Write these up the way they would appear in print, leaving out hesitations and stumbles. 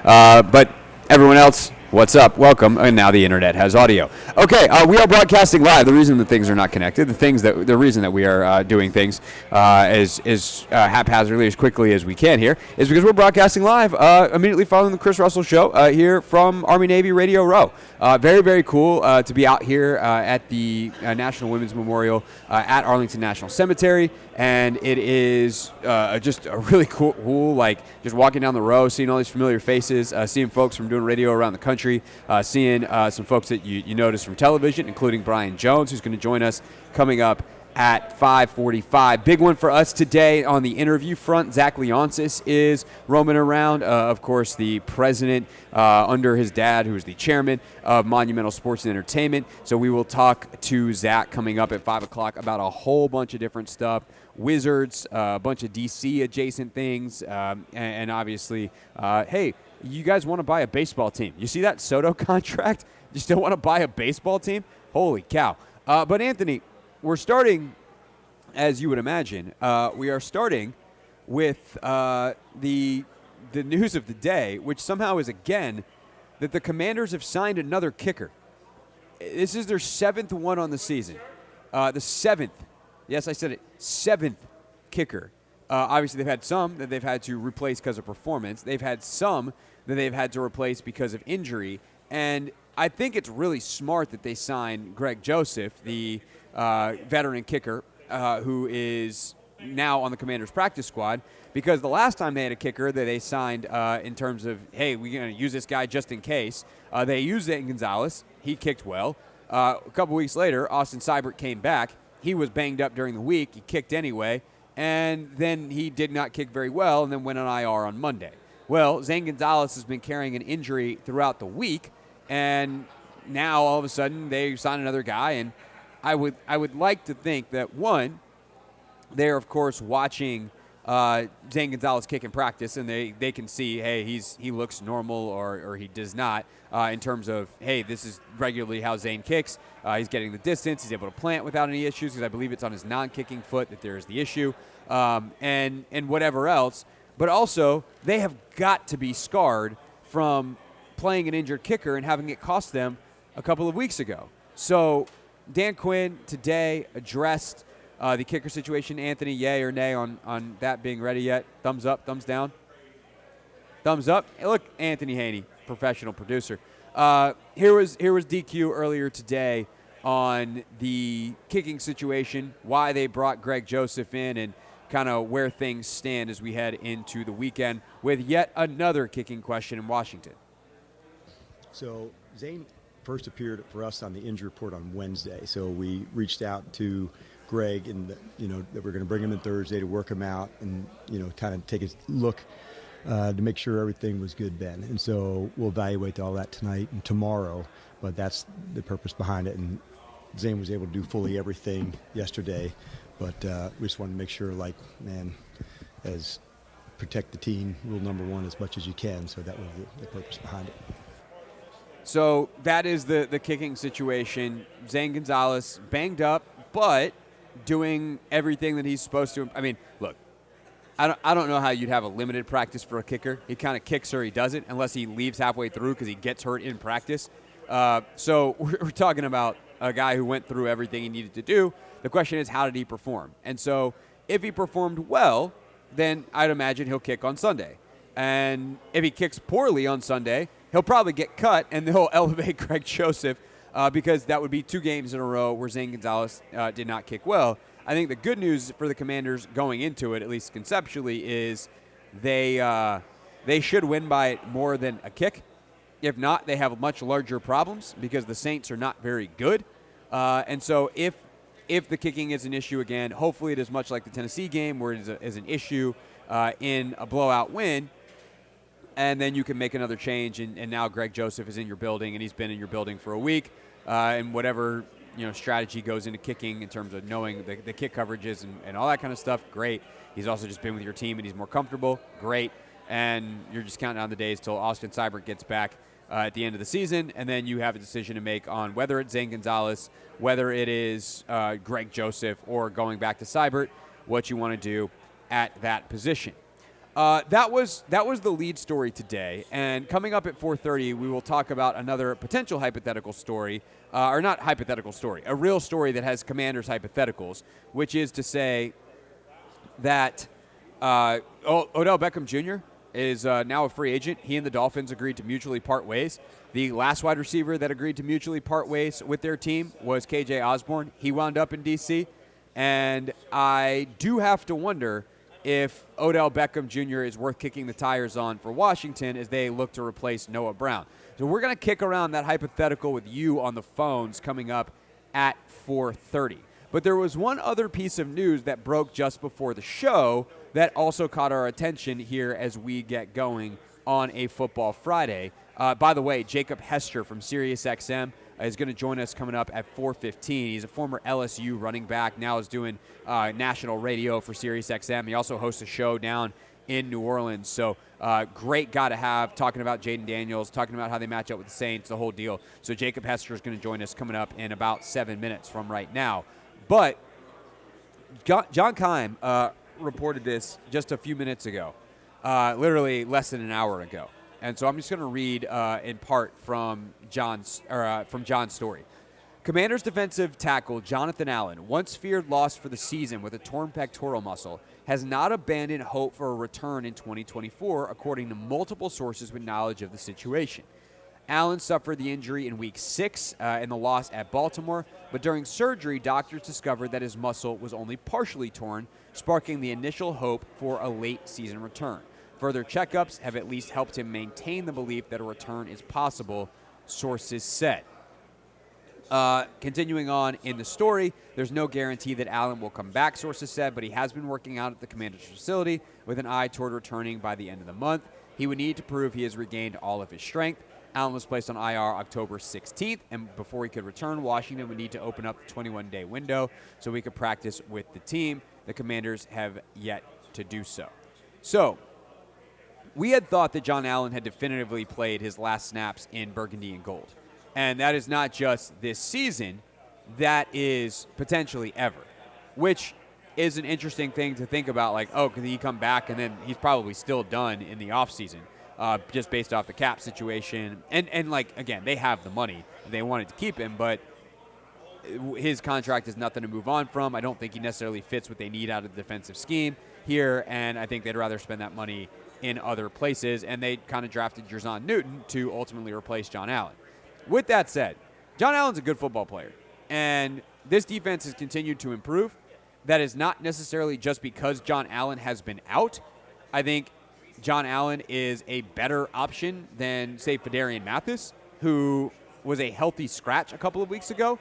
But everyone else, what's up? Welcome. And now the internet has audio. Okay, we are broadcasting live. The reason that things are not connected, the reason that we are doing things as haphazardly, as quickly as we can here, is because we're broadcasting live immediately following the Chris Russell Show here from Army Navy Radio Row. Very, very cool to be out here at the National Women's Memorial at Arlington National Cemetery. And it is just a really cool, like just walking down the row, seeing all these familiar faces, seeing folks from doing radio around the country, seeing some folks that you notice from television, including Brian Jones, who's going to join us coming up at 5:45. Big one for us today on the interview front. Zach Leonsis is roaming around. Of course, the president under his dad, who is the chairman of Monumental Sports and Entertainment. So we will talk to Zach coming up at 5 o'clock about a whole bunch of different stuff. Wizards, a bunch of DC adjacent things, and obviously, hey, you guys want to buy a baseball team. You see that Soto contract? You still want to buy a baseball team? Holy cow. But Anthony, we're starting, as you would imagine, we are starting with the news of the day, which somehow is, again, that the Commanders have signed another kicker. This is their seventh one on the season. The seventh. Yes, I said it. Seventh kicker. Obviously, they've had some that they've had to replace because of performance. They've had some that they've had to replace because of injury. And I think it's really smart that they signed Greg Joseph, the veteran kicker, who is now on the Commanders' practice squad, because the last time they had a kicker that they signed in terms of, hey, we're going to use this guy just in case, they used Zane Gonzalez. He kicked well. A couple weeks later, Austin Seibert came back. He was banged up during the week. He kicked anyway, and then he did not kick very well and then went on IR on Monday. Well, Zane Gonzalez has been carrying an injury throughout the week, and now all of a sudden they sign another guy, and I would like to think that, one, they're, of course, watching Zane Gonzalez kick in practice, and they can see, hey, he looks normal or he does not in terms of, hey, this is regularly how Zane kicks. He's getting the distance. He's able to plant without any issues, because I believe it's on his non-kicking foot that there is the issue, and whatever else. But also, they have got to be scarred from playing an injured kicker and having it cost them a couple of weeks ago. So Dan Quinn today addressed the kicker situation. Anthony, yay or nay on that being ready yet? Thumbs up, thumbs down? Thumbs up. Hey, look, Anthony Haney, professional producer. Here was DQ earlier today on the kicking situation, why they brought Greg Joseph in, and kind of where things stand as we head into the weekend with yet another kicking question in Washington. So Zane first appeared for us on the injury report on Wednesday. So we reached out to Greg and that we're going to bring him in Thursday to work him out and kind of take a look to make sure everything was good then. And so we'll evaluate all that tonight and tomorrow, but that's the purpose behind it. And Zane was able to do fully everything yesterday, but we just wanted to make sure, as protect the team, rule number one, as much as you can. So that was the purpose behind it. So that is the kicking situation. Zane Gonzalez banged up, but doing everything that he's supposed to. I mean, look, I don't know how you'd have a limited practice for a kicker. He kind of kicks or he doesn't, unless he leaves halfway through because he gets hurt in practice. So we're talking about a guy who went through everything he needed to do. The question is, how did he perform? And so if he performed well, then I'd imagine he'll kick on Sunday. And if he kicks poorly on Sunday, he'll probably get cut, and they'll elevate Greg Joseph because that would be 2 games in a row where Zane Gonzalez did not kick well. I think the good news for the Commanders going into it, at least conceptually, is they should win by more than a kick. If not, they have much larger problems because the Saints are not very good. And so if the kicking is an issue again, hopefully it is much like the Tennessee game where it is an issue in a blowout win, and then you can make another change, and now Greg Joseph is in your building, and he's been in your building for a week, and whatever strategy goes into kicking in terms of knowing the kick coverages and all that kind of stuff, great. He's also just been with your team, and he's more comfortable, great. And you're just counting down the days till Austin Seibert gets back at the end of the season, and then you have a decision to make on whether it's Zane Gonzalez, whether it is Greg Joseph, or going back to Seibert, what you want to do at that position. That was the lead story today. And coming up at 4:30, we will talk about another potential hypothetical story, or not hypothetical story, a real story that has Commanders hypotheticals, which is to say that Odell Beckham Jr. is now a free agent. He and the Dolphins agreed to mutually part ways. The last wide receiver that agreed to mutually part ways with their team was KJ Osborne. He wound up in D.C., and I do have to wonder if Odell Beckham Jr. is worth kicking the tires on for Washington as they look to replace Noah Brown. So we're going to kick around that hypothetical with you on the phones coming up at 4:30. But there was one other piece of news that broke just before the show that also caught our attention here as we get going on a Football Friday. By the way, Jacob Hester from SiriusXM is going to join us coming up at 4:15. He's a former LSU running back, now is doing national radio for SiriusXM. He also hosts a show down in New Orleans. So great guy to have, talking about Jaden Daniels, talking about how they match up with the Saints, the whole deal. So Jacob Hester is going to join us coming up in about 7 minutes from right now. But John Keim reported this just a few minutes ago, literally less than an hour ago. And so I'm just going to read in part from John's story. Commanders defensive tackle Jonathan Allen, once feared loss for the season with a torn pectoral muscle, has not abandoned hope for a return in 2024, according to multiple sources with knowledge of the situation. Allen suffered the injury in Week 6 in the loss at Baltimore, but during surgery, doctors discovered that his muscle was only partially torn, sparking the initial hope for a late-season return. Further checkups have at least helped him maintain the belief that a return is possible, sources said. Continuing on in the story, there's no guarantee that Allen will come back, sources said, but he has been working out at the Commander's facility with an eye toward returning by the end of the month. He would need to prove he has regained all of his strength. Allen was placed on IR October 16th, and before he could return, Washington would need to open up the 21-day window so he could practice with the team. The Commanders have yet to do so. So, we had thought that John Allen had definitively played his last snaps in burgundy and gold. And that is not just this season, that is potentially ever, which is an interesting thing to think about, like, oh, can he come back? And then he's probably still done in the offseason, just based off the cap situation. And like, again, they have the money. They wanted to keep him, but his contract is nothing to move on from. I don't think he necessarily fits what they need out of the defensive scheme here, and I think they'd rather spend that money in other places, and they kind of drafted Jerzon Newton to ultimately replace John Allen. With that said, John Allen's a good football player, and this defense has continued to improve. That is not necessarily just because John Allen has been out. I think John Allen is a better option than, say, Fedarian Mathis, who was a healthy scratch a couple of weeks ago.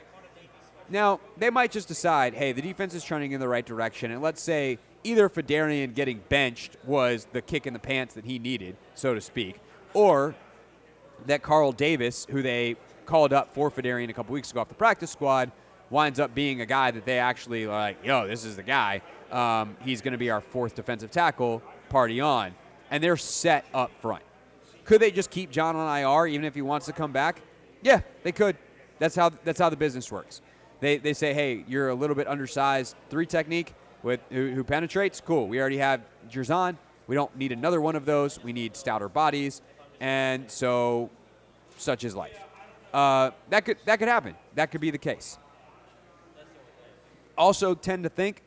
Now, they might just decide, hey, the defense is trending in the right direction, and let's say either Fedarian getting benched was the kick in the pants that he needed, so to speak, or that Carl Davis, who they called up for Fedarian a couple weeks ago off the practice squad, winds up being a guy that they actually like, yo, this is the guy. He's going to be our fourth defensive tackle, party on. And they're set up front. Could they just keep John on IR even if he wants to come back? Yeah, they could. That's how the business works. They say, hey, you're a little bit undersized 3 technique with who penetrates. Cool. We already have Jerzon. We don't need another one of those. We need stouter bodies. And so such is life. That could happen. That could be the case. Also tend to think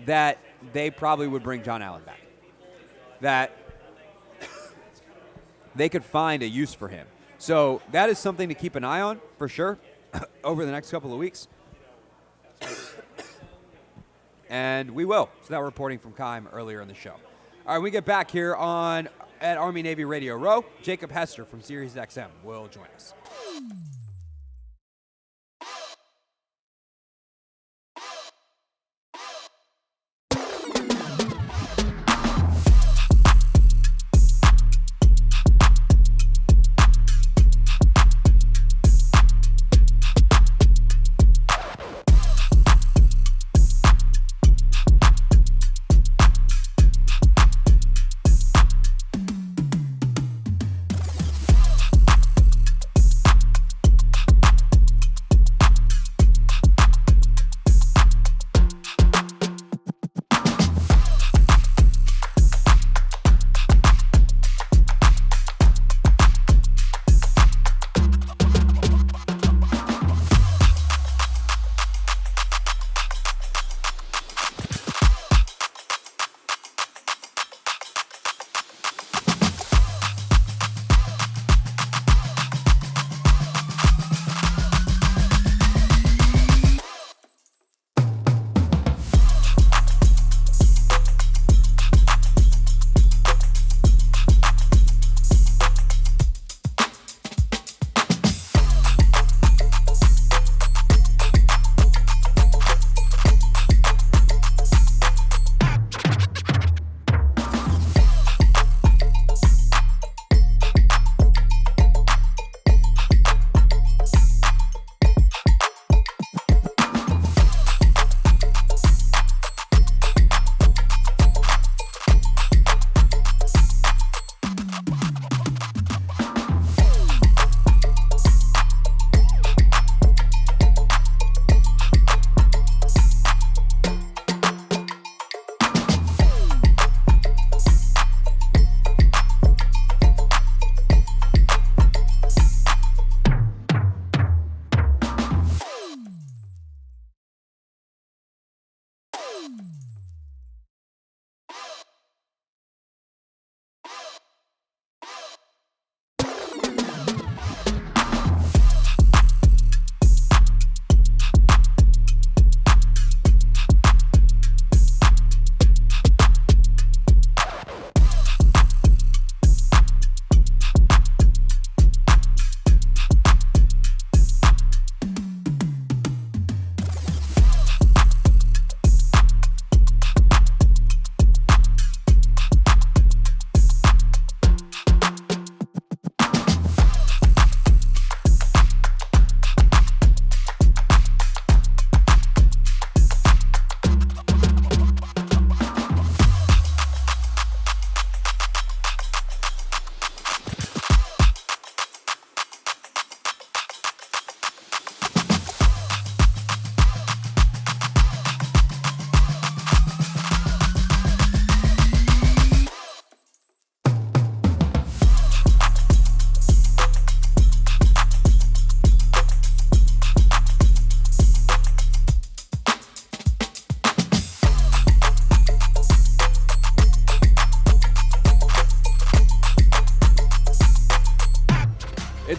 that they probably would bring John Allen back. That they could find a use for him. So that is something to keep an eye on for sure over the next couple of weeks. And we will. So that reporting from Keim earlier in the show. All right, we get back here at Army Navy Radio Row. Jacob Hester from SiriusXM will join us.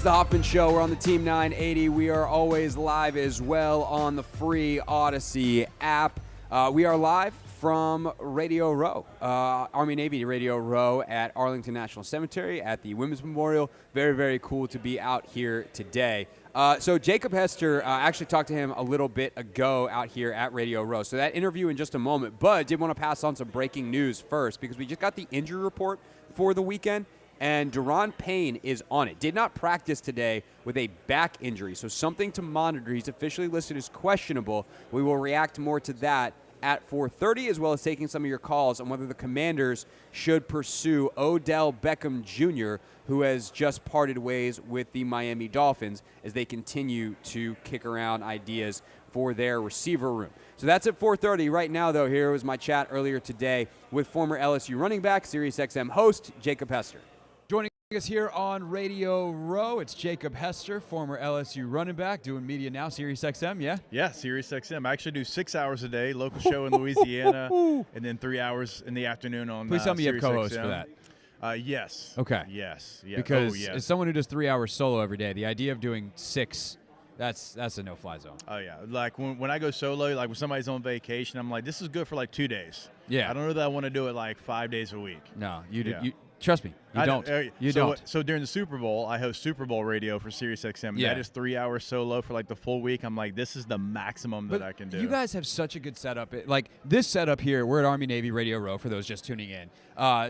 the Hoffman Show. We're on the Team 980. We are always live as well on the free Odyssey app. We are live from Radio Row, Army-Navy Radio Row at Arlington National Cemetery at the Women's Memorial. Very, very cool to be out here today. So Jacob Hester, I actually talked to him a little bit ago out here at Radio Row. So that interview in just a moment, but I did want to pass on some breaking news first because we just got the injury report for the weekend. And Deron Payne is on it. Did not practice today with a back injury, so something to monitor. He's officially listed as questionable. We will react more to that at 4:30, as well as taking some of your calls on whether the Commanders should pursue Odell Beckham Jr., who has just parted ways with the Miami Dolphins as they continue to kick around ideas for their receiver room. So that's at 4:30. Right now, though, here was my chat earlier today with former LSU running back, SiriusXM host, Jacob Hester. Joining us here on Radio Row, it's Jacob Hester, former LSU running back, doing media now, SiriusXM, yeah? Yeah, SiriusXM. I actually do 6 hours a day, local show in Louisiana, and then 3 hours in the afternoon on Please tell me you have co-hosts for that. Yes. Okay. Yes. Because as someone who does 3 hours solo every day, the idea of doing 6, that's a no-fly zone. Oh, yeah. Like when I go solo, like when somebody's on vacation, I'm like, this is good for like 2 days. Yeah. I don't know that I want to do it like 5 days a week. No, you do. Yeah. Trust me, you don't. You so, don't. So during the Super Bowl, I host Super Bowl radio for SiriusXM. Yeah. That is 3 hours solo for like the full week. I'm like, this is the maximum that I can do. You guys have such a good setup. Like this setup here, we're at Army-Navy Radio Row for those just tuning in.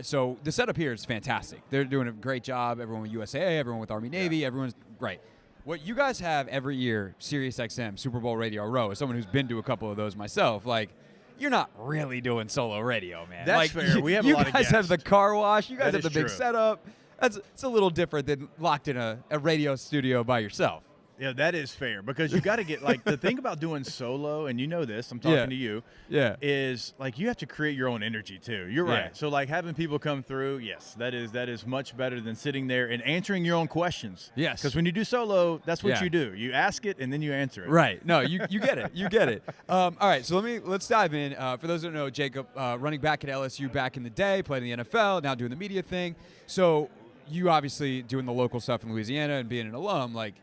So the setup here is fantastic. They're doing a great job. Everyone with USA, everyone with Army-Navy, everyone's right. What you guys have every year, SiriusXM, Super Bowl Radio Row, as someone who's been to a couple of those myself, like, you're not really doing solo radio, man. That's like, fair. We have a lot of guests. You guys have the car wash. You guys have the big true. setup. It's a little different than locked in a radio studio by yourself. Yeah, that is fair because you got to get like the thing about doing solo, and you know this. I'm talking to you. Yeah, is like you have to create your own energy too. You're right. So like having people come through, yes, that is much better than sitting there and answering your own questions. Yes, because when you do solo, that's what you do. You ask it and then you answer it. Right. No, you get it. You get it. All right. So let's dive in. For those who don't know, Jacob, running back at LSU back in the day, played in the NFL, now doing the media thing. So you obviously doing the local stuff in Louisiana and being an alum, like.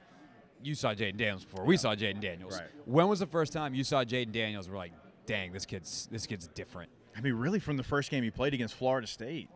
You saw Jaden Daniels before. We saw Jaden Daniels. Right. When was the first time you saw Jaden Daniels? We're like, dang, this kid's different. I mean, really, from the first game he played against Florida State.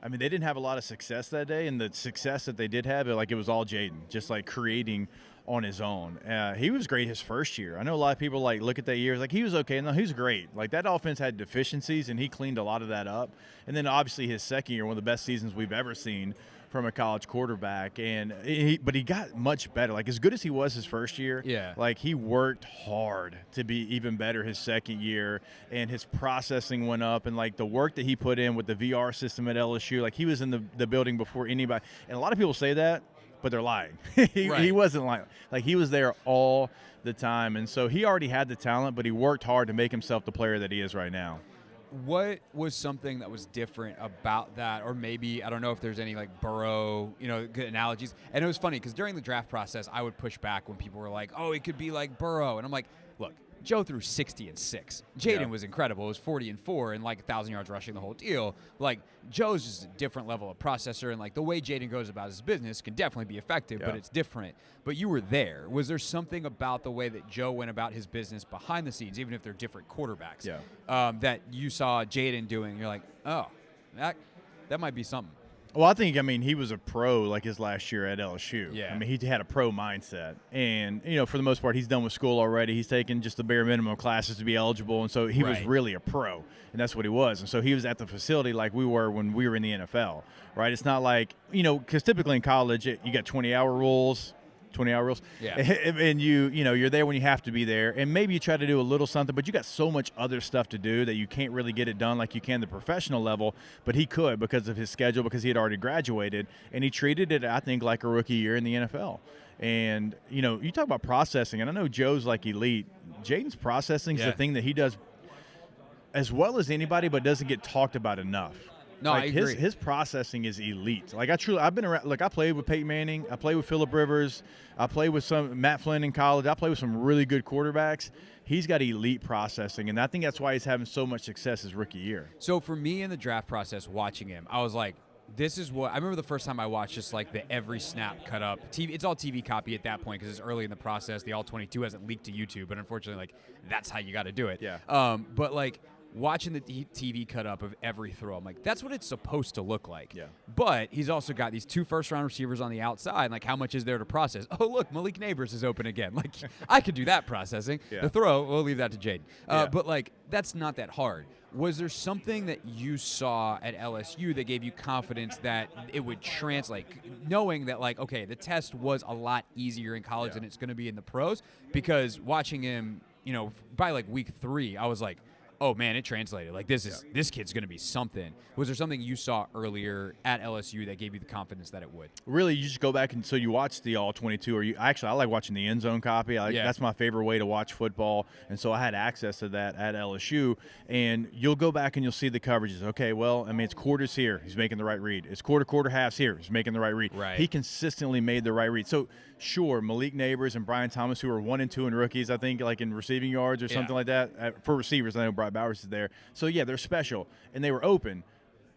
I mean, they didn't have a lot of success that day, and the success that they did have, it was all Jaden, just like creating on his own. He was great his first year. I know a lot of people like look at that year like he was okay. No, he was great. Like that offense had deficiencies, and he cleaned a lot of that up. And then obviously his second year, one of the best seasons we've ever seen from a college quarterback, but he got much better. Like as good as he was his first year, like he worked hard to be even better his second year, and his processing went up, and like the work that he put in with the VR system at LSU, like he was in the building before anybody. And a lot of people say that, but they're lying. He wasn't lying. Like he was there all the time, and so he already had the talent, but he worked hard to make himself the player that he is right now. What was something that was different about that? Or maybe, I don't know if there's any like Burrow, good analogies. And it was funny because during the draft process, I would push back when people were like, oh, it could be like Burrow. And I'm like, look, Joe threw 60 and 6. Jaden was incredible. It was 40 and 4 and like 1,000 yards rushing the whole deal. Like Joe's just a different level of processor, and like the way Jaden goes about his business can definitely be effective, but it's different. But you were there. Was there something about the way that Joe went about his business behind the scenes, even if they're different quarterbacks, that you saw Jaden doing? You're like, oh, that might be something. Well, I think, he was a pro like his last year at LSU. Yeah. He had a pro mindset. And, for the most part, he's done with school already. He's taken just the bare minimum of classes to be eligible. And so he was really a pro, and that's what he was. And so he was at the facility like we were when we were in the NFL, right? It's not like, because typically in college, you got 20-hour rules. 20-hour rules. Yeah. And you're there when you have to be there. And maybe you try to do a little something, but you got so much other stuff to do that you can't really get it done like you can the professional level. But he could because of his schedule, because he had already graduated. And he treated it, I think, like a rookie year in the NFL. And, you talk about processing. And I know Joe's like elite. Jaden's processing is the thing that he does as well as anybody, but doesn't get talked about enough. No, like I agree. His processing is elite. Like I've been around. Look, I played with Peyton Manning. I played with Phillip Rivers. I played with some Matt Flynn in college. I played with some really good quarterbacks. He's got elite processing, and I think that's why he's having so much success his rookie year. So for me in the draft process, watching him, I was like, this is what I remember the first time I watched, just like the every snap cut up TV. It's all TV copy at that point because it's early in the process. The all 22 hasn't leaked to YouTube, but unfortunately, like that's how you got to do it. Yeah. But like watching the TV cut up of every throw, I'm like, that's what it's supposed to look like. Yeah. But he's also got these 2 first-round receivers on the outside. Like, how much is there to process? Oh, look, Malik Neighbors is open again. Like, I could do that processing. Yeah. The throw, we'll leave that to Jaden. Yeah. But like, that's not that hard. Was there something that you saw at LSU that gave you confidence that it would translate, knowing that, like, okay, the test was a lot easier in college than it's going to be in the pros? Because watching him, by like week 3, I was like, oh man, it translated. Like this kid's going to be something. Was there something you saw earlier at LSU that gave you the confidence that it would? Really, you just go back and so you watch the all 22, or I like watching the end zone copy. That's my favorite way to watch football, and so I had access to that at LSU. And you'll go back and you'll see the coverages. Okay, well, I mean, it's quarters here, he's making the right read. It's quarter halves here, he's making the right read. Right. He consistently made the right read. So sure, Malik Neighbors and Brian Thomas, who are 1 and 2 in rookies, I think, like in receiving yards or something like that for receivers. I know Brian Bowers is there. So, yeah, they're special, and they were open,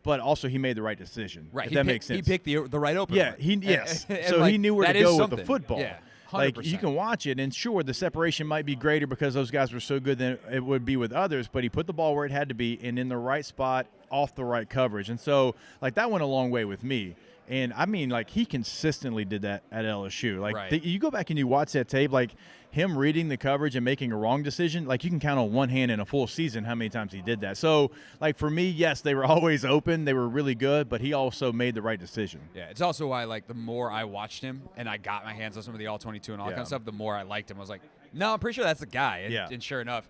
but also he made the right decision. Right. If that makes sense. He picked the right open. Yeah, one. yes. So he knew where to go with the football. Yeah, 100%. Like, you can watch it, and sure, the separation might be greater because those guys were so good than it would be with others, but he put the ball where it had to be and in the right spot off the right coverage. And so, like, that went a long way with me. And, I mean, like, he consistently did that at LSU. Like, you go back and you watch that tape, like, him reading the coverage and making a wrong decision, like, you can count on one hand in a full season how many times he did that. So, like, for me, yes, they were always open. They were really good, but he also made the right decision. Yeah, it's also why, like, the more I watched him and I got my hands on some of the all-22 and all that kind of stuff, the more I liked him. I was like, no, I'm pretty sure that's the guy. And sure enough,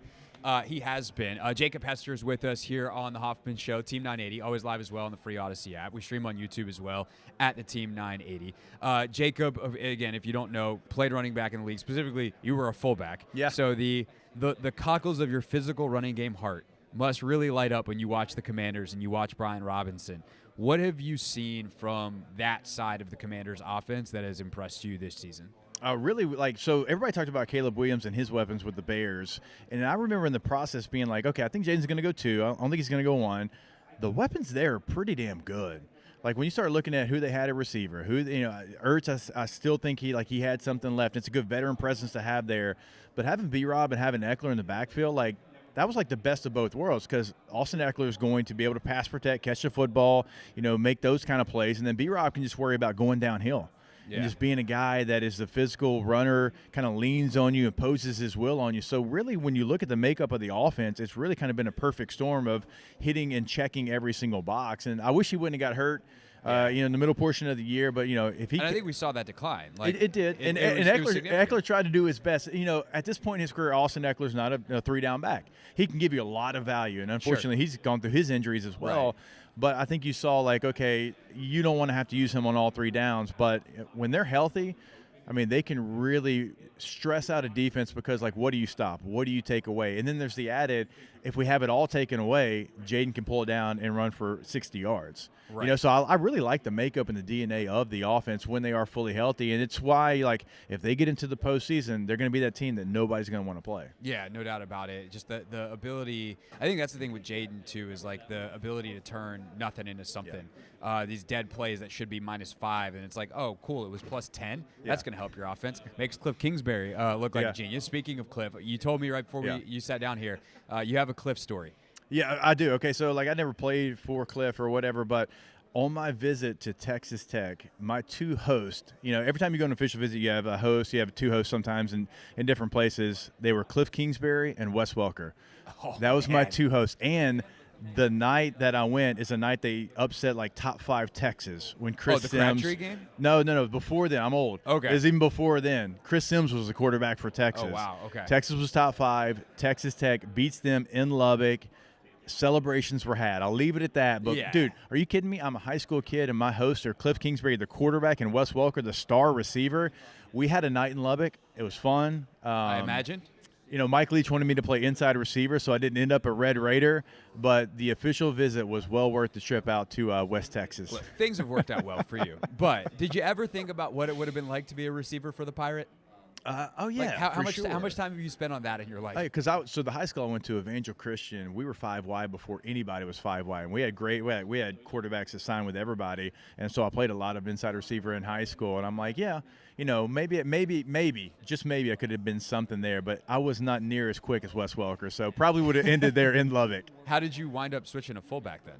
he has been. Jacob Hester is with us here on the Hoffman Show, Team 980, always live as well on the free Odyssey app. We stream on YouTube as well at the Team 980. Jacob, again, if you don't know, played running back in the league. Specifically, you were a fullback. Yeah. So the cockles of your physical running game heart must really light up when you watch the Commanders and you watch Brian Robinson. What have you seen from that side of the Commanders' offense that has impressed you this season? Really, like, so everybody talked about Caleb Williams and his weapons with the Bears. And I remember in the process being like, okay, I think Jaden's going to go 2. I don't think he's going to go 1. The weapons there are pretty damn good. Like, when you start looking at who they had at receiver, Ertz, I still think he had something left. It's a good veteran presence to have there. But having B-Rob and having Eckler in the backfield, like, that was like the best of both worlds because Austin Eckler is going to be able to pass protect, catch the football, make those kind of plays. And then B-Rob can just worry about going downhill. Yeah. And just being a guy that is the physical runner, kind of leans on you, imposes his will on you. So really, when you look at the makeup of the offense, it's really kind of been a perfect storm of hitting and checking every single box. And I wish he wouldn't have got hurt, in the middle portion of the year. But, if he – I think we saw that decline. Like, it did. And Eckler tried to do his best. At this point in his career, Austin Eckler's not a 3-down back. He can give you a lot of value. And unfortunately, he's gone through his injuries as well. Right. But I think you saw, like, okay, you don't want to have to use him on all 3 downs. But when they're healthy, I mean, they can really stress out a defense because, like, what do you stop? What do you take away? And then there's the added, if we have it all taken away, Jaden can pull it down and run for 60 yards. Right. So I really like the makeup and the DNA of the offense when they are fully healthy. And it's why, like, if they get into the postseason, they're going to be that team that nobody's going to want to play. Yeah, no doubt about it. Just the ability – I think that's the thing with Jaden, too, is, like, the ability to turn nothing into something. Yeah. These dead plays that should be -5, and it's like, oh, cool, it was +10. That's going to help your offense. Makes Cliff Kingsbury look like a genius. Speaking of Cliff, you told me right before you sat down here, you have a Cliff story. Yeah, I do. Okay, so, like, I never played for Cliff or whatever, but on my visit to Texas Tech, my 2 hosts, every time you go on an official visit, you have a host, you have 2 hosts sometimes in different places. They were Cliff Kingsbury and Wes Welker. Oh, that was my 2 hosts. And the night that I went is a night they upset, like, top 5 Texas when Chris Sims. Crabtree game? No. Before then. I'm old. Okay. It was even before then. Chris Sims was the quarterback for Texas. Oh, wow. Okay. Texas was top 5. Texas Tech beats them in Lubbock. Celebrations were had. I'll leave it at that. But, dude, are you kidding me? I'm a high school kid, and my hosts are Cliff Kingsbury, the quarterback, and Wes Welker, the star receiver. We had a night in Lubbock. It was fun. I imagine. Mike Leach wanted me to play inside receiver, so I didn't end up a Red Raider. But the official visit was well worth the trip out to West Texas. Look, things have worked out well for you. But did you ever think about what it would have been like to be a receiver for the Pirate? Oh yeah, Like how for much sure. how much time have you spent on that in your life? Because so the high school I went to, Evangel Christian, we were 5Y before anybody was 5Y, and we had quarterbacks that signed with everybody, and so I played a lot of inside receiver in high school, and I'm like, yeah, maybe just maybe I could have been something there, but I was not near as quick as Wes Welker, so probably would have ended there in Lubbock. How did you wind up switching to fullback then?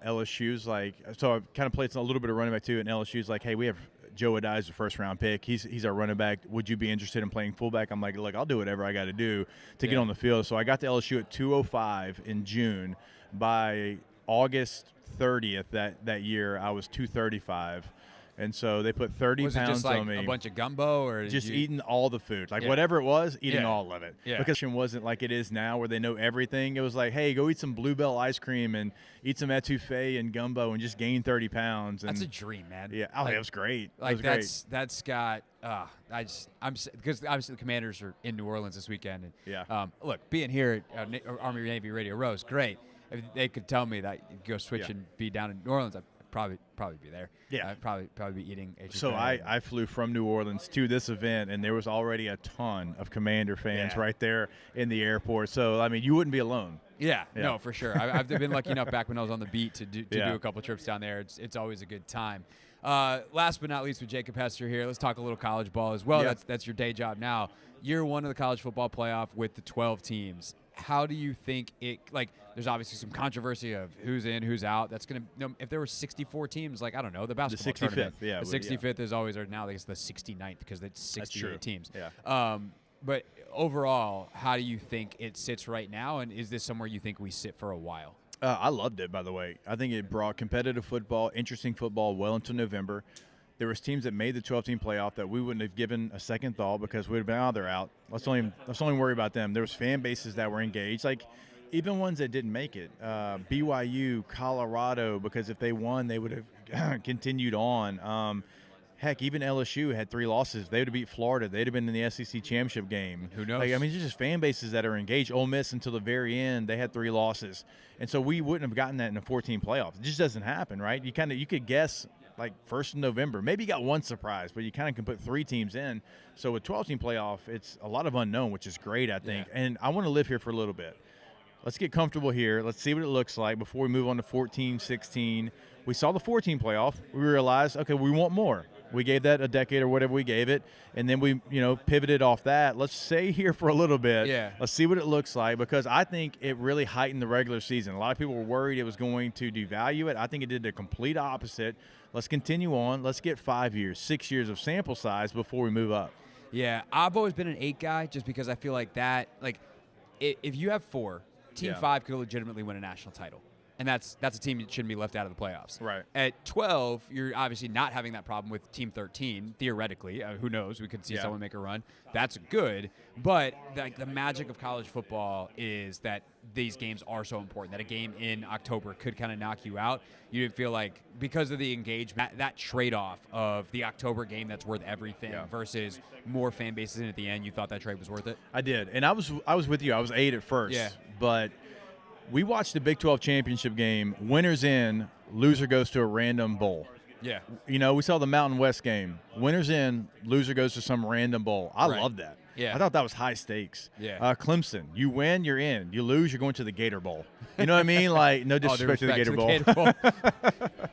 LSU's like, so I kind of played a little bit of running back too, and LSU's like, hey, we have Joe Adai's the first-round pick. He's our running back. Would you be interested in playing fullback? I'm like, look, I'll do whatever I got to do to get on the field. So I got to LSU at 205 in June. By August 30th that year, I was 235. And so they put 30 was pounds it just like on me. a bunch of gumbo, or Just eating all the food. Like whatever it was, eating all of it. Yeah. Because it wasn't like it is now where they know everything. It was like, hey, go eat some Bluebell ice cream and eat some etouffee and gumbo and just gain 30 pounds. And that's a dream, man. Yeah. Oh, it was great. Like that's got because obviously the Commanders are in New Orleans this weekend, and look, being here at Army Navy Radio Row is great. If they could tell me that you go switch and be down in New Orleans, I'd probably be there. Yeah, I'd probably be eating. So I flew from New Orleans to this event, and there was already a ton of Commander fans right there in the airport. So I mean, you wouldn't be alone. Yeah, no, for sure. I've been lucky enough back when I was on the beat to do a couple trips down there. It's always a good time. Last but not least, with Jacob Hester here, let's talk a little college ball as well. That's your day job now. Year one of the college football playoff with the 12 teams. How do you think it, like, there's obviously some controversy of who's in, who's out. That's going to, if there were 64 teams, like, I don't know, the basketball tournament. Yeah, the 65th is always, or now it's the 69th because it's 68 teams. Yeah. But overall, how do you think it sits right now, and is this somewhere you think we sit for a while? I loved it, by the way. I think it brought competitive football, interesting football well into November. There was teams that made the 12-team playoff that we wouldn't have given a second thought because we'd have been, they're out. Let's only worry about them. There was fan bases that were engaged, like even ones that didn't make it. BYU, Colorado, because if they won, they would have continued on. Heck, even LSU had 3 losses. They would have beat Florida. They'd have been in the SEC championship game. Who knows? Like, I mean, it's just fan bases that are engaged. Ole Miss until the very end, they had 3 losses, and so we wouldn't have gotten that in a 14 playoff. It just doesn't happen, right? You could guess like 1st of November. Maybe you got one surprise, but you kind of can put 3 teams in. So with 12-team playoff, it's a lot of unknown, which is great, I think. Yeah. And I want to live here for a little bit. Let's get comfortable here. Let's see what it looks like before we move on to 14, 16. We saw the 14 playoff. We realized, okay, we want more. We gave that a decade or whatever we gave it, and then we, pivoted off that. Let's stay here for a little bit. Yeah. Let's see what it looks like, because I think it really heightened the regular season. A lot of people were worried it was going to devalue it. I think it did the complete opposite. Let's continue on. Let's get 5 years, 6 years of sample size before we move up. Yeah, I've always been an 8 guy just because I feel like that, like, if you have 4, Team 5 could legitimately win a national title. And that's a team that shouldn't be left out of the playoffs. Right. At 12, you're obviously not having that problem with Team 13, theoretically. Who knows? We could see someone make a run. That's good. But the magic of college football is that these games are so important, that a game in October could kind of knock you out. You didn't feel like, because of the engagement, that trade-off of the October game that's worth everything versus more fan bases in at the end, you thought that trade was worth it? I did. And I was with you. I was 8 at first. Yeah. But we watched the Big 12 championship game. Winners in, loser goes to a random bowl. Yeah. We saw the Mountain West game. Winners in, loser goes to some random bowl. I love that. Yeah. I thought that was high stakes. Yeah. Clemson, you win, you're in. You lose, you're going to the Gator Bowl. You know what I mean? Like, no disrespect to the Gator Bowl.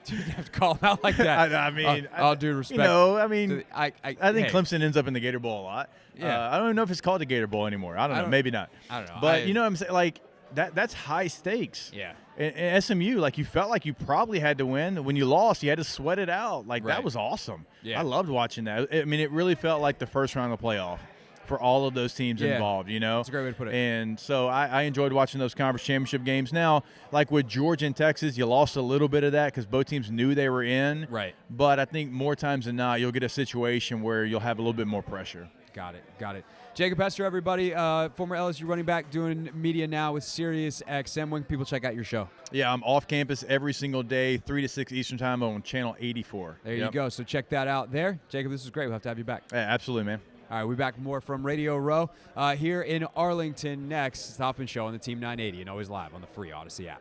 Dude, you have to call them out like that. I mean, I'll do respect. I mean, I think hey. Clemson ends up in the Gator Bowl a lot. Yeah. I don't even know if it's called the Gator Bowl anymore. I don't know. Maybe not. I don't know. But you know what I'm saying? Like, that's high stakes. Yeah. And SMU, like, you felt like you probably had to win. When you lost, you had to sweat it out. Like, that was awesome. Yeah. I loved watching that. I mean, it really felt like the first round of the playoff for all of those teams involved, That's a great way to put it. And so I enjoyed watching those conference championship games. Now, like with Georgia and Texas, you lost a little bit of that because both teams knew they were in. Right. But I think more times than not, you'll get a situation where you'll have a little bit more pressure. Got it. Jacob Hester, everybody, former LSU running back, doing media now with Sirius XM. When can people check out your show? Yeah, I'm off campus every single day, 3 to 6 Eastern time on channel 84. There you go. So check that out there. Jacob, this was great. We'll have to have you back. Yeah, absolutely, man. All right, we'll be back more from Radio Row here in Arlington next. It's the Hoffman Show on the Team 980 and always live on the free Odyssey app.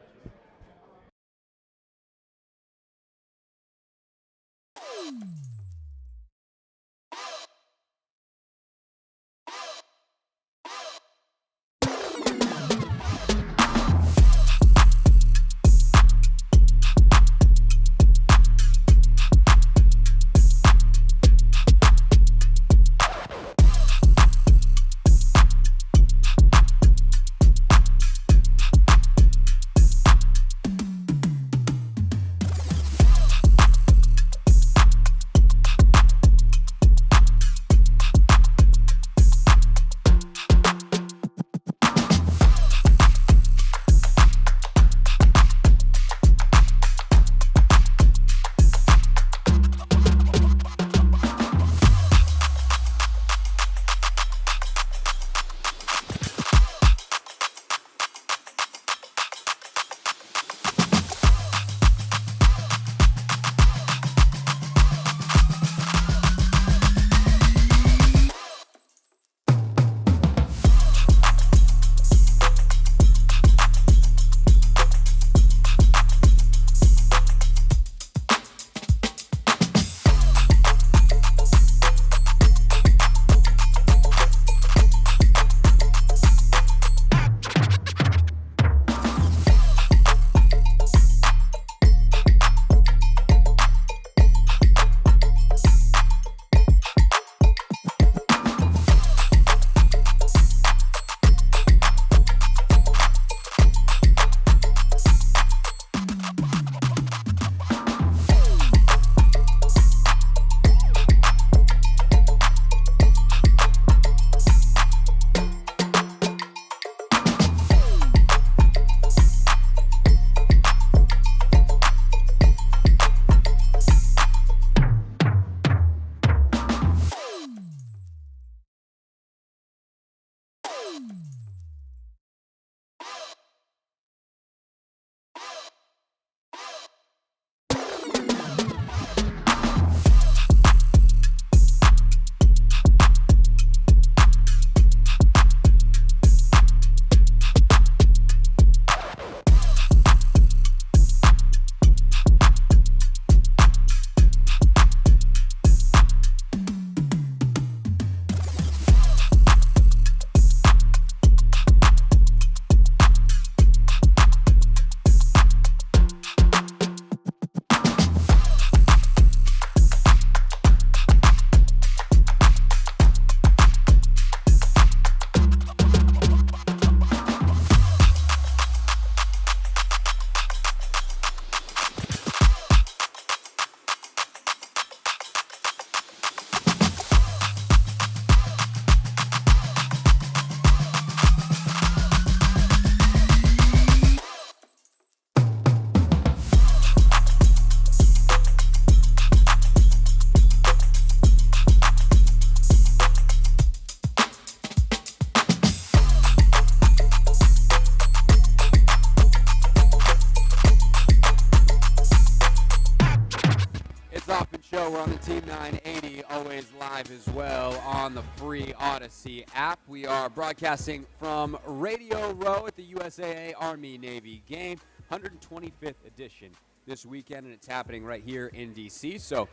live as well on the free Odyssey app. We are broadcasting from Radio Row at the USAA Army-Navy game, 125th edition this weekend, and it's happening right here in D.C. So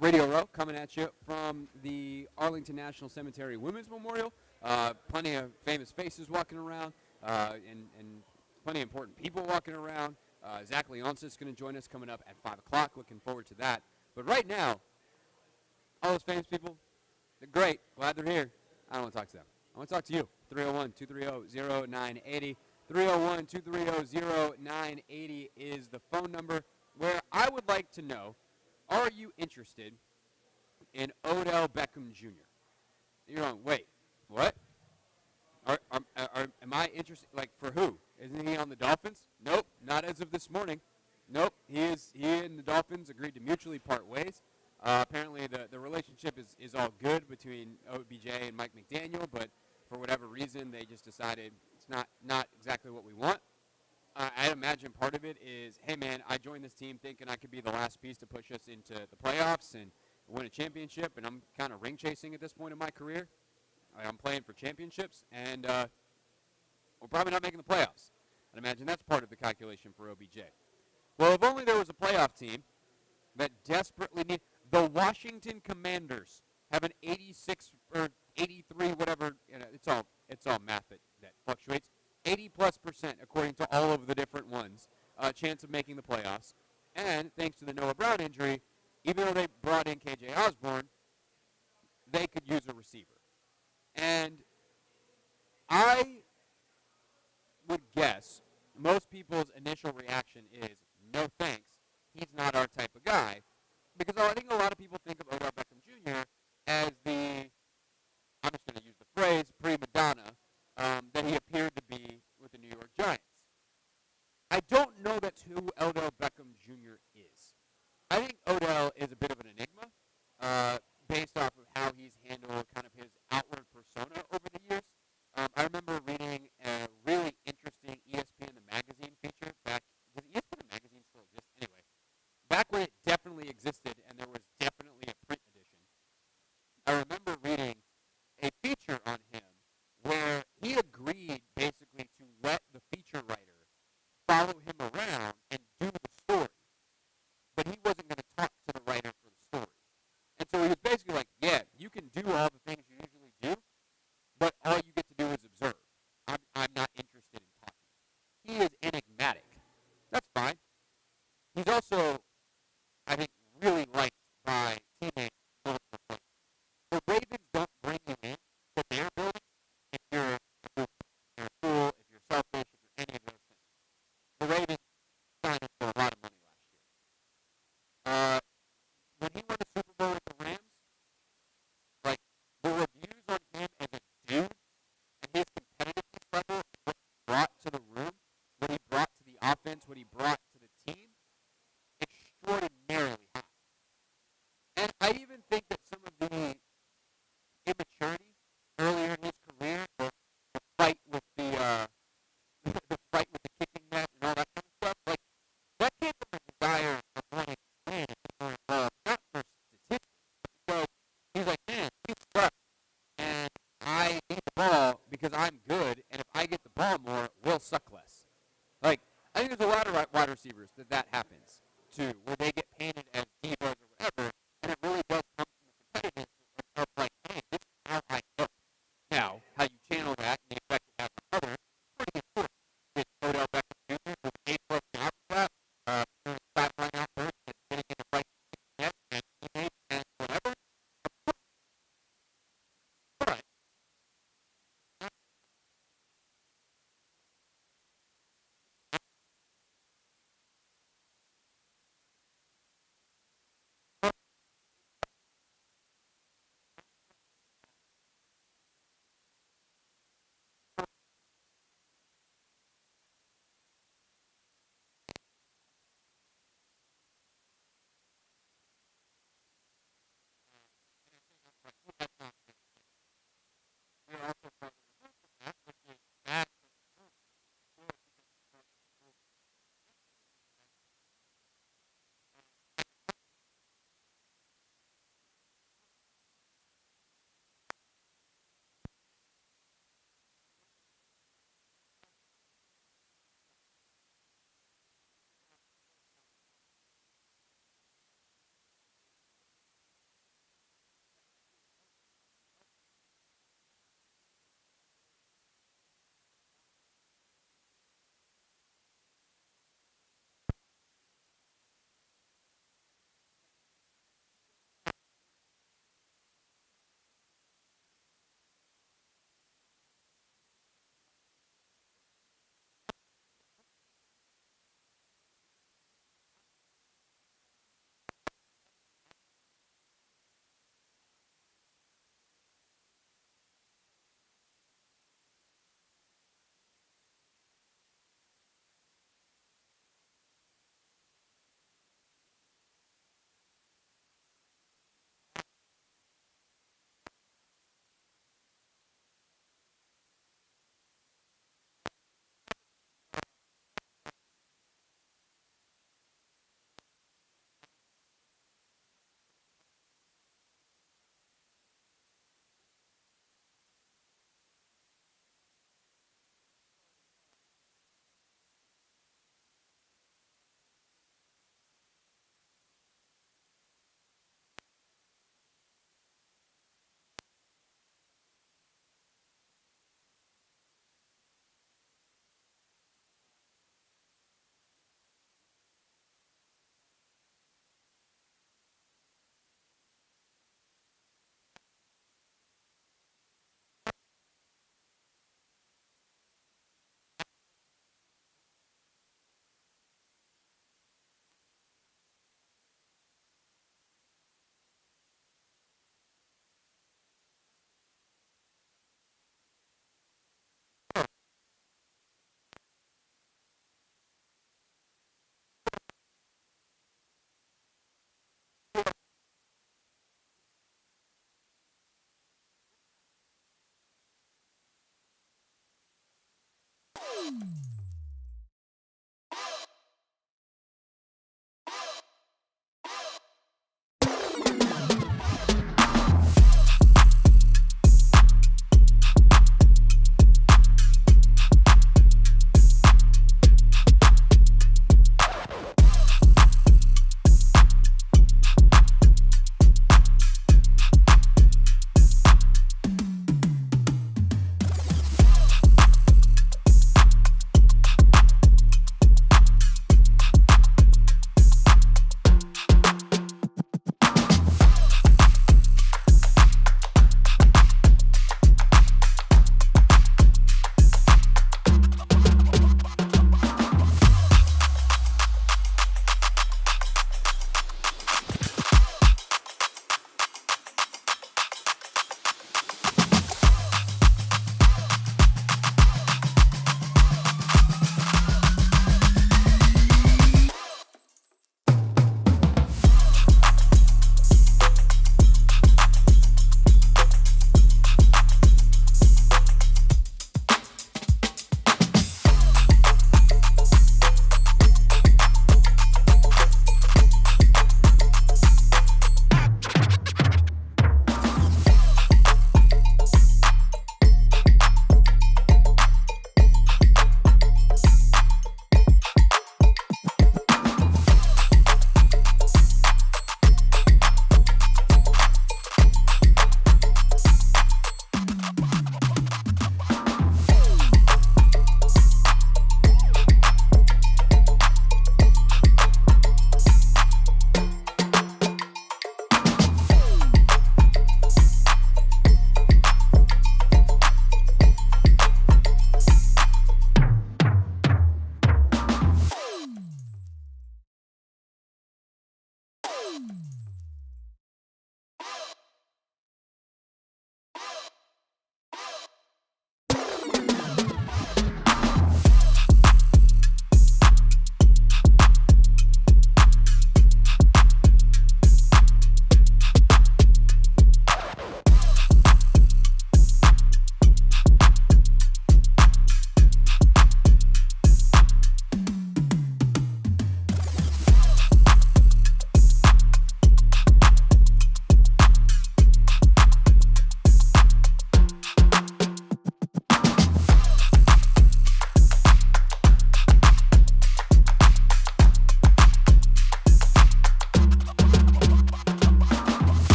Radio Row coming at you from the Arlington National Cemetery Women's Memorial. Plenty of famous faces walking around and plenty of important people walking around. Zach Leonsis is going to join us coming up at 5 o'clock. Looking forward to that. But right now, all those famous people, they're great. Glad they're here. I don't want to talk to them. I want to talk to you. 301-230-0980. 301-230-0980 is the phone number where I would like to know, are you interested in Odell Beckham Jr.? You're going, wait, what? Am I interested? Like, for who? Isn't he on the Dolphins? Nope, not as of this morning. Nope, he and the Dolphins agreed to mutually part ways. Apparently, the relationship is all good between OBJ and Mike McDaniel, but for whatever reason, they just decided it's not exactly what we want. I imagine part of it is, hey, man, I joined this team thinking I could be the last piece to push us into the playoffs and win a championship, and I'm kind of ring chasing at this point in my career. I'm playing for championships, and we're probably not making the playoffs. I'd imagine that's part of the calculation for OBJ. Well, if only there was a playoff team that desperately need. The Washington Commanders have an 86 or 83, whatever. It's all math that fluctuates. 80+% according to all of the different ones. Chance of making the playoffs, and thanks to the Noah Brown injury, even though they brought in KJ Osborne, they could use a receiver. And I would guess most people's initial reaction is, no thanks, he's not our type of guy. Because I think a lot of people think of Odell Beckham Jr. as the, I'm just going to use the phrase, prima donna that he appeared to be with the New York Giants. I don't know that's who Odell Beckham Jr. is. I think Odell is a bit of an enigma based off of how he's handled kind of his outward persona over the years. I remember reading a really interesting ESPN the Magazine feature back. Does ESPN the Magazine still exist? Anyway, back when it definitely existed and there was definitely a print edition, I remember reading a feature on him where he agreed basically to let the feature writer follow him around and do the story, but he wasn't going to talk to the writer for the story. And so he was basically like, yeah, you can do all the things you usually do, but all you get to do is observe. I'm not interested in talking. He is enigmatic. That's fine. He's also, I think, really liked by teammates multiple places. The Ravens don't bring you in to their building if you're a fool, if you're selfish, if you're any of those things. The Ravens signed him for a lot of money last year. When he won the Super Bowl with the Rams, like, the reviews on him as a dude and his competitiveness level, what he brought to the room, what he brought to the offense, what he brought to the team, extraordinarily high. And I even think that some of the immaturity earlier in his career, the fight with the fight with the kicking net and all that kind of stuff, like, that came from a desire of wanting to win and be more involved, not for statistics, but because he's like, man, he's tough, and I need the ball because I'm good, and if I get the ball more, we'll suck less. Like, I think there's a lot of wide receivers that happens too, where they get painted as divas or whatever, and it really does come from the competitiveness of like, hey, this is how I know. Now, how you channel that and the effect it has on others, pretty important. With Odell Beckham Jr. with A-plus job slap, doing sideline outbursts and getting in the fight with net and teammates and whatever. All right.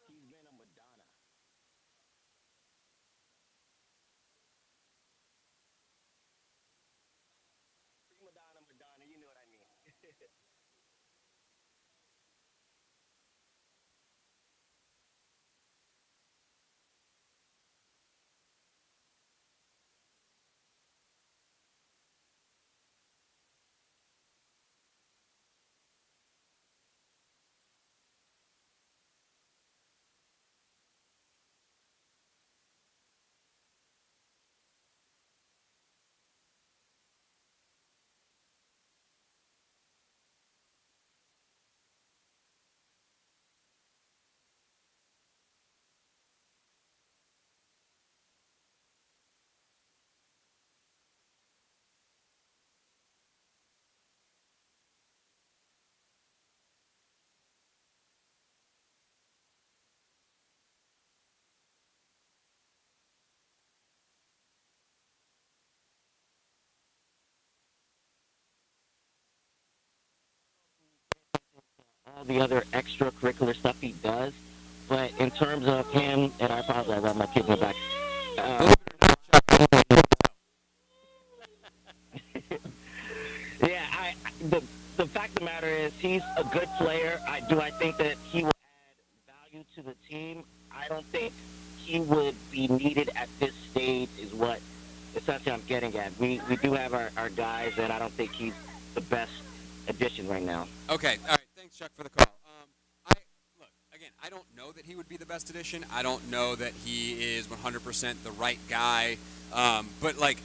He's been a Madonna. Prima donna, Madonna, you know what I mean. All the other extracurricular stuff he does, but in terms of him, and I apologize, I have my kid in the back. Yeah, the fact of the matter is he's a good player. I think that he will add value to the team. I don't think he would be needed at this stage is what essentially I'm getting at. We do have our guys, and I don't think he's the best addition right now. Okay, all right. Thanks, Chuck, for the call. I look again. I don't know that he would be the best addition. I don't know that he is 100% the right guy. But like,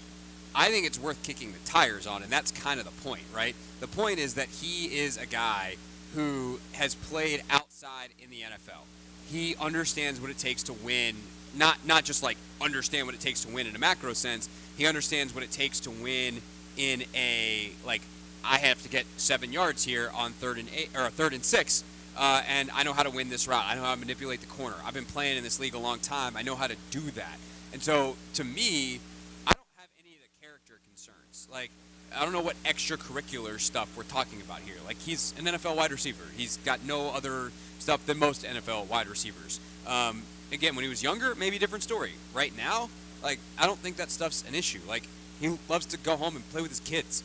I think it's worth kicking the tires on, and that's kind of the point, right? The point is that he is a guy who has played outside in the NFL. He understands what it takes to win. Not just like understand what it takes to win in a macro sense. He understands what it takes to win in a like. I have to get 7 yards here on 3rd and 8 or 3rd and 6, and I know how to win this route. I know how to manipulate the corner. I've been playing in this league a long time. I know how to do that. And so, to me, I don't have any of the character concerns. Like, I don't know what extracurricular stuff we're talking about here. Like, he's an NFL wide receiver. He's got no other stuff than most NFL wide receivers. Again, when he was younger, maybe a different story. Right now, like, I don't think that stuff's an issue. Like, he loves to go home and play with his kids.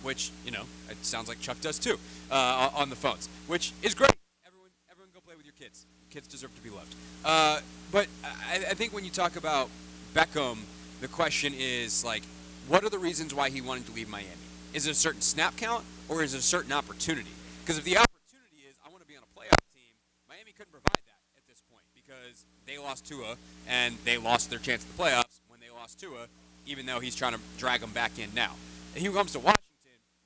Which, you know, it sounds like Chuck does too, on the phones, which is great. Everyone go play with your kids. Kids deserve to be loved. But I think when you talk about Beckham, the question is, like, what are the reasons why he wanted to leave Miami? Is it a certain snap count, or is it a certain opportunity? Because if the opportunity is, I want to be on a playoff team, Miami couldn't provide that at this point because they lost Tua, and they lost their chance at the playoffs when they lost Tua, even though he's trying to drag them back in now. He comes to Washington,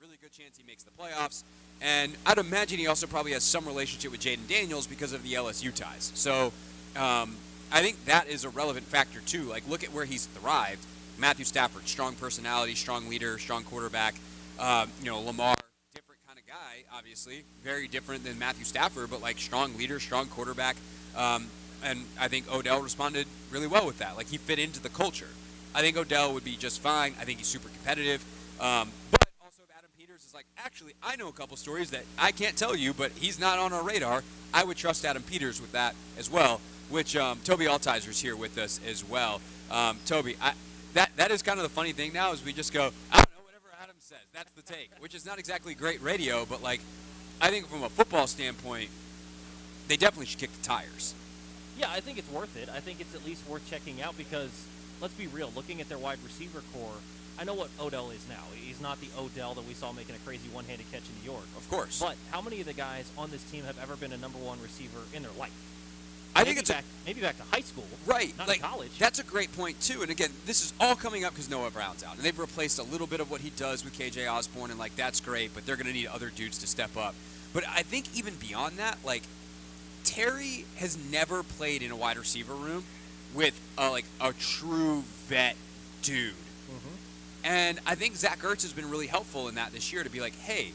really good chance he makes the playoffs. And I'd imagine he also probably has some relationship with Jaden Daniels because of the LSU ties. So I think that is a relevant factor, too. Like, look at where he's thrived. Matthew Stafford, strong personality, strong leader, strong quarterback. Lamar, different kind of guy, obviously. Very different than Matthew Stafford, but, like, strong leader, strong quarterback. And I think Odell responded really well with that. Like, he fit into the culture. I think Odell would be just fine. I think he's super competitive. But also if Adam Peters is like, actually, I know a couple stories that I can't tell you, but he's not on our radar. I would trust Adam Peters with that as well, which Toby Altizer's here with us as well. Toby, that is kind of the funny thing now is we just go, I don't know, whatever Adam says. That's the take, which is not exactly great radio, but, like, I think from a football standpoint, they definitely should kick the tires. Yeah, I think it's worth it. I think it's at least worth checking out because, let's be real, looking at their wide receiver core, I know what Odell is now. He's not the Odell that we saw making a crazy one-handed catch in New York. Of course. But how many of the guys on this team have ever been a number one receiver in their life? I think it's maybe back to high school. Right. Not like, in college. That's a great point, too. And, again, this is all coming up because Noah Brown's out. And they've replaced a little bit of what he does with KJ Osborne, and, like, that's great. But they're going to need other dudes to step up. But I think even beyond that, like, Terry has never played in a wide receiver room with, a true vet dude. And I think Zach Ertz has been really helpful in that this year to be like, hey,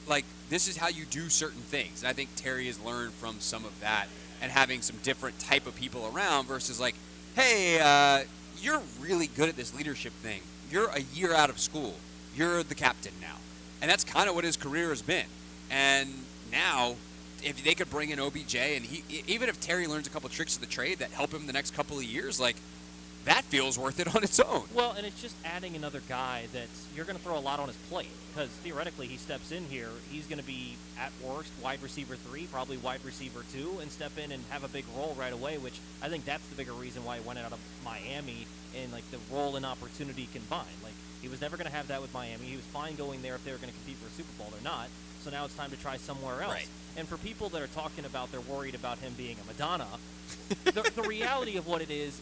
like, this is how you do certain things. And I think Terry has learned from some of that and having some different type of people around versus like, hey, you're really good at this leadership thing. You're a year out of school. You're the captain now. And that's kind of what his career has been. And now if they could bring in OBJ, and even if Terry learns a couple tricks of the trade that help him the next couple of years, like, that feels worth it on its own. Well, and it's just adding another guy that you're going to throw a lot on his plate, because theoretically he steps in here, he's going to be at worst wide receiver 3, probably wide receiver 2, and step in and have a big role right away, which I think that's the bigger reason why he went out of Miami and like the role and opportunity combined. Like, he was never going to have that with Miami. He was fine going there if they were going to compete for a Super Bowl. They're not. So now it's time to try somewhere else. Right. And for people that are talking about they're worried about him being a Madonna, the reality of what it is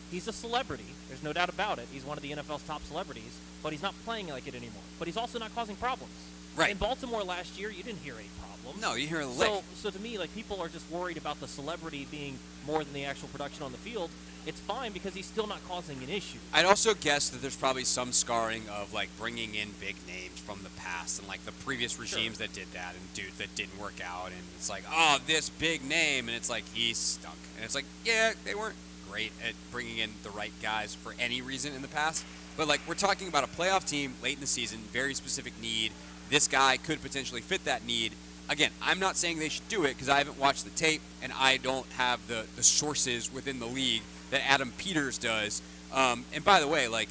he's a celebrity. There's no doubt about it. He's one of the NFL's top celebrities, but he's not playing like it anymore. But he's also not causing problems. Right. In Baltimore last year, you didn't hear a problem. No, you hear a lick. So to me, like, people are just worried about the celebrity being more than the actual production on the field. It's fine because he's still not causing an issue. I'd also guess that there's probably some scarring of, like, bringing in big names from the past and, like, the previous regimes that did that and dudes that didn't work out. And it's like, oh, this big name. And it's like, he stunk. And it's like, yeah, they weren't great at bringing in the right guys for any reason in the past. But, like, we're talking about a playoff team late in the season, very specific need. This guy could potentially fit that need. Again, I'm not saying they should do it because I haven't watched the tape and I don't have the sources within the league that Adam Peters does. And by the way, like,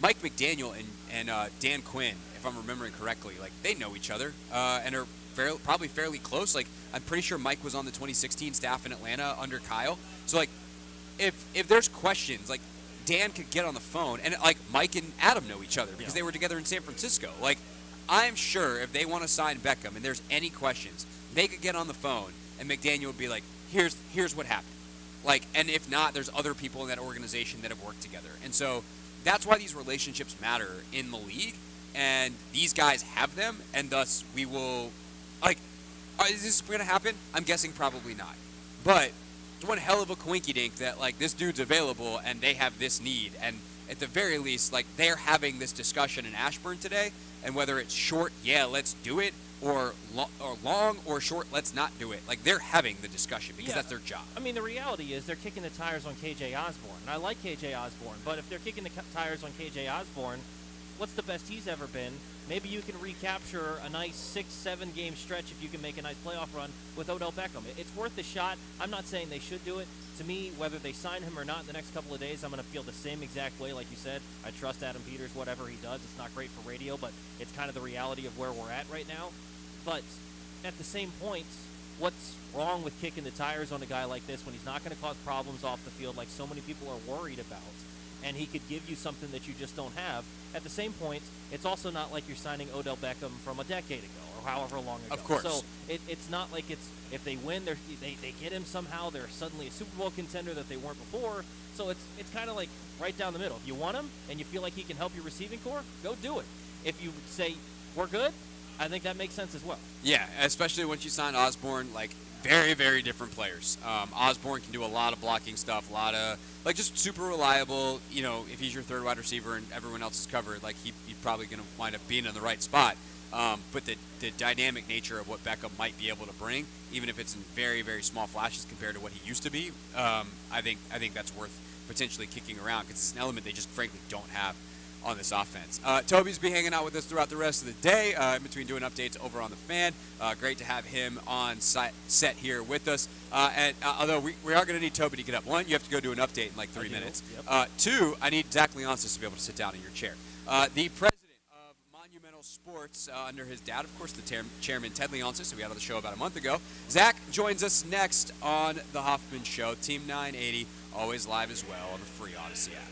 Mike McDaniel and Dan Quinn, if I'm remembering correctly, like, they know each other and are probably fairly close. Like, I'm pretty sure Mike was on the 2016 staff in Atlanta under Kyle. So, like, if there's questions, like, Dan could get on the phone, and, like, Mike and Adam know each other because they were together in San Francisco. Like, I'm sure if they want to sign Beckham and there's any questions, they could get on the phone and McDaniel would be like, here's what happened. Like, and if not, there's other people in that organization that have worked together. And so that's why these relationships matter in the league, and these guys have them, and thus we will, like, is this going to happen? I'm guessing probably not. But it's one hell of a coinky-dink that, like, this dude's available and they have this need. And at the very least, like, they're having this discussion in Ashburn today, and whether it's short, yeah, let's do it, or long or short, let's not do it. Like, they're having the discussion because that's their job. I mean, the reality is they're kicking the tires on KJ Osborne. And I like KJ Osborne, but if they're kicking the tires on KJ Osborne, what's the best he's ever been? Maybe you can recapture a nice 6-7 game stretch if you can make a nice playoff run with Odell Beckham. It's worth the shot. I'm not saying they should do it. To me, whether they sign him or not in the next couple of days, I'm going to feel the same exact way. Like you said, I trust Adam Peters, whatever he does. It's not great for radio, but it's kind of the reality of where we're at right now. But at the same point, what's wrong with kicking the tires on a guy like this when he's not going to cause problems off the field like so many people are worried about? And he could give you something that you just don't have. At the same point, it's also not like you're signing Odell Beckham from a decade ago or however long ago. Of course. So it's not like it's if they win, they get him somehow, they're suddenly a Super Bowl contender that they weren't before. So it's kind of like right down the middle. If you want him and you feel like he can help your receiving core, go do it. If you say, we're good, I think that makes sense as well. Yeah, especially once you sign Osborne, like, very, very different players. Osborne can do a lot of blocking stuff, a lot of, like, just super reliable. You know, if he's your third wide receiver and everyone else is covered, like, he's probably going to wind up being in the right spot. But the dynamic nature of what Beckham might be able to bring, even if it's in very, very small flashes compared to what he used to be, I think that's worth potentially kicking around because it's an element they just frankly don't have on this offense. Toby's be hanging out with us throughout the rest of the day in between doing updates over on the Fan. Great to have him on set here with us. And although we are going to need Toby to get up. One, you have to go do an update in like 3 minutes. Yep. Two, I need Zach Leonsis to be able to sit down in your chair. The president of Monumental Sports, under his dad, of course, the chairman, Ted Leonsis, who we had on the show about a month ago. Zach joins us next on the Hoffman Show. Team 980, always live as well on the free Odyssey app.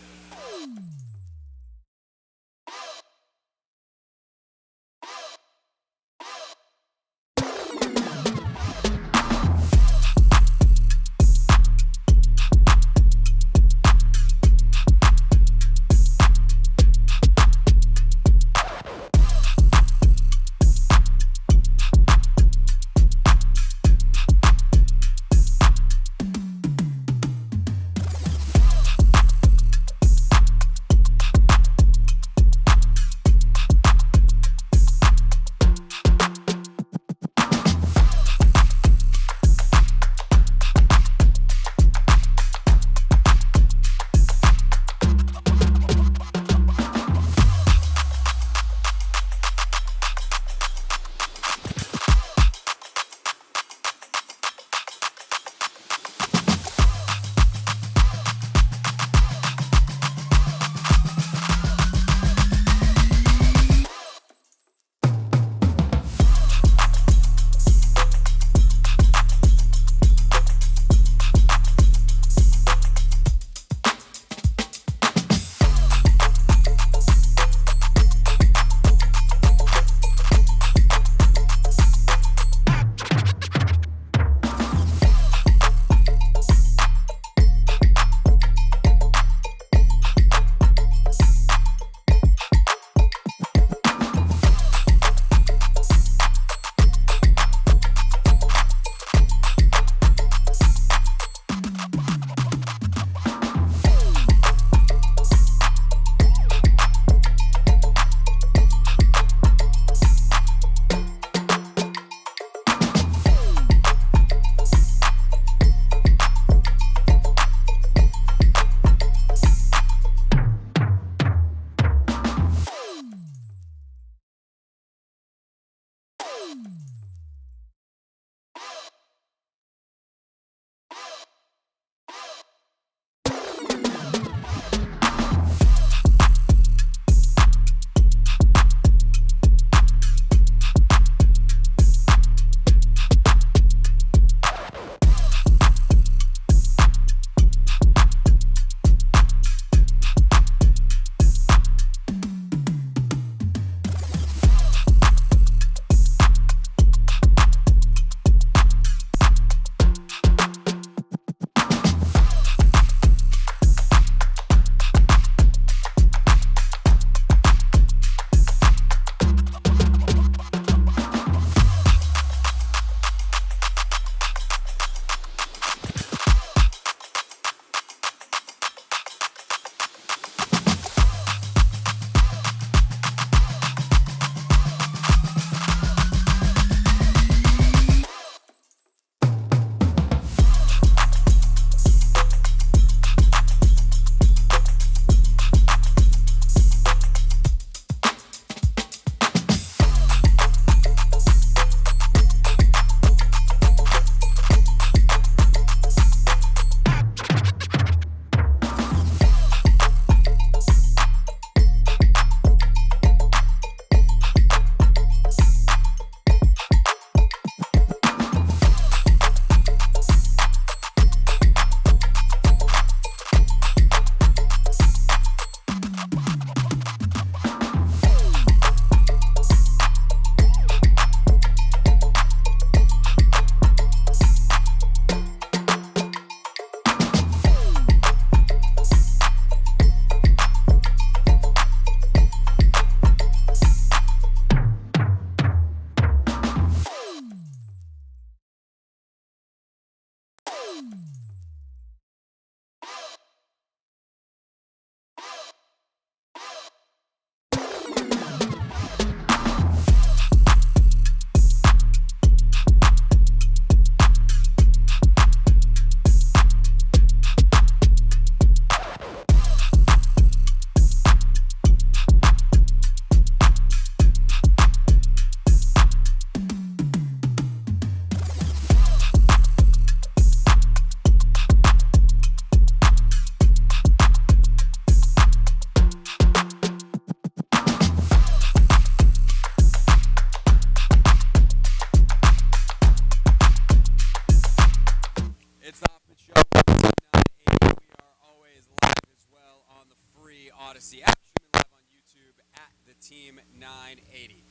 980.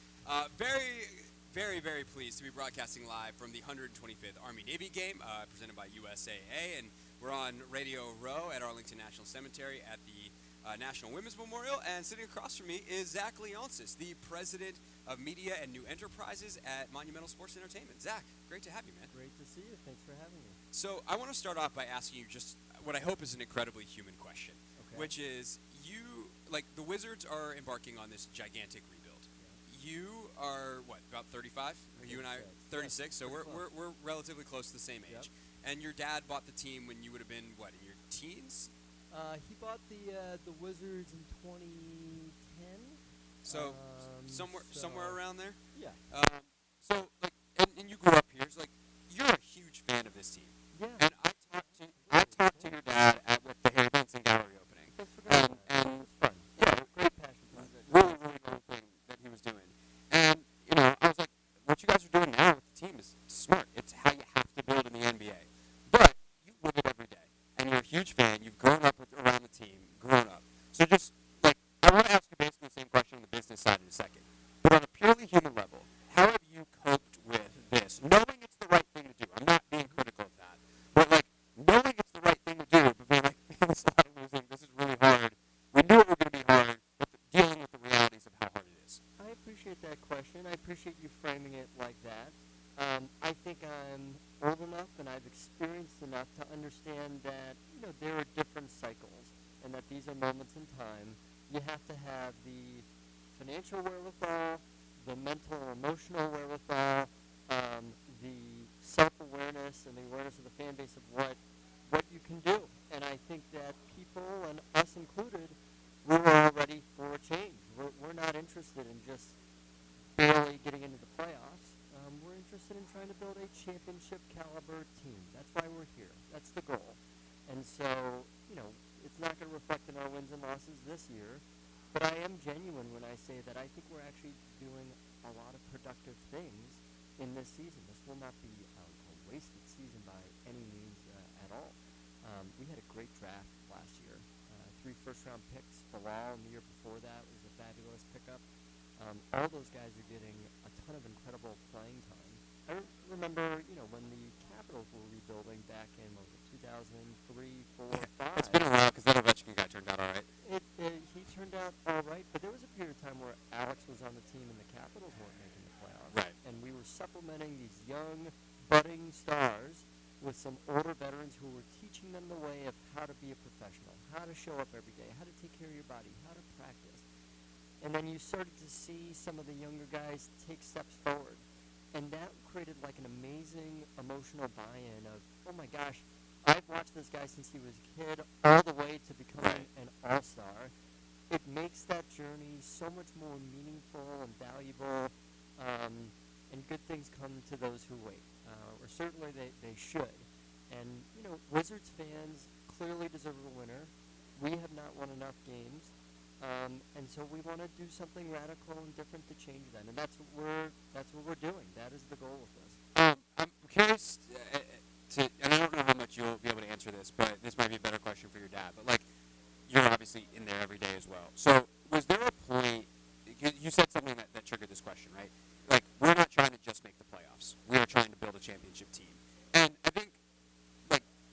Very, very, very pleased to be broadcasting live from the 125th Army-Navy game presented by USAA, and we're on Radio Row at Arlington National Cemetery at the National Women's Memorial, and sitting across from me is Zach Leonsis, the president of Media and New Enterprises at Monumental Sports Entertainment. Zach, great to have you, man. Great to see you. Thanks for having me. So I want to start off by asking you just what I hope is an incredibly human question, Okay. which is the Wizards are embarking on this gigantic rebuild. You are, what, about 35? You and I, 36, so we're relatively close to the same age. Yep. And your dad bought the team when you would have been, what, in your teens? He bought the Wizards in 2010. So somewhere around there? Yeah. And you grew up here, so you're a huge fan of this team. Yeah. And I talked to your dad at the Harry Benson Gallery opening. I forgot about that. It was fun. Yeah, Great passion project. really, really cool thing that he was doing. And, I was like, what you guys are doing now with the team is smart. It's how you have to build in the NBA. But you live it every day. And you're a huge fan. You've grown up around the team, grown up. So just, I want to ask you basically the same question on the business side in a second. But on a purely human level, how have you coped with this? Knowing it's the right thing to do. I'm not being critical of that. But, knowing it's the right thing to do, but being like, man, this is a lot of losing. This is really hard. We knew it was going to be hard, but dealing with the realities of how hard it is. I appreciate that question. I appreciate you framing it like that. I think I'm old enough and I've experienced enough to understand that there are different cycles, and that these are moments in time. You have to have the financial wherewithal, the mental and emotional wherewithal, the self-awareness and the awareness of the fan base of what you can do. And I think that people, and us included, we're all ready for a change. We're not interested in just barely getting into the playoffs. We're interested in trying to build a championship caliber team. That's why we're here. That's the goal. And so, it's not going to reflect in our wins and losses this year, but I am genuine when I say that I think we're actually doing a lot of productive things in this season. This will not be a wasted season by any means at all. We had a great draft last year. 3 first-round picks. Bilal in the year before that was a fabulous pickup. All those guys are getting a ton of incredible playing time. I remember, when the Capitals were rebuilding back in 2003, 4, 5. It's been a while because that Ovechkin guy turned out all right. He turned out all right, but there was a period of time where Alex was on the team and the Capitals weren't making the playoffs. Right. And we were supplementing these young, budding stars with some older veterans who were teaching them the way of how to be a professional, how to show up every day, how to take care of your body, how to practice. And then you started to see some of the younger guys take steps forward. And that created an amazing emotional buy-in of, oh my gosh, I've watched this guy since he was a kid all the way to becoming an all-star. It makes that journey so much more meaningful and valuable, and good things come to those who wait. Or certainly they should. And, Wizards fans clearly deserve a winner. We have not won enough games. And so we want to do something radical and different to change that. And that's what we're doing. That is the goal with this. I'm curious and I don't know how much you'll be able to answer this, but this might be a better question for your dad. But you're obviously in there every day as well. So was there a point? You said something that triggered this question, right? We're not trying to just make the playoffs. We are trying to build a championship team. And I think,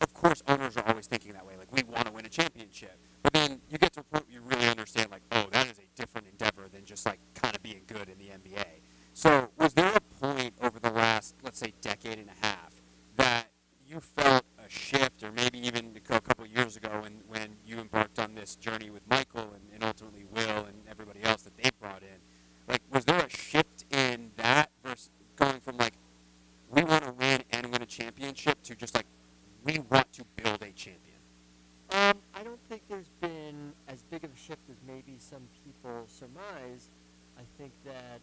of course, owners are always thinking that way. We want to win a championship. But then you get to a point where you really understand, that is a different endeavor than just, kind of being good in the NBA. So was there a point over the last, let's say, decade and a half that you felt a shift, or maybe even a couple of years ago when you embarked on this journey with Michael and ultimately Will and everybody else that they brought in? Was there a shift in that versus going from, we want to win and win a championship to just, we want to build a champion? I don't think there's been as big of a shift as maybe some people surmise. I think that,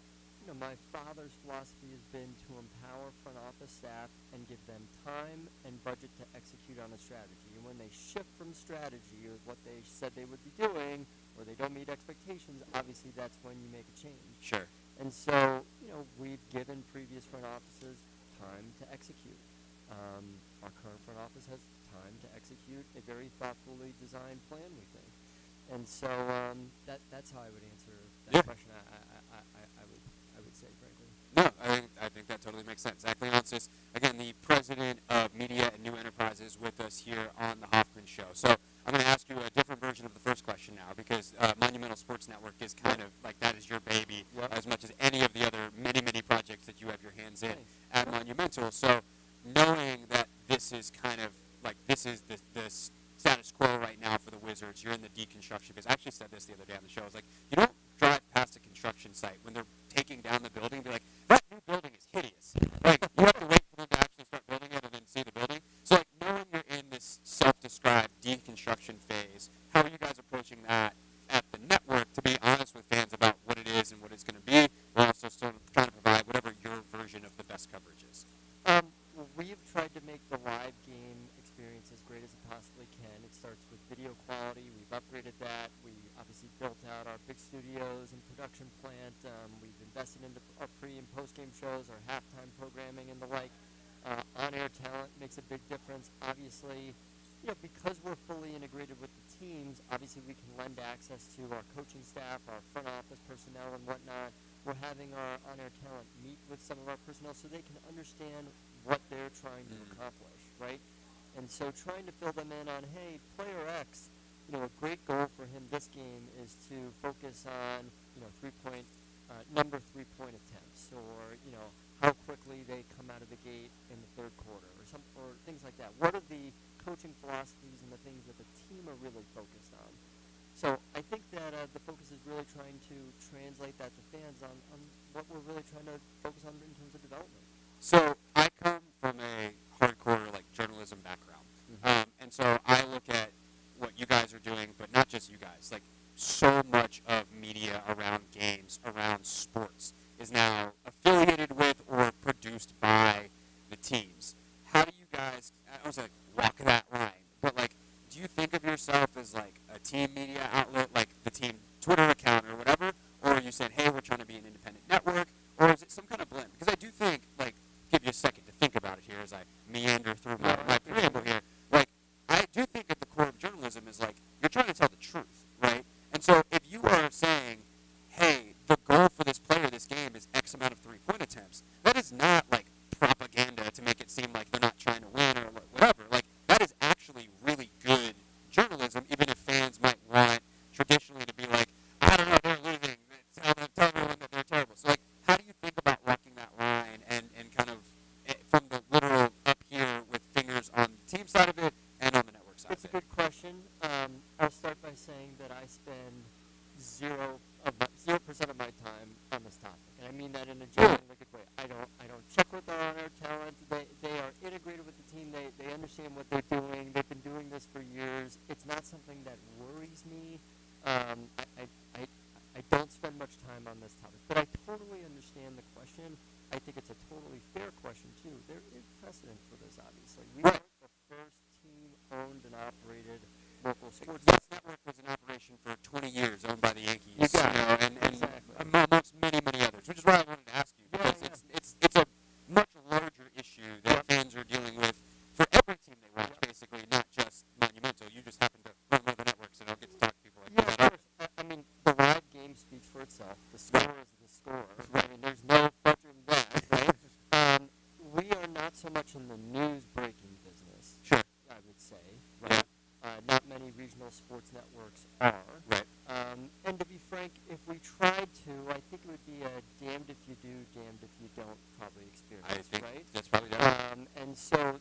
my father's philosophy has been to empower front office staff and give them time and budget to execute on a strategy. And when they shift from strategy or what they said they would be doing, or they don't meet expectations, obviously that's when you make a change. Sure. And so, we've given previous front offices time to execute. Our current front office has time to execute a very thoughtfully designed plan, we think. And so that's how I would answer that Yeah. question. I would say, frankly. No, I think that totally makes sense. Zach Leonsis, again, the president of Media and New Enterprises, with us here on the Hoffman Show. So I'm going to ask you a different version of the first question now, because Monumental Sports Network is kind of like that is your baby, Yep. as much as any of the other many, many projects that you have your hands in Thanks. at Monumental. So knowing that this is kind of like this is the status quo right now for the Wizards, you're in the deconstruction phase. I actually said this the other day on the show. I was like, you don't drive past a construction site when they're taking down the building and be like, that new building is hideous. Like, you have to wait for them to actually start building it and then see the building. So, like, knowing you're in this self-described deconstruction phase, how are you guys approaching that at the network, to be honest with fans about what it is and what it's going to be, while also sort of trying to provide whatever your version of the best coverage is? We've tried to make the live game experience as great as it possibly can. It starts with video quality. We've upgraded that. We obviously built out our big studios and production plant. We've invested into our pre- and post-game shows, our halftime programming, and the like. On-air talent makes a big difference. Obviously, because we're fully integrated with the teams, obviously we can lend access to our coaching staff, our front office personnel, and whatnot. We're having our on-air talent meet with some of our personnel so they can understand what they're trying to accomplish, right? And so trying to fill them in on, hey, player X, a great goal for him this game is to focus on, number three-point attempts, or, how quickly they come out of the gate in the third quarter, or things like that. What are the coaching philosophies and the things that the team are really focused on? So I think that the focus is really trying to translate that to fans on what we're really trying to focus on in terms of development. So I come from a hardcore journalism background, and so I look at what you guys are doing, but not just you guys. Like, so much of media around games, around sports, is now affiliated with or produced by the teams. How do you guys, I was walk that line, but do you think of yourself as a team media outlet, like the team Twitter account or whatever, or are you saying, hey, we're trying to be an independent network, or is it some kind of blend? Because I do think, give you a second to think about it here as I meander through my preamble here. I do think at the core of journalism is you're trying to tell the truth, right? And so if you are saying, hey, the goal for this player this game is X amount of three-point attempts, that is not propaganda to make it seem like they're not trying to win or whatever. That is actually really good journalism, even if fans might want traditionally to be I don't know, they're losing. Tell everyone that they're terrible. So how do you think about walking that line and kind of from the literal up here with fingers on the team side of it and on the network side It's of a it? good question. I'll start by saying that I spend 0% of my time on this topic, and I mean that in a genuinely good way. I don't check with our on-air talent. They are integrated with the team. They understand what they're doing. They've been doing this for years. It's not something that worries me. I don't spend much time on this topic, but I totally understand the question. I think it's a totally fair question too. There is precedent for this, obviously. We weren't the first team-owned and operated local sports. Yes, network was an operation for 20 years, owned by the Yankees, You got it. and Exactly. amongst many, many others, which is why I wanted to ask you, because it's a much larger issue that fans are dealing with for every team they watch, basically, not just Monumental. You just happen to run one of the networks, and I'll get to talk to people like Yeah, that. of course. I mean, the live game speaks for itself. The score is the score. I mean, there's no budging that, right? We are not so much in the news-breaking business, Sure. I would say, right? Not many regional sports networks are. Right. And to be frank, if we tried to, I think it would be a damned if you do, damned if you don't probably experience, I think right? that's probably right. And so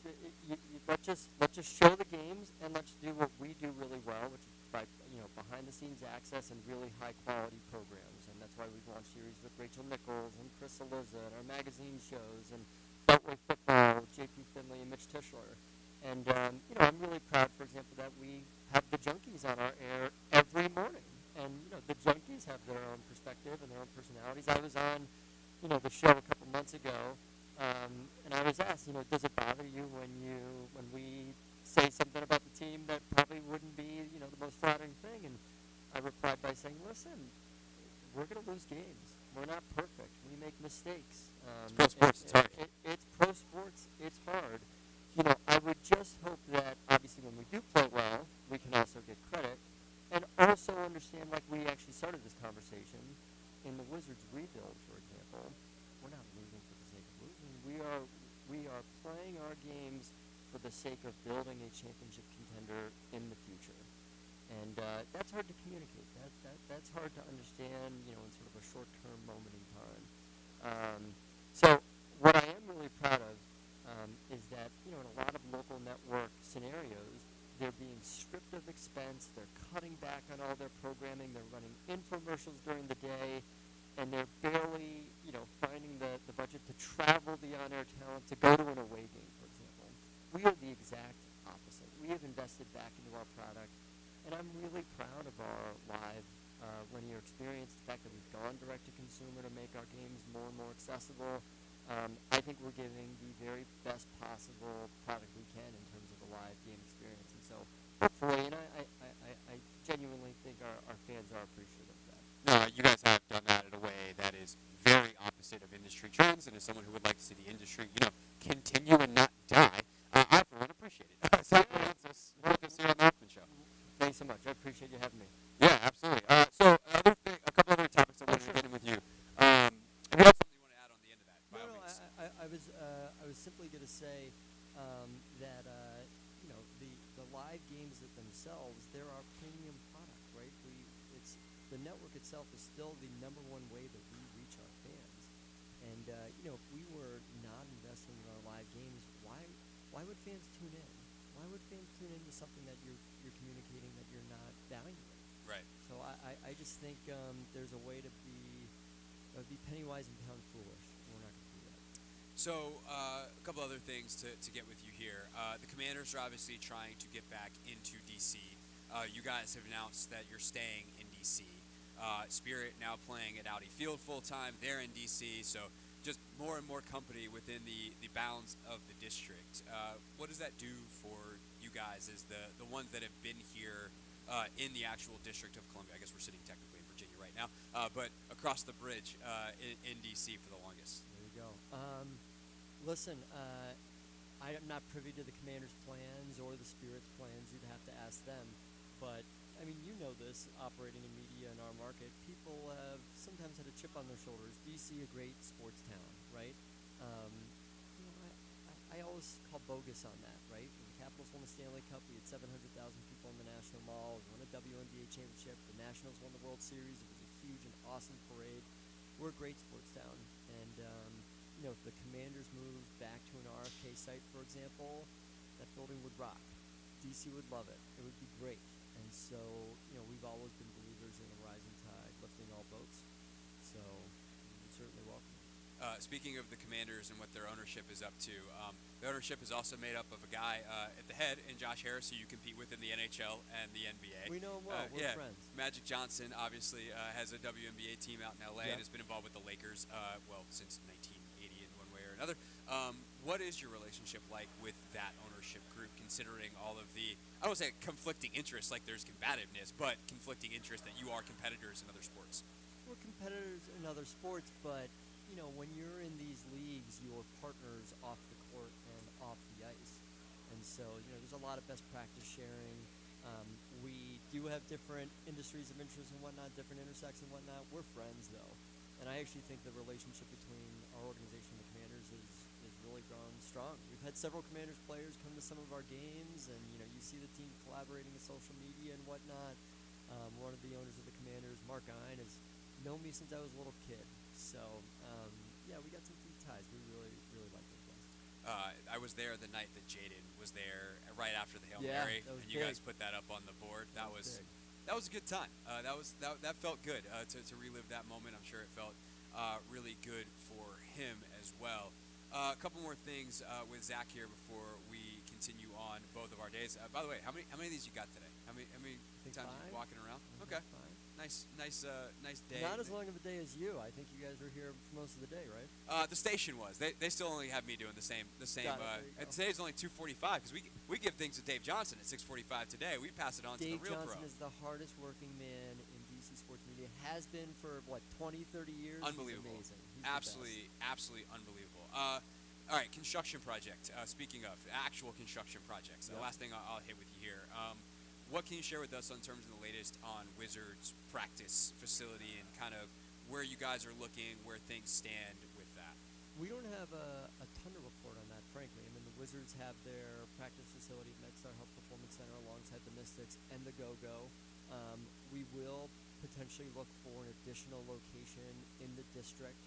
let's just show the games, and let's do what we do really well, which is provide behind-the-scenes access and really high-quality programs. And that's why we've launched series with Rachel Nichols and Chris Eliza and our magazine shows and Beltway Football with J.P. Finley and Mitch Tischler. And I'm really proud, for example, that we have the Junkies on our air every morning. And the Junkies have their own perspective and their own personalities. I was on the show a couple months ago. And I was asked, does it bother you when we say something about the team that probably wouldn't be, the most flattering thing? And I replied by saying, listen, we're going to lose games. We're not perfect. We make mistakes. It's pro sports. It's hard. It's pro sports. It's hard. I would just hope that, obviously, when we do play well, we can also get credit. And also understand, like we actually started this conversation, our games for the sake of building a championship contender in the future. And that's hard to communicate. That's hard to understand, in sort of a short-term moment in time. So what I am really proud of is that, in a lot of local network scenarios, they're being stripped of expense. They're cutting back on all their programming. They're running infomercials during the day, and they're barely, finding the budget to travel the on-air talent to go to an away game, for example. We are the exact opposite. We have invested back into our product. And I'm really proud of our live linear experience, the fact that we've gone direct to consumer to make our games more and more accessible. I think we're giving the very best possible product we can in terms of the live game experience. And so hopefully, and I genuinely think our fans are appreciative of that. No, you guys have done that in a way that is very opposite of industry trends, and as someone who would like to see the industry, continue and not die, I for one appreciate it. Zach Leonsis with us here on the Hoffman Show. Thanks so much. I appreciate you having me. Yeah, absolutely. So a couple other topics I wanted to get in with you. If you have something you want to add on the end of that, by all means. I was simply going to say that the live games themselves, they're our premium product, right? It's the network itself is still the number one way that we reach our fans. And if we were not investing in our live games, why would fans tune in? Why would fans tune into something that you're communicating that you're not valuing? Right. So I just think there's a way to be penny wise and pound foolish. We're not going to do that. So a couple other things to get with you here. The Commanders are obviously trying to get back into D.C. You guys have announced that you're staying in D.C. Spirit now playing at Audi Field full time. They're in D.C. So just more and more company within the bounds of the district. What does that do for you guys as the ones that have been here in the actual District of Columbia? I guess we're sitting technically in Virginia right now, but across the bridge in D.C. for the longest. There you go. Listen, I am not privy to the Commanders' plans or the Spirit's plans. You'd have to ask them. But, I mean, you know this, operating in media in our market. People have sometimes had a chip on their shoulders. D.C., a great sports town, right? I always call bogus on that, right? When the Capitals won the Stanley Cup, we had 700,000 people in the National Mall. We won a WNBA championship. The Nationals won the World Series. It was a huge and awesome parade. We're a great sports town. And, if the Commanders moved back to an RFK site, for example, that building would rock. D.C. would love it. It would be great. And so, we've always been believers in a rising tide, lifting all boats. So, we would certainly welcome it. Speaking of the Commanders and what their ownership is up to, the ownership is also made up of a guy at the head in Josh Harris, who you compete with in the NHL and the NBA. We know him well. We're friends. Magic Johnson obviously has a WNBA team out in LA and has been involved with the Lakers, since 1980 in one way or another. What is your relationship like with that ownership group, considering all of the, I don't want to say conflicting interests, like there's combativeness, but conflicting interests that you are competitors in other sports? We're competitors in other sports, but when you're in these leagues, you're partners off the court and off the ice. And so, there's a lot of best practice sharing. We do have different industries of interest and whatnot, different intersects and whatnot. We're friends, though. And I actually think the relationship between our organization and the Commanders is really grown strong. We've had several Commanders players come to some of our games, and, you see the team collaborating in social media and whatnot. One of the owners of the Commanders, Mark Gine, has known me since I was a little kid. So, we got some deep ties. We really, really like those guys. I was there the night that Jaden was there, right after the Hail Yeah, Mary, that was and you big. guys put that up on the board. That was big. a good time. That felt good to relive that moment. I'm sure it felt really good for him as well. A couple more things with Zach here before we continue on both of our days. By the way, how many of these you got today? How many times are you walking around? Okay. Nice day. Not as long of a day as you. I think you guys were here for most of the day, right? The station was. They still only have me doing the same. And today's only 2:45 because we give things to Dave Johnson at 6:45 today. We pass it on to the real Dave Johnson pro. is the hardest working man in DC sports media. Has been for 20, 30 years. Unbelievable. He's amazing. He's Absolutely unbelievable. All right, construction project. Speaking of actual construction projects, the last thing I'll hit with you here. What can you share with us in terms of the latest on Wizards practice facility and kind of where you guys are looking, where things stand with that? We don't have a ton to report on that, frankly. I mean, the Wizards Wizards have their practice facility at MedStar Health Performance Center alongside the Mystics and the Go-Go. We will potentially look for an additional location in the district.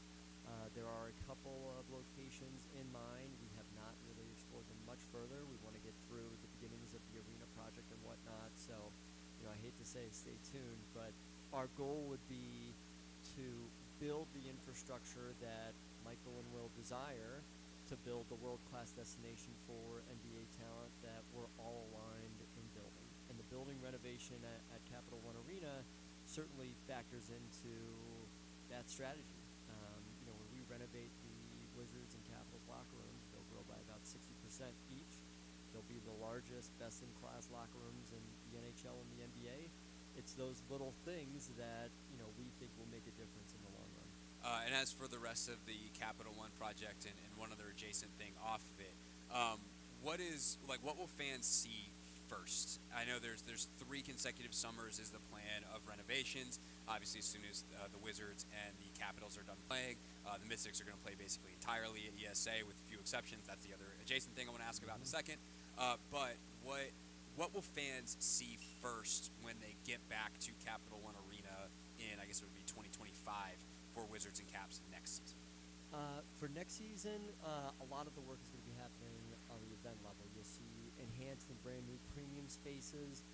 There are a couple of locations in mind. We have not really explored them much further. We want to get through the beginnings of the arena project and whatnot. So, I hate to say stay tuned, but our goal would be to build the infrastructure that Michael and Will desire to build the world-class destination for NBA talent that we're all aligned in building. And the building renovation at Capital One Arena certainly factors into that strategy. When we renovate the Wizards and Capitals locker rooms, they'll grow by about 60% each. They'll be the largest, best-in-class locker rooms in the NHL and the NBA. It's those little things that, we think will make a difference in the long run. And as for the rest of the Capital One project and one other adjacent thing off of it, what will fans see first? I know there's 3 consecutive summers is the plan of renovations. Obviously, as soon as the Wizards and the Capitals are done playing, the Mystics are going to play basically entirely at ESA with a few exceptions. That's the other adjacent thing I want to ask about in a second. But what will fans see first when they get back to Capital One Arena in, I guess it would be 2025 for Wizards and Caps next season? For next season, a lot of the work is going to be happening on the event level. You'll see enhanced and brand new premium spaces.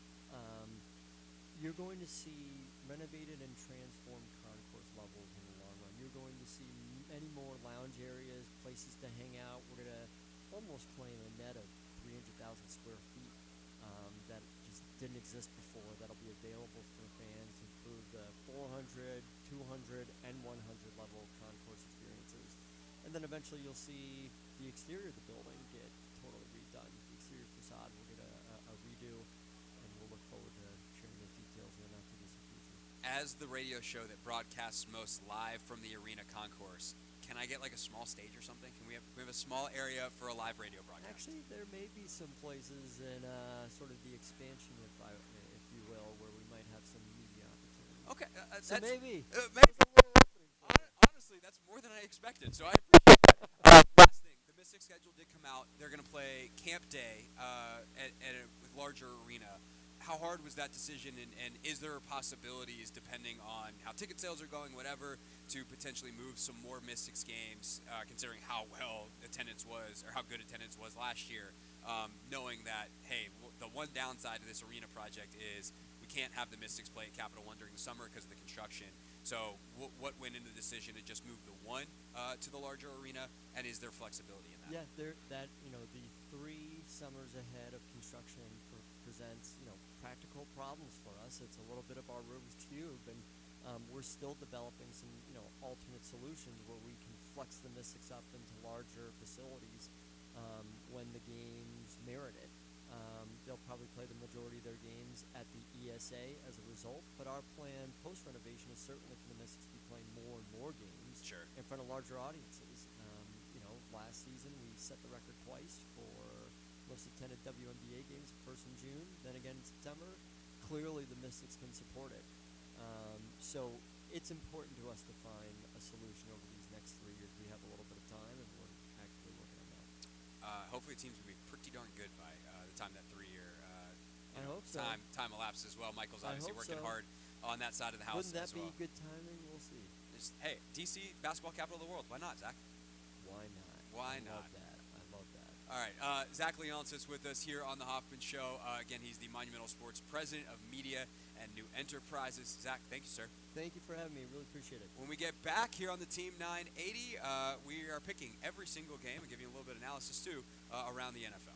You're going to see renovated and transformed concourse levels in the long run. You're going to see many more lounge areas, places to hang out. We're going to almost claim a net of 300,000 square feet that just didn't exist before. That'll be available for fans to improve the 400, 200, and 100 level concourse experiences. And then eventually you'll see the exterior of the building get totally redone. The exterior facade will get a redo, and we'll look forward to sharing those details in the not-too-distant future. As the radio show that broadcasts most live from the arena concourse, can I get like a small stage or something? Can we have a small area for a live radio broadcast? Actually, there may be some places in sort of the expansion, if you will, where we might have some media opportunities. Okay, So maybe. Honestly, that's more than I expected, so I appreciate that. Last thing, the Mystics schedule did come out. They're going to play Camp Day at a larger arena. How hard was that decision, and is there possibilities, depending on how ticket sales are going, whatever, to potentially move some more Mystics games, considering how well attendance was, or how good attendance was last year, knowing that, hey, the one downside of this arena project is we can't have the Mystics play at Capital One during the summer because of the construction. So what went into the decision to just move the one to the larger arena, and is there flexibility in that? Yeah, the 3 summers ahead of construction presents practical problems for us. It's a little bit of our Rubik's Cube, and we're still developing some alternate solutions where we can flex the Mystics up into larger facilities when the games merit it. They'll probably play the majority of their games at the ESA as a result, but our plan post-renovation is certainly for the Mystics to be playing more and more games in front of larger audiences. Last season we set the record twice for most attended WNBA games, first in June, then again in September. Clearly the Mystics can support it. So it's important to us to find a solution over these next 3 years. We have a little bit of time, and we're actively working on that. Hopefully the team's going to be pretty darn good by the time that 3-year I hope so. time elapses as well. Michael's obviously working hard on that side of the house. Wouldn't that as well. be good timing? We'll see. Hey, DC, basketball capital of the world. Why not, Zach? Why not? Why I not? love that. I love that. All right, Zach Leonsis with us here on the Hoffman Show. Again, he's the Monumental Sports President of Media and New Enterprises. Zach, thank you, sir. Thank you for having me. Really appreciate it. When we get back here on the Team 980, we are picking every single game and giving you a little bit of analysis, too, around the NFL.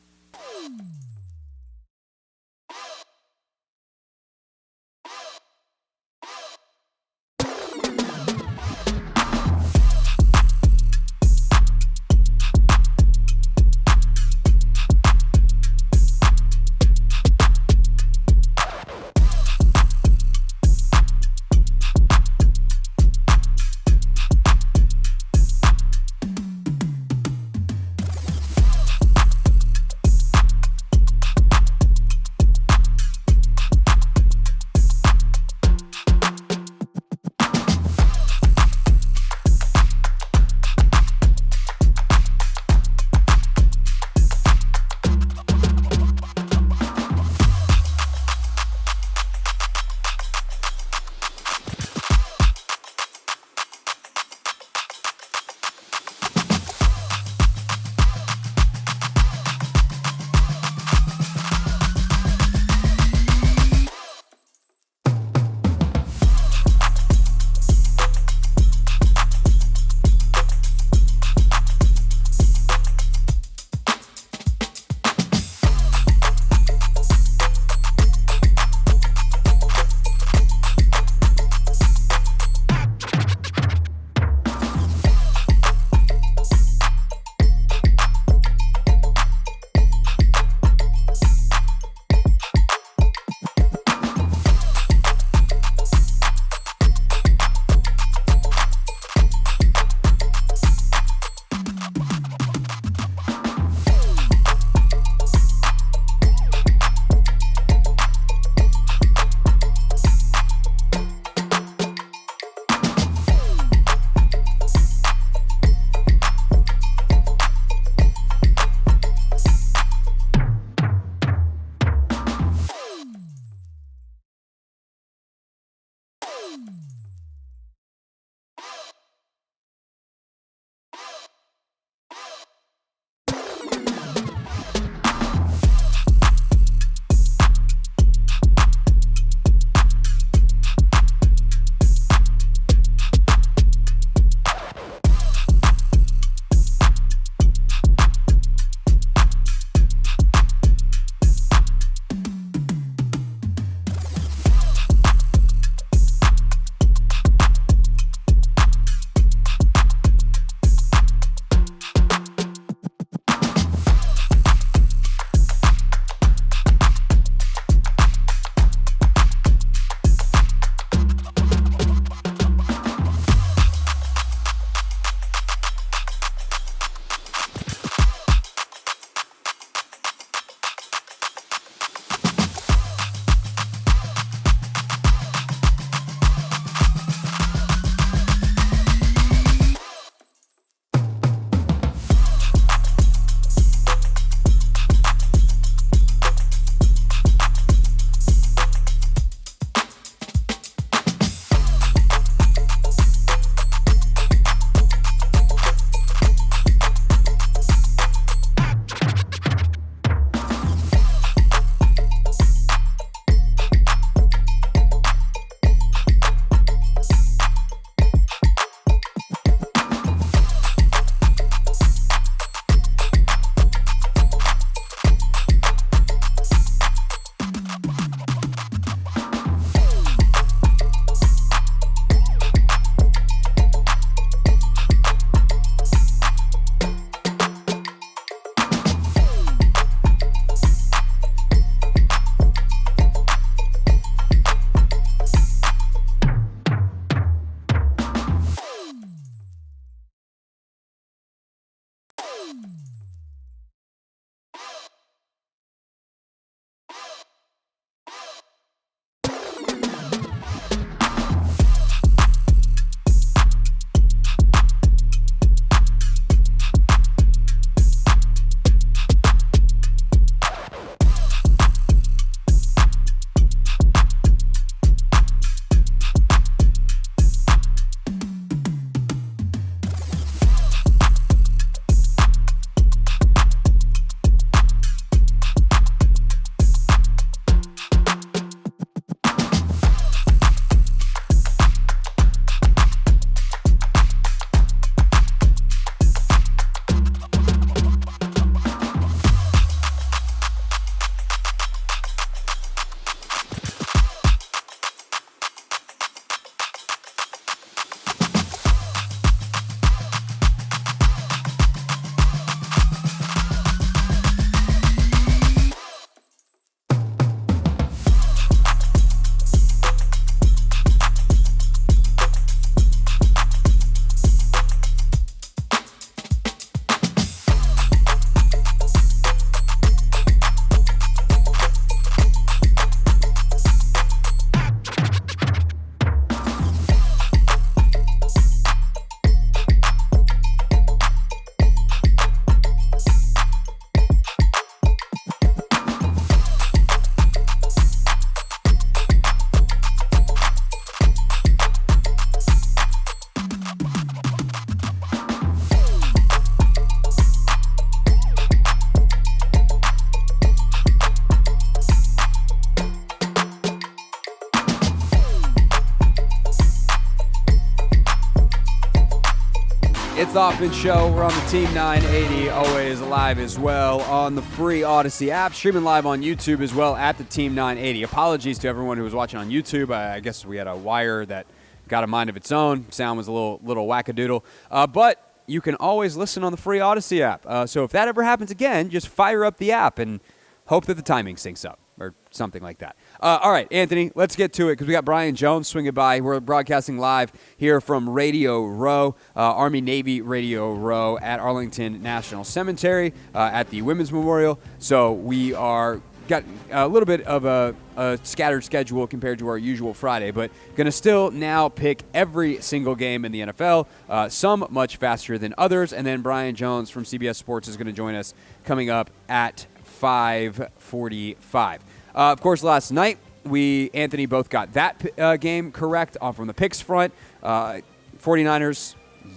Hoffman Show. We're on the Team 980, always live as well on the free Odyssey app, streaming live on YouTube as well at the Team 980. Apologies to everyone who was watching on YouTube. I guess we had a wire that got a mind of its own. Sound was a little wackadoodle. But you can always listen on the free Odyssey app. So if that ever happens again, just fire up the app and hope that the timing syncs up or something like that. All right, Anthony, let's get to it because we got Brian Jones swinging by. We're broadcasting live here from Radio Row, Army-Navy Radio Row at Arlington National Cemetery at the Women's Memorial. So we are got a little bit of a scattered schedule compared to our usual Friday, but going to still now pick every single game in the NFL, some much faster than others. And then Brian Jones from CBS Sports is going to join us coming up at 5:45. Of course, last night, Anthony, both got that game correct from the picks front. 49ers,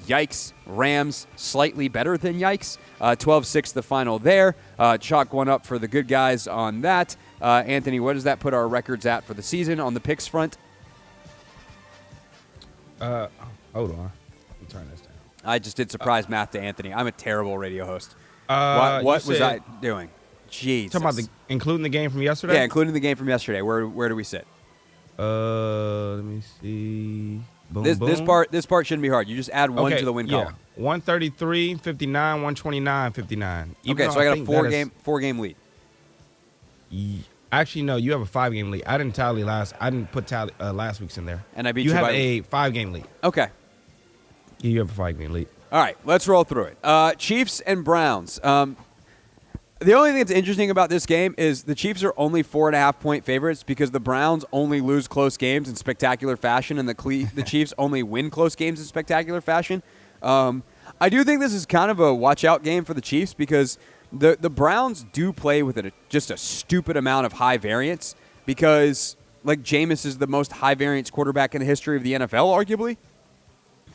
yikes. Rams, slightly better than yikes. 12-6 the final there. Chalk one up for the good guys on that. Anthony, what does that put our records at for the season on the picks front? Hold on. Let me turn this down. I just did surprise math to Anthony. I'm a terrible radio host. What was I doing? Jesus. Talking about including the game from yesterday? Yeah, including the game from yesterday. Where do we sit? Let me see. Boom, This part shouldn't be hard. You just add one to the win column. 133, 59, 129, 59. Okay, so I got a four-game lead. Actually, no, you have a 5-game lead. I didn't put last week's in there. And I beat you you have by a 5-game lead. Okay. You have a 5-game lead. All right, let's roll through it. Chiefs and Browns. The only thing that's interesting about this game is the Chiefs are only 4.5-point favorites because the Browns only lose close games in spectacular fashion, and the Chiefs only win close games in spectacular fashion. I do think this is kind of a watch-out game for the Chiefs because the Browns do play with just a stupid amount of high variance because, like, Jameis is the most high-variance quarterback in the history of the NFL, arguably.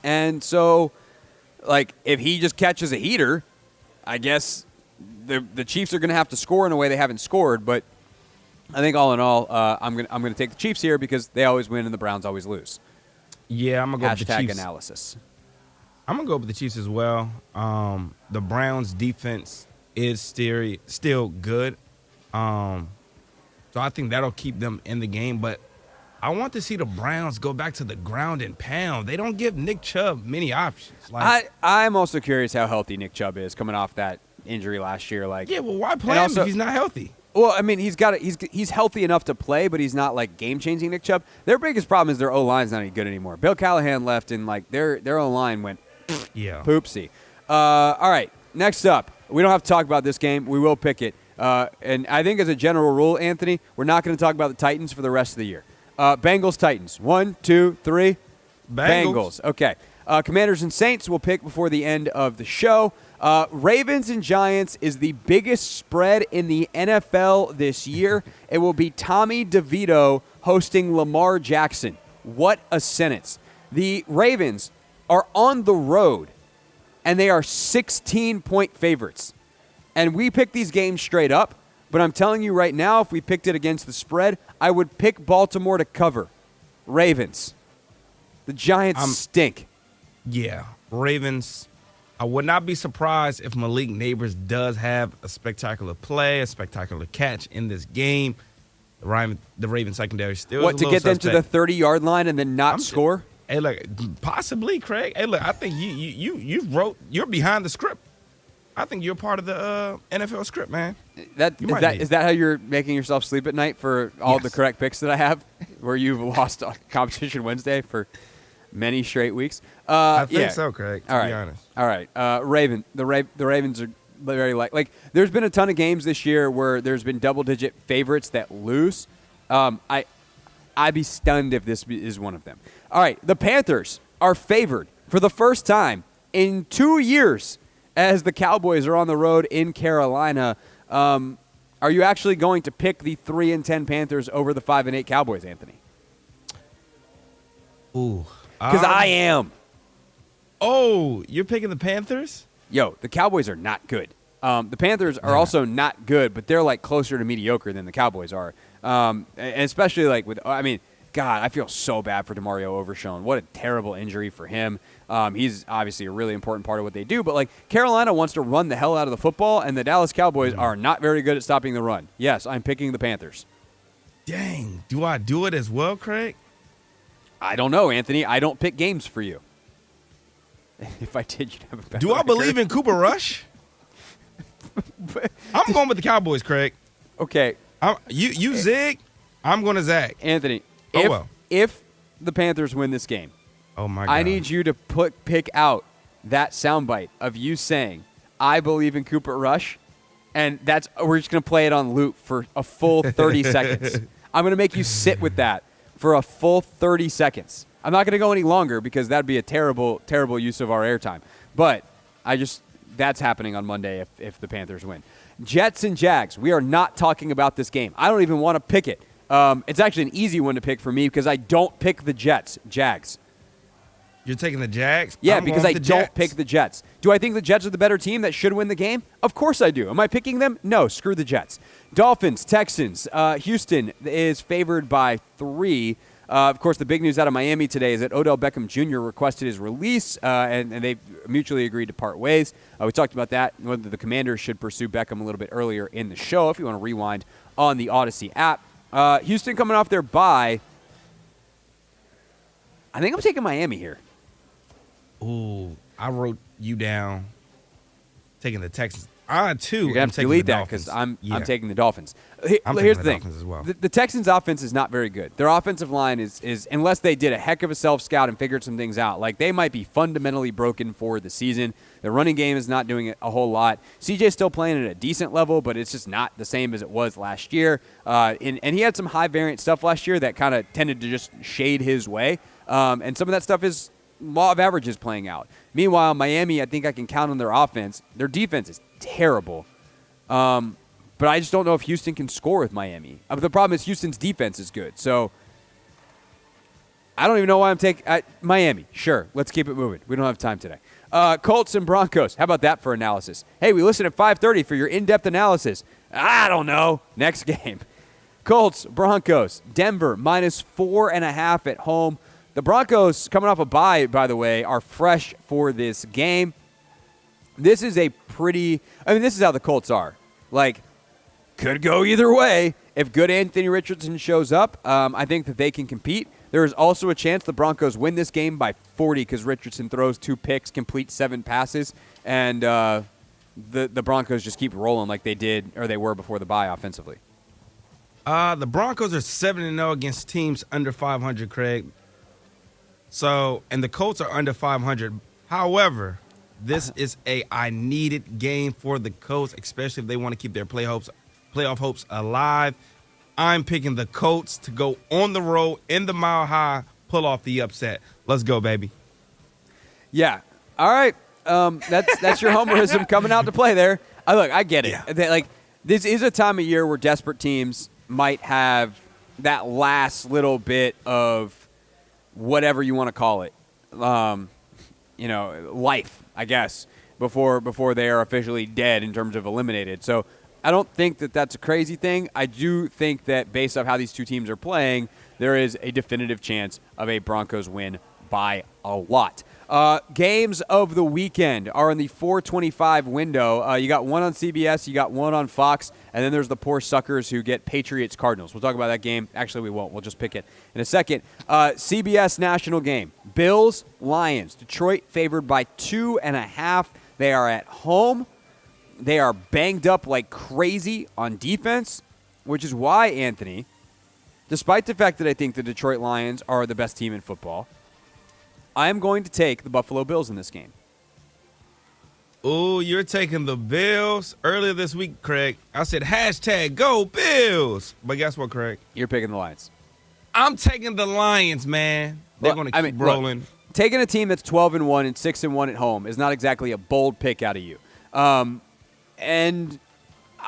And so, like, if he just catches a heater, I guess the Chiefs are going to have to score in a way they haven't scored, but I think all in all, I'm going to take the Chiefs here because they always win and the Browns always lose. Yeah, I'm going to go with the Chiefs. Analysis. I'm going to go with the Chiefs as well. The Browns' defense is still good. So I think that'll keep them in the game, but I want to see the Browns go back to the ground and pound. They don't give Nick Chubb many options. I'm also curious how healthy Nick Chubb is coming off that injury last year. Why play him if he's not healthy? Well, I mean, he's healthy enough to play, but he's not like game-changing Nick Chubb. Their biggest problem is their O-line's not any good anymore. Bill Callahan left, and like their O-line went poopsie. All right, next up, we don't have to talk about this game. We will pick it. And I think as a general rule, Anthony, we're not going to talk about the Titans for the rest of the year. Bengals-Titans. 1, 2, 3. Bengals. Okay. Commanders and Saints we'll pick before the end of the show. Ravens and Giants is the biggest spread in the NFL this year. It will be Tommy DeVito hosting Lamar Jackson. What a sentence. The Ravens are on the road, and they are 16-point favorites. And we pick these games straight up, but I'm telling you right now, if we picked it against the spread, I would pick Baltimore to cover. Ravens. The Giants stink. Yeah, Ravens. I would not be surprised if Malik Neighbors does have a spectacular play, a spectacular catch in this game. The Ravens secondary still What, to get them to the 30-yard line and then not score? Hey, look, possibly, Craig. Hey, look, I think you're behind the script. I think you're part of the NFL script, man. Is that how you're making yourself sleep at night for all the correct picks that I have, where you've lost on Competition Wednesday for many straight weeks? I think so, Craig, to be honest. All right. The Ravens are very like there's been a ton of games this year where there's been double-digit favorites that lose. I'd be stunned if this is one of them. All right. The Panthers are favored for the first time in 2 years as the Cowboys are on the road in Carolina. Are you actually going to pick the 3-10 Panthers over the 5-8 Cowboys, Anthony? Ooh. Because I am. Oh, you're picking the Panthers? Yo, the Cowboys are not good. The Panthers are also not good, but they're like closer to mediocre than the Cowboys are. And especially like God, I feel so bad for Demario Overshown. What a terrible injury for him. He's obviously a really important part of what they do. But, like, Carolina wants to run the hell out of the football, and the Dallas Cowboys are not very good at stopping the run. Yes, I'm picking the Panthers. Dang. Do I do it as well, Craig? I don't know, Anthony. I don't pick games for you. If I did, you'd have a better Do I record. believe in Cooper Rush? I'm going with the Cowboys, Craig. Okay. You zig, I'm going to Zach. Anthony, Oh, if the Panthers win this game, Oh, my God. I need you to pick out that soundbite of you saying, I believe in Cooper Rush, and we're just going to play it on loop for a full 30 seconds. I'm going to make you sit with that for a full 30 seconds. I'm not going to go any longer because that'd be a terrible, terrible use of our airtime. But that's happening on Monday if the Panthers win. Jets and Jags, we are not talking about this game. I don't even want to pick it. It's actually an easy one to pick for me because I don't pick the Jags. You're taking the Jags? Yeah, I'm because going I with the don't Jets. pick the Jets. Do I think the Jets are the better team that should win the game? Of course I do. Am I picking them? No, screw the Jets. Dolphins, Texans. Houston is favored by 3. Of course, the big news out of Miami today is that Odell Beckham Jr. requested his release, and they mutually agreed to part ways. We talked about that, whether the Commanders should pursue Beckham a little bit earlier in the show, if you want to rewind on the Odyssey app. Houston coming off their bye. I think I'm taking Miami here. Ooh, I wrote you down. Taking the Texans. I, too, You're going to am have to taking delete the that Dolphins. because I'm Yeah. taking the Dolphins. I'm Here's taking the the thing. Dolphins as well. The Texans' offense is not very good. Their offensive line is unless they did a heck of a self-scout and figured some things out, like they might be fundamentally broken for the season. The running game is not doing a whole lot. CJ's still playing at a decent level, but it's just not the same as it was last year. And he had some high-variant stuff last year that kind of tended to just shade his way. And some of that stuff is law of averages playing out. Meanwhile, Miami, I think I can count on their offense. Their defense is terrible. But I just don't know if Houston can score with Miami. But the problem is Houston's defense is good. So I don't even know why I'm taking Miami. Sure, let's keep it moving. We don't have time today. Colts and Broncos. How about that for analysis? Hey, we listen at 5:30 for your in-depth analysis. I don't know. Next game. Colts, Broncos. Denver -4.5 at home. The Broncos, coming off a bye, by the way, are fresh for this game. This is this is how the Colts are. Like, could go either way. If good Anthony Richardson shows up, I think that they can compete. There is also a chance the Broncos win this game by 40 because Richardson throws 2 picks, completes 7 passes, and the Broncos just keep rolling like they did or they were before the bye offensively. The Broncos are 7-0 against teams under 500, Craig. So, and the Colts are under 500. However, this is I needed game for the Colts, especially if they want to keep their playoff hopes alive. I'm picking the Colts to go on the road in the Mile High, pull off the upset. Let's go, baby. Yeah. All right. That's your homerism coming out to play there. Look, I get it. Yeah. This is a time of year where desperate teams might have that last little bit of whatever you want to call it, life, I guess, before they are officially dead in terms of eliminated. So I don't think that that's a crazy thing. I do think that based off how these two teams are playing, there is a definitive chance of a Broncos win by a lot. Games of the weekend are in the 4:25 window. You got one on CBS, you got one on Fox, and then there's the poor suckers who get Patriots-Cardinals. We'll talk about that game. Actually, we won't. We'll just pick it in a second. CBS national game. Bills-Lions. Detroit favored by 2.5. They are at home. They are banged up like crazy on defense, which is why, Anthony, despite the fact that I think the Detroit Lions are the best team in football, I am going to take the Buffalo Bills in this game. Oh, you're taking the Bills. Earlier this week, Craig, I said #Go Bills. But guess what, Craig? You're picking the Lions. I'm taking the Lions, man. They're going to keep rolling. Look, taking a team that's 12-1 and 6-1 at home is not exactly a bold pick out of you. And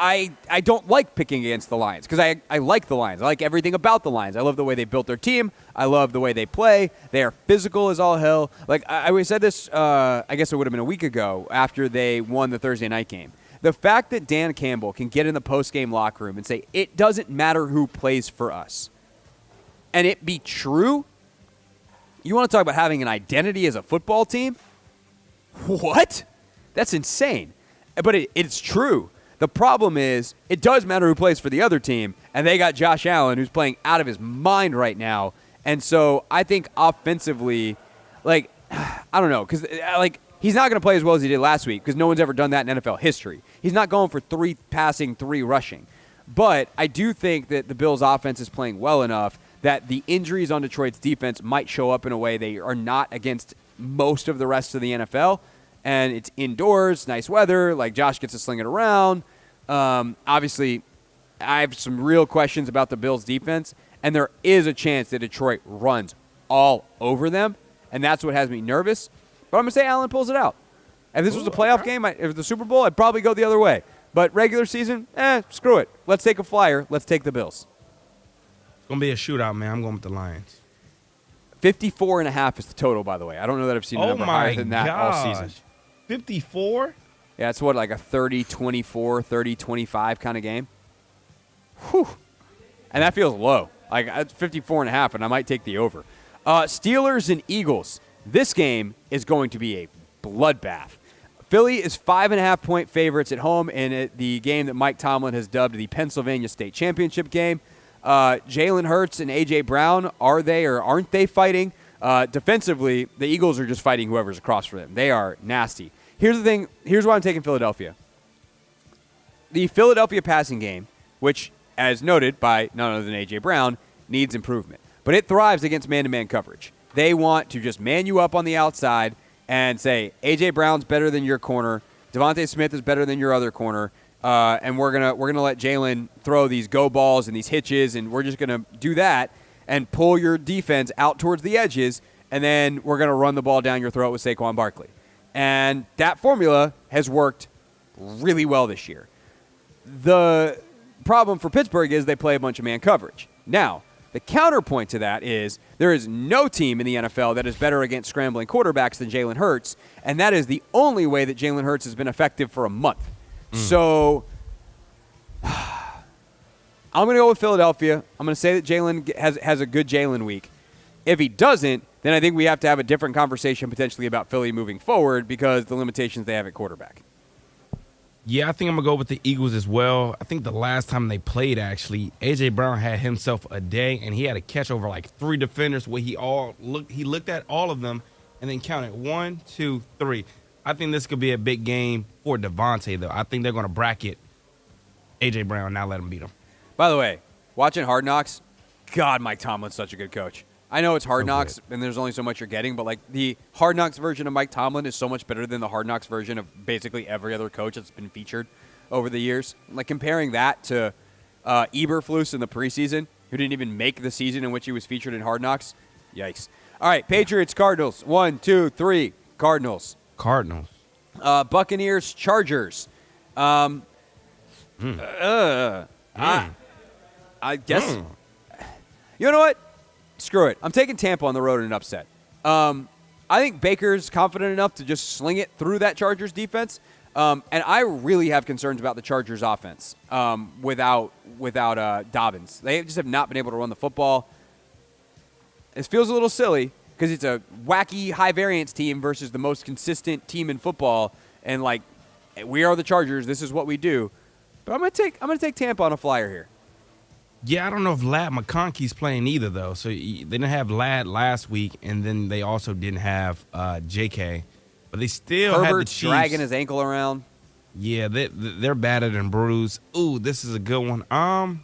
I don't like picking against the Lions because I like the Lions. I like everything about the Lions. I love the way they built their team. I love the way they play. They are physical as all hell. Like I said this, I guess it would have been a week ago after they won the Thursday night game. The fact that Dan Campbell can get in the post-game locker room and say, it doesn't matter who plays for us. and it be true, you want to talk about having an identity as a football team? What? That's insane. But it's true. The problem is it does matter who plays for the other team, and they got Josh Allen, who's playing out of his mind right now. And so I think offensively, like, I don't know, because, like, he's not going to play as well as he did last week because no one's ever done that in NFL history. He's not going for 3 passing, 3 rushing. But I do think that the Bills' offense is playing well enough that the injuries on Detroit's defense might show up in a way they are not against most of the rest of the NFL. And it's indoors, nice weather, like Josh gets to sling it around. Obviously, I have some real questions about the Bills' defense, and there is a chance that Detroit runs all over them, and that's what has me nervous. But I'm going to say Allen pulls it out. If this was a playoff game, if it was the Super Bowl, I'd probably go the other way. But regular season, screw it. Let's take a flyer. Let's take the Bills. It's going to be a shootout, man. I'm going with the Lions. 54.5 is the total, by the way. I don't know that I've seen a number higher than that all season. 54? Yeah, it's what, like a 30-24, 30-25 kind of game? Whew. And that feels low. Like, it's 54.5, and I might take the over. Steelers and Eagles. This game is going to be a bloodbath. Philly is 5.5-point favorites at home in the game that Mike Tomlin has dubbed the Pennsylvania State Championship game. Jalen Hurts and A.J. Brown, are they or aren't they fighting? Defensively, the Eagles are just fighting whoever's across from them. They are nasty. Here's the thing. Here's why I'm taking Philadelphia. The Philadelphia passing game, which, as noted by none other than A.J. Brown, needs improvement. But it thrives against man-to-man coverage. They want to just man you up on the outside and say, A.J. Brown's better than your corner, Devontae Smith is better than your other corner, and we're gonna let Jalen throw these go balls and these hitches, and we're just gonna do that and pull your defense out towards the edges, and then we're gonna run the ball down your throat with Saquon Barkley. And that formula has worked really well this year. The problem for Pittsburgh is they play a bunch of man coverage. Now, the counterpoint to that is there is no team in the NFL that is better against scrambling quarterbacks than Jalen Hurts, and that is the only way that Jalen Hurts has been effective for a month. So I'm going to go with Philadelphia. I'm going to say that Jalen has a good Jalen week. If he doesn't, then I think we have to have a different conversation potentially about Philly moving forward because the limitations they have at quarterback. Yeah, I think I'm going to go with the Eagles as well. I think the last time they played, actually, A.J. Brown had himself a day, and he had a catch over like 3 defenders where he looked at all of them and then counted 1, 2, 3. I think this could be a big game for Devontae, though. I think they're going to bracket A.J. Brown, not let him beat him. By the way, watching Hard Knocks, God, Mike Tomlin's such a good coach. I know it's Hard Knocks, and there's only so much you're getting, but like the Hard Knocks version of Mike Tomlin is so much better than the Hard Knocks version of basically every other coach that's been featured over the years. Like comparing that to Eberflus in the preseason, who didn't even make the season in which he was featured in Hard Knocks. Yikes. All right, Patriots, Cardinals. 1, 2, 3. Cardinals. Buccaneers, Chargers. I guess. You know what? Screw it. I'm taking Tampa on the road in an upset. I think Baker's confident enough to just sling it through that Chargers defense. And I really have concerns about the Chargers offense without Dobbins. They just have not been able to run the football. It feels a little silly because it's a wacky high variance team versus the most consistent team in football. And like, we are the Chargers. This is what we do. But I'm gonna take Tampa on a flyer here. Yeah, I don't know if Ladd McConkey's playing either, though. So they didn't have Ladd last week, and then they also didn't have J.K. But they still had the Chiefs dragging his ankle around. Yeah, they're battered and bruised. Ooh, this is a good one. I'm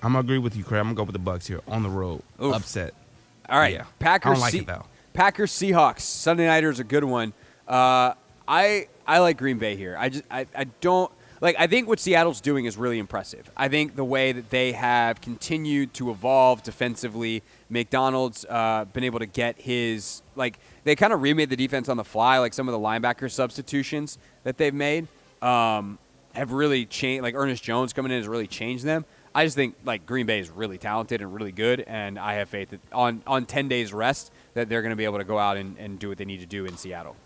going to agree with you, Craig. I'm going to go with the Bucks here on the road. Oof. Upset. All right. Yeah. Packers, I don't like it, though. Packers Seahawks. Sunday Nighter is a good one. I like Green Bay here. I don't like. I think what Seattle's doing is really impressive. I think the way that they have continued to evolve defensively. McDonald's been able to get his they kind of remade the defense on the fly. Like some of the linebacker substitutions that they've made have really changed. Like Ernest Jones coming in has really changed them. I just think like Green Bay is really talented and really good, and I have faith that on 10 days rest that they're going to be able to go out and do what they need to do in Seattle.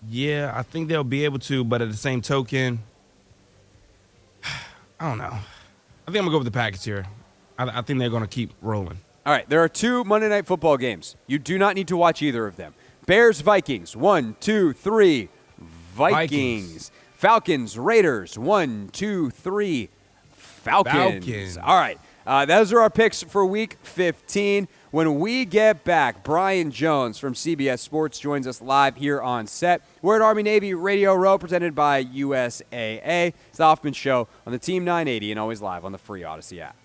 Yeah, I think they'll be able to, but at the same token, I don't know. I think I'm going to go with the Packers here. I think they're going to keep rolling. All right, there are 2 Monday Night Football games. You do not need to watch either of them. Bears-Vikings, 1, 2, 3. Vikings. Falcons, Raiders, 1, 2, 3. Falcons. All right, those are our picks for Week 15. When we get back, Brian Jones from CBS Sports joins us live here on set. We're at Army-Navy Radio Row, presented by USAA. It's the Hoffman Show on the Team 980 and always live on the free Odyssey app.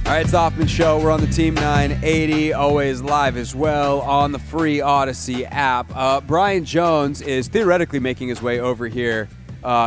All right, it's the Hoffman Show. We're on the Team 980, always live as well on the free Odyssey app. Brian Jones is theoretically making his way over here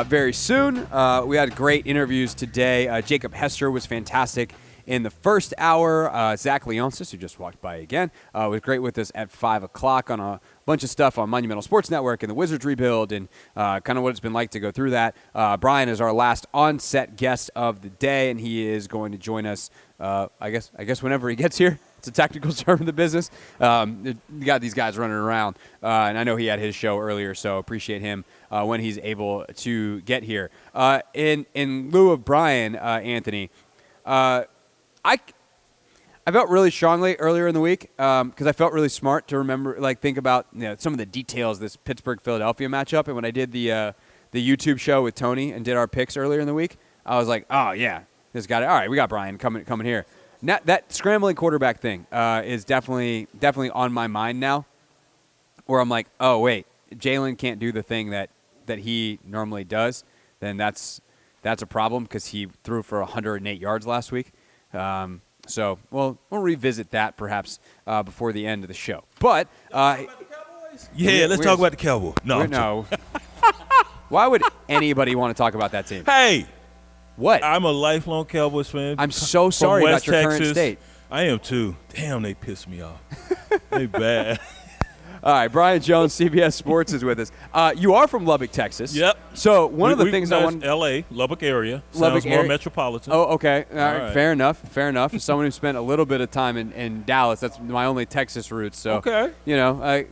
very soon. We had great interviews today. Jacob Hester was fantastic in the first hour. Zach Leonsis, who just walked by again, was great with us at 5 o'clock on a bunch of stuff on Monumental Sports Network and the Wizards rebuild and kind of what it's been like to go through that. Brian is our last on-set guest of the day, and he is going to join us, I guess whenever he gets here. It's a technical term in the business. You got these guys running around, and I know he had his show earlier, so appreciate him when he's able to get here. In lieu of Brian, Anthony, I felt really strongly earlier in the week because I felt really smart to remember, think about some of the details of this Pittsburgh-Philadelphia matchup. And when I did the YouTube show with Tony and did our picks earlier in the week, I was like, oh, yeah, this got it. All right, we got Brian coming here. Now, that scrambling quarterback thing is definitely on my mind now, where I'm like, oh, wait, Jalen can't do the thing that he normally does, then that's a problem because he threw for 108 yards last week. So we'll revisit that perhaps before the end of the show. But yeah, let's talk about the Cowboys. No. Why would anybody want to talk about that team? Hey, what? I'm a lifelong Cowboys fan. I'm so sorry about your current state. I am too. Damn, they piss me off. They bad. All right, Brian Jones, CBS Sports, is with us. You are from Lubbock, Texas. Yep. So one of the things I want L.A., Lubbock area. Lubbock Sounds more area? metropolitan. Oh, okay. All right. right. Fair enough. As someone who spent a little bit of time in Dallas, that's my only Texas roots. So, Okay. a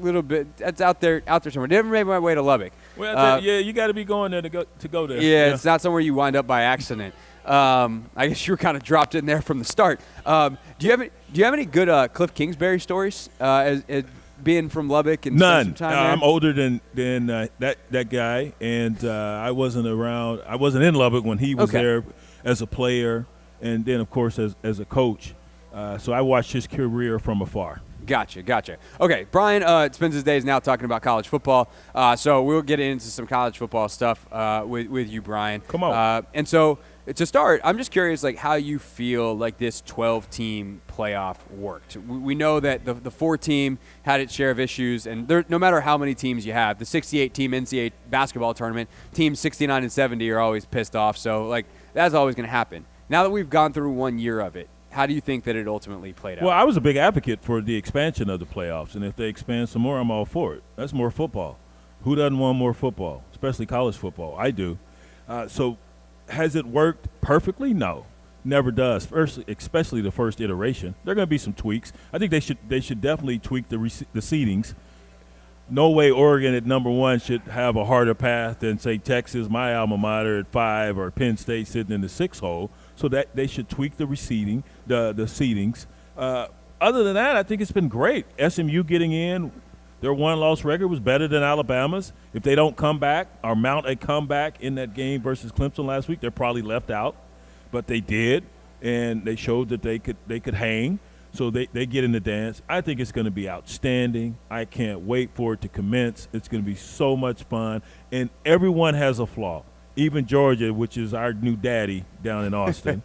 little bit. That's out there somewhere. Never made my way to Lubbock. Well, yeah, you got to be going there to go there. Yeah, it's not somewhere you wind up by accident. I guess you were kind of dropped in there from the start. Do you have any good Cliff Kingsbury stories? As being from Lubbock and None. spending some time there? I'm older than that guy, and I wasn't around. I wasn't in Lubbock when he was there as a player, and then of course as a coach. So I watched his career from afar. Gotcha. Okay, Brian spends his days now talking about college football, so we'll get into some college football stuff with you, Brian. Come on. And so to start, I'm just curious, how you feel like this 12-team playoff worked. We know that the 4-team had its share of issues, and no matter how many teams you have, the 68-team NCAA basketball tournament, teams 69 and 70 are always pissed off, so that's always going to happen. Now that we've gone through 1 year of it, how do you think that it ultimately played out? Well, I was a big advocate for the expansion of the playoffs, and if they expand some more, I'm all for it. That's more football. Who doesn't want more football, especially college football? I do. So has it worked perfectly? No, never does. Especially the first iteration. There are going to be some tweaks. I think they should definitely tweak the seedings. No way Oregon at number 1 should have a harder path than, say, Texas, my alma mater, at 5, or Penn State sitting in the 6 hole. So that they should tweak the seedings. Other than that, I think it's been great. SMU getting in, their 1-loss record was better than Alabama's. If they don't come back or mount a comeback in that game versus Clemson last week, they're probably left out. But they did, and they showed that they could hang. So they get in the dance. I think it's going to be outstanding. I can't wait for it to commence. It's going to be so much fun. And everyone has a flaw. Even Georgia, which is our new daddy down in Austin,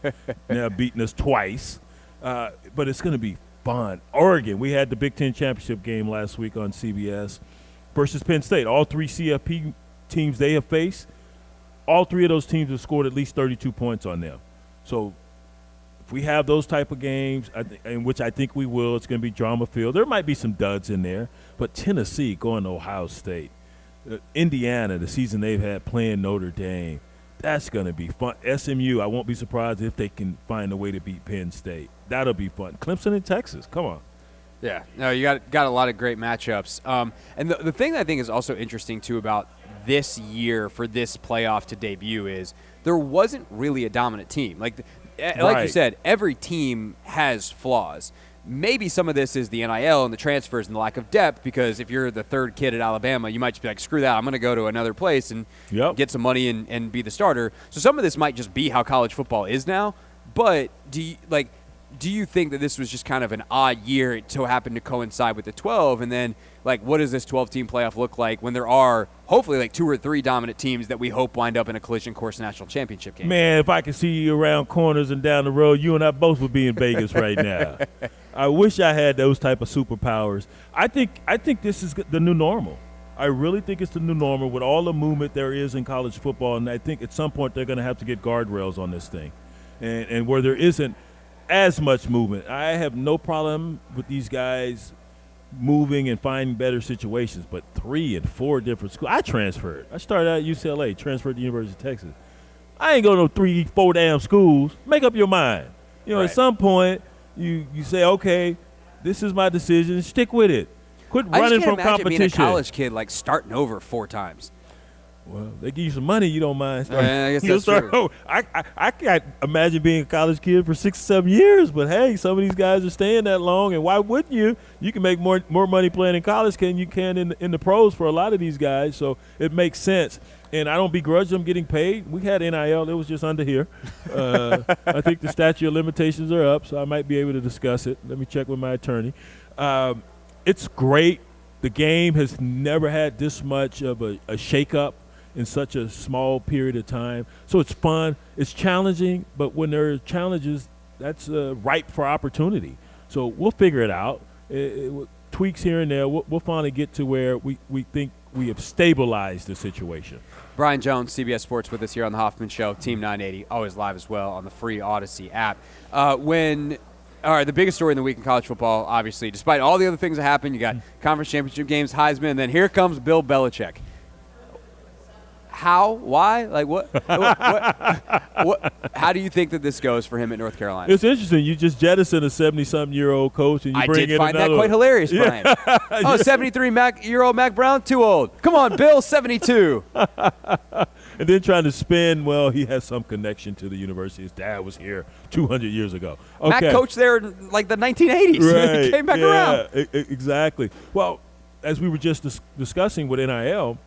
now beating us twice. But it's going to be fun. Oregon, we had the Big Ten championship game last week on CBS versus Penn State. All 3 CFP teams they have faced, all 3 of those teams have scored at least 32 points on them. So if we have those type of games, in which I think we will, it's going to be drama-filled. There might be some duds in there, but Tennessee going to Ohio State, Indiana, the season they've had playing Notre Dame, that's going to be fun. SMU, I won't be surprised if they can find a way to beat Penn State. That'll be fun. Clemson and Texas, come on. Yeah, no, you got a lot of great matchups. And the thing that I think is also interesting, too, about this year for this playoff to debut is there wasn't really a dominant team. Like you said, every team has flaws. Maybe some of this is the NIL and the transfers and the lack of depth, because if you're the third kid at Alabama, you might just be like, screw that, I'm going to go to another place and get some money and be the starter. So some of this might just be how college football is now. But do you think that this was just kind of an odd year? It so happened to coincide with the 12, and then what does this 12-team playoff look like when there are hopefully 2 or 3 dominant teams that we hope wind up in a collision course national championship game? Man, if I could see you around corners and down the road, you and I both would be in Vegas right now. I wish I had those type of superpowers. I think this is the new normal. I really think it's the new normal with all the movement there is in college football, and I think at some point they're going to have to get guardrails on this thing. And where there isn't as much movement, I have no problem with these guys moving and finding better situations, but 3 and 4 different schools. I transferred. I started out at UCLA, transferred to the University of Texas. I ain't going to 3, 4 damn schools. Make up your mind. At some point, you say, okay, this is my decision. Stick with it. Quit running from competition. I just can't imagine being a college kid starting over 4 times. Well, they give you some money, you don't mind. I guess that's true. I can't imagine being a college kid for 6 or 7 years, but hey, some of these guys are staying that long, and why wouldn't you? You can make more money playing in college than you can in the pros for a lot of these guys, so it makes sense. And I don't begrudge them getting paid. We had NIL. It was just under here. I think the statute of limitations are up, so I might be able to discuss it. Let me check with my attorney. It's great. The game has never had this much of a shakeup in such a small period of time. So it's fun. It's challenging, but when there are challenges, that's ripe for opportunity. So we'll figure it out. Tweaks here and there. We'll finally get to where we think we have stabilized the situation. Brian Jones, CBS Sports, with us here on the Hoffman Show. Team 980, always live as well on the free Odyssey app. All right, the biggest story in the week in college football, obviously, despite all the other things that happen, you got conference championship games, Heisman, and then here comes Bill Belichick. How? Why? Like what? How do you think that this goes for him at North Carolina? It's interesting. You just jettison a 70-something-year-old coach, and you bring in another. I did find that quite hilarious, Brian. 73-year-old Mac Brown, too old. Come on, Bill, 72. And then trying to spin, well, he has some connection to the university. His dad was here 200 years ago. Okay. Mac coached there in like the 1980s. Right. He came back around. Exactly. Well, as we were just discussing with NIL,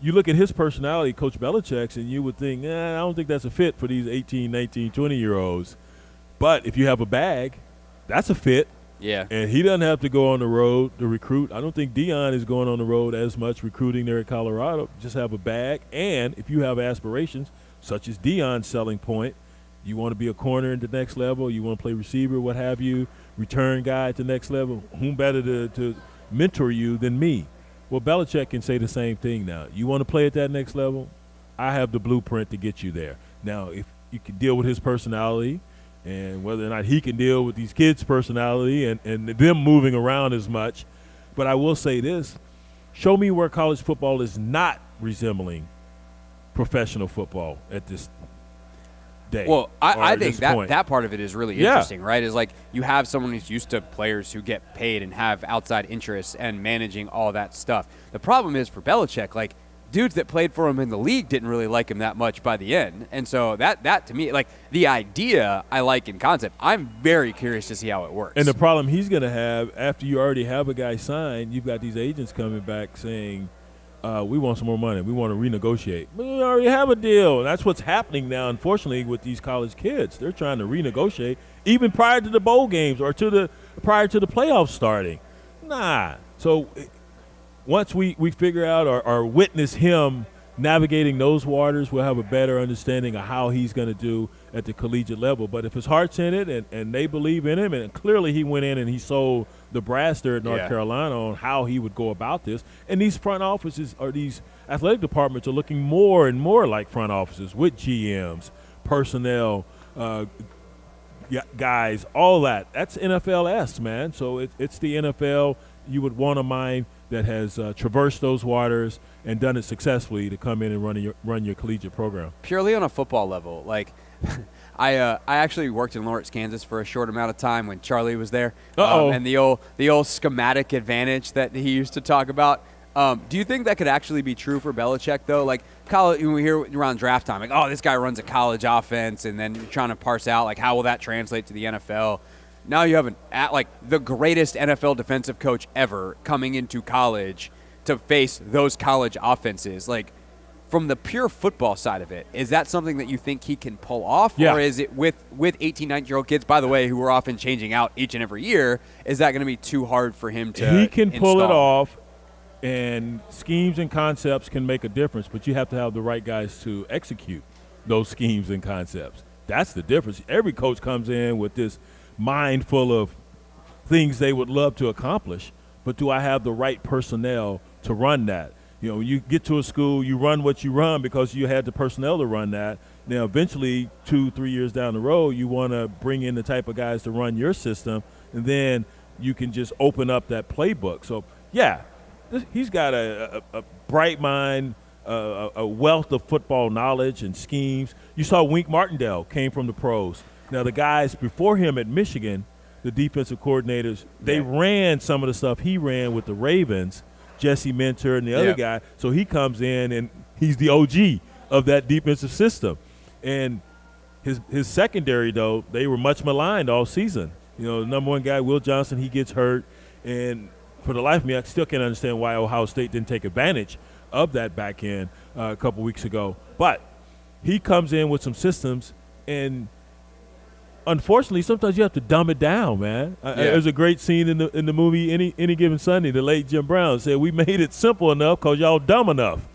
you look at his personality, Coach Belichick's, and you would think, I don't think that's a fit for these 18, 19, 20-year-olds. But if you have a bag, that's a fit. Yeah. And he doesn't have to go on the road to recruit. I don't think Deion is going on the road as much recruiting there at Colorado. Just have a bag. And if you have aspirations, such as Deion's selling point, you want to be a corner at the next level, you want to play receiver, what have you, return guy at the next level, whom better to mentor you than me? Well, Belichick can say the same thing now. You want to play at that next level? I have the blueprint to get you there. Now, if you can deal with his personality and whether or not he can deal with these kids' personality and them moving around as much. But I will say this. Show me where college football is not resembling professional football at this day. Well, I think that part of it is really Yeah. interesting, right? Is like you have someone who's used to players who get paid and have outside interests and managing all that stuff. The problem is for Belichick, like dudes that played for him in the league didn't really like him that much by the end. And so that to me, like the idea I like in concept. I'm very curious to see how it works. And the problem he's going to have after you already have a guy signed, you've got these agents coming back saying, we want some more money. We want to renegotiate. But we already have a deal. And that's what's happening now, unfortunately, with these college kids. They're trying to renegotiate even prior to the bowl games or prior to the playoffs starting. Nah. So once we figure out or witness him navigating those waters, we'll have a better understanding of how he's going to do at the collegiate level. But if his heart's in it and they believe in him, and clearly he went in and he sold the brass there at North Carolina on how he would go about this. And these front offices or these athletic departments are looking more and more like front offices with GMs, personnel, guys, all that. That's NFL-esque, man. So it's the NFL you would want a mind that has traversed those waters and done it successfully to come in and run your collegiate program. Purely on a football level, like I actually worked in Lawrence, Kansas for a short amount of time when Charlie was there. And the old schematic advantage that he used to talk about. Do you think that could actually be true for Belichick, though? Like, college, we hear around draft time, like, oh, this guy runs a college offense, and then you're trying to parse out, like, how will that translate to the NFL? Now you have the greatest NFL defensive coach ever coming into college to face those college offenses. Like, from the pure football side of it, is that something that you think he can pull off? Yeah. Or is it with 18, 19-year-old kids, by the way, who are often changing out each and every year, is that going to be too hard for him to He can pull it install? off, and schemes and concepts can make a difference, but you have to have the right guys to execute those schemes and concepts. That's the difference. Every coach comes in with this mind full of things they would love to accomplish, but do I have the right personnel to run that? You know, you get to a school, you run what you run because you had the personnel to run that. Now, eventually, 2-3 years down the road, you want to bring in the type of guys to run your system, and then you can just open up that playbook. So, yeah, he's got a bright mind, a wealth of football knowledge and schemes. You saw Wink Martindale came from the pros. Now, the guys before him at Michigan, the defensive coordinators, they ran some of the stuff he ran with the Ravens, Jesse Minter and the other guy. So he comes in, and he's the OG of that defensive system. And his secondary, though, they were much maligned all season. You know, the number one guy, Will Johnson, he gets hurt. And for the life of me, I still can't understand why Ohio State didn't take advantage of that back end a couple weeks ago. But he comes in with some systems, and unfortunately, sometimes you have to dumb it down, man. There's a great scene in the movie Any Given Sunday. The late Jim Brown said, "We made it simple enough because y'all dumb enough,"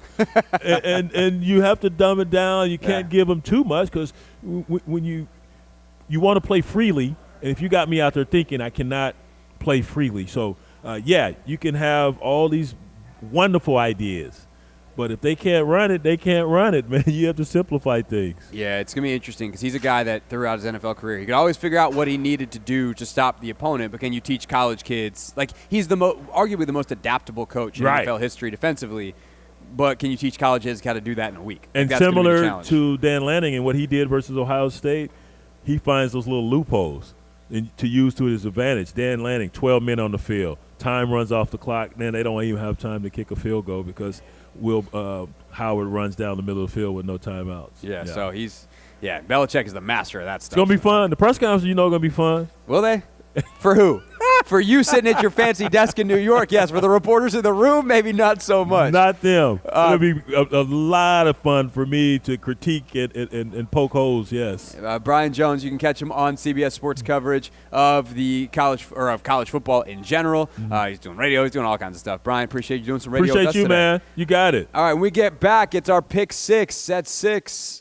and you have to dumb it down. You can't give them too much because when you you want to play freely, and if you got me out there thinking I cannot play freely. So, yeah, you can have all these wonderful ideas, but if they can't run it, they can't run it, man. You have to simplify things. Yeah, it's going to be interesting because he's a guy that throughout his NFL career, he could always figure out what he needed to do to stop the opponent, but can you teach college kids? Like, he's arguably the most adaptable coach in NFL history defensively, but can you teach college kids how to do that in a week? And that's gonna be the similar challenge. to Dan Lanning and what he did versus Ohio State, he finds those little loopholes to use to his advantage. Dan Lanning, 12 men on the field. Time runs off the clock. Then they don't even have time to kick a field goal because Howard runs down the middle of the field with no timeouts. Yeah, so Belichick is the master of that stuff. It's going to be fun. The press conference, are going to be fun. Will they? For who? For you sitting at your fancy desk in New York, yes. For the reporters in the room, maybe not so much. Not them. It'll be a lot of fun for me to critique it and poke holes, yes. Brian Jones, you can catch him on CBS Sports coverage of college football in general. He's doing radio. He's doing all kinds of stuff. Brian, appreciate you doing some radio with us Appreciate you, today. man. You got it. All right, when we get back, it's our Pick 6 at 6.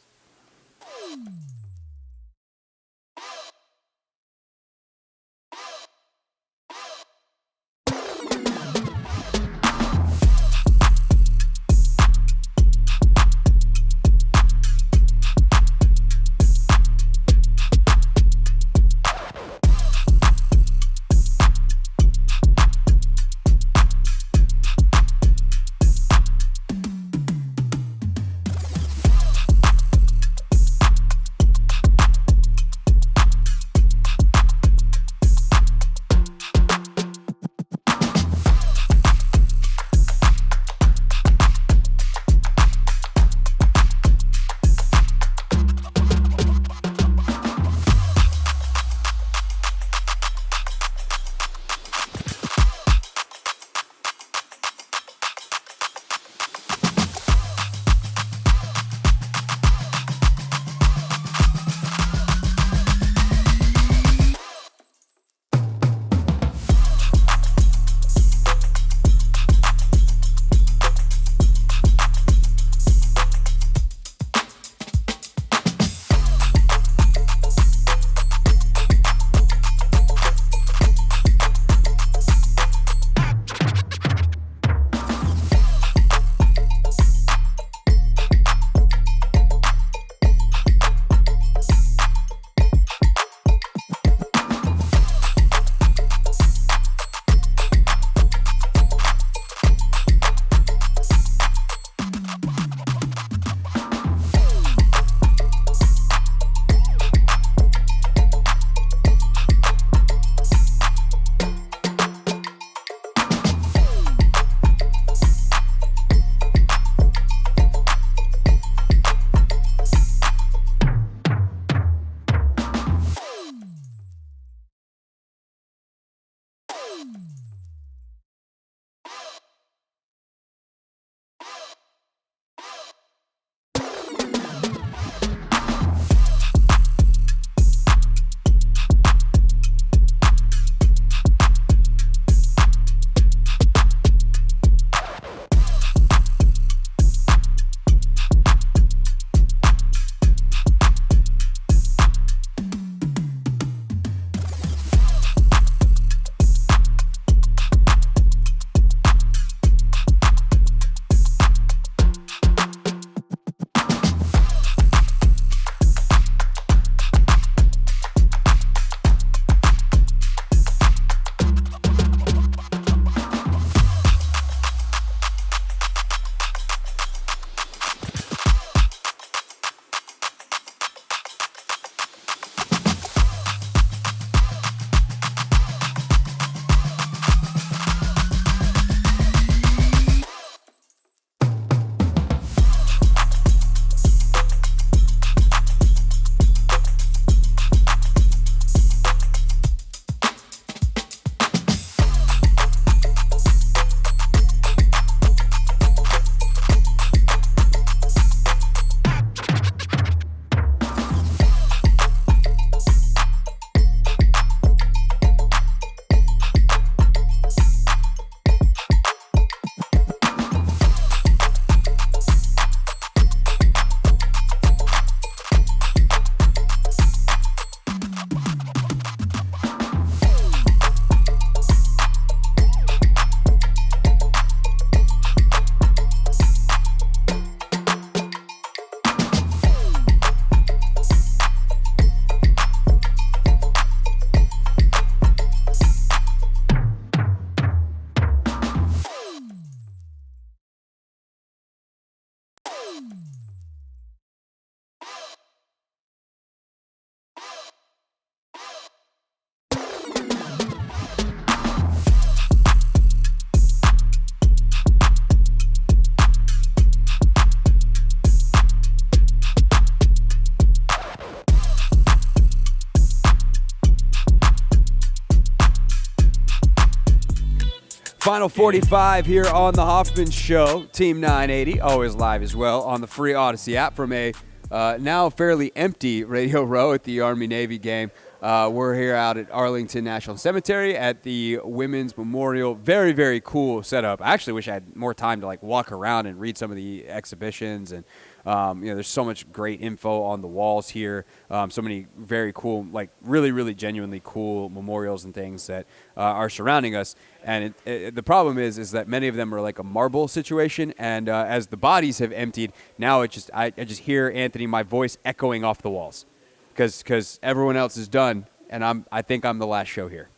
Final 45 here on the Hoffman Show. Team 980, always live as well on the free Odyssey app from a now fairly empty Radio Row at the Army-Navy game. We're here out at Arlington National Cemetery at the Women's Memorial. Very, very cool setup. I actually wish I had more time to like walk around and read some of the exhibitions. And there's so much great info on the walls here. So many very cool, like really, really genuinely cool memorials and things that are surrounding us. And the problem is that many of them are like a marble situation. And as the bodies have emptied, now I just hear Anthony, my voice echoing off the walls. Because everyone else is done, and I think I'm the last show here.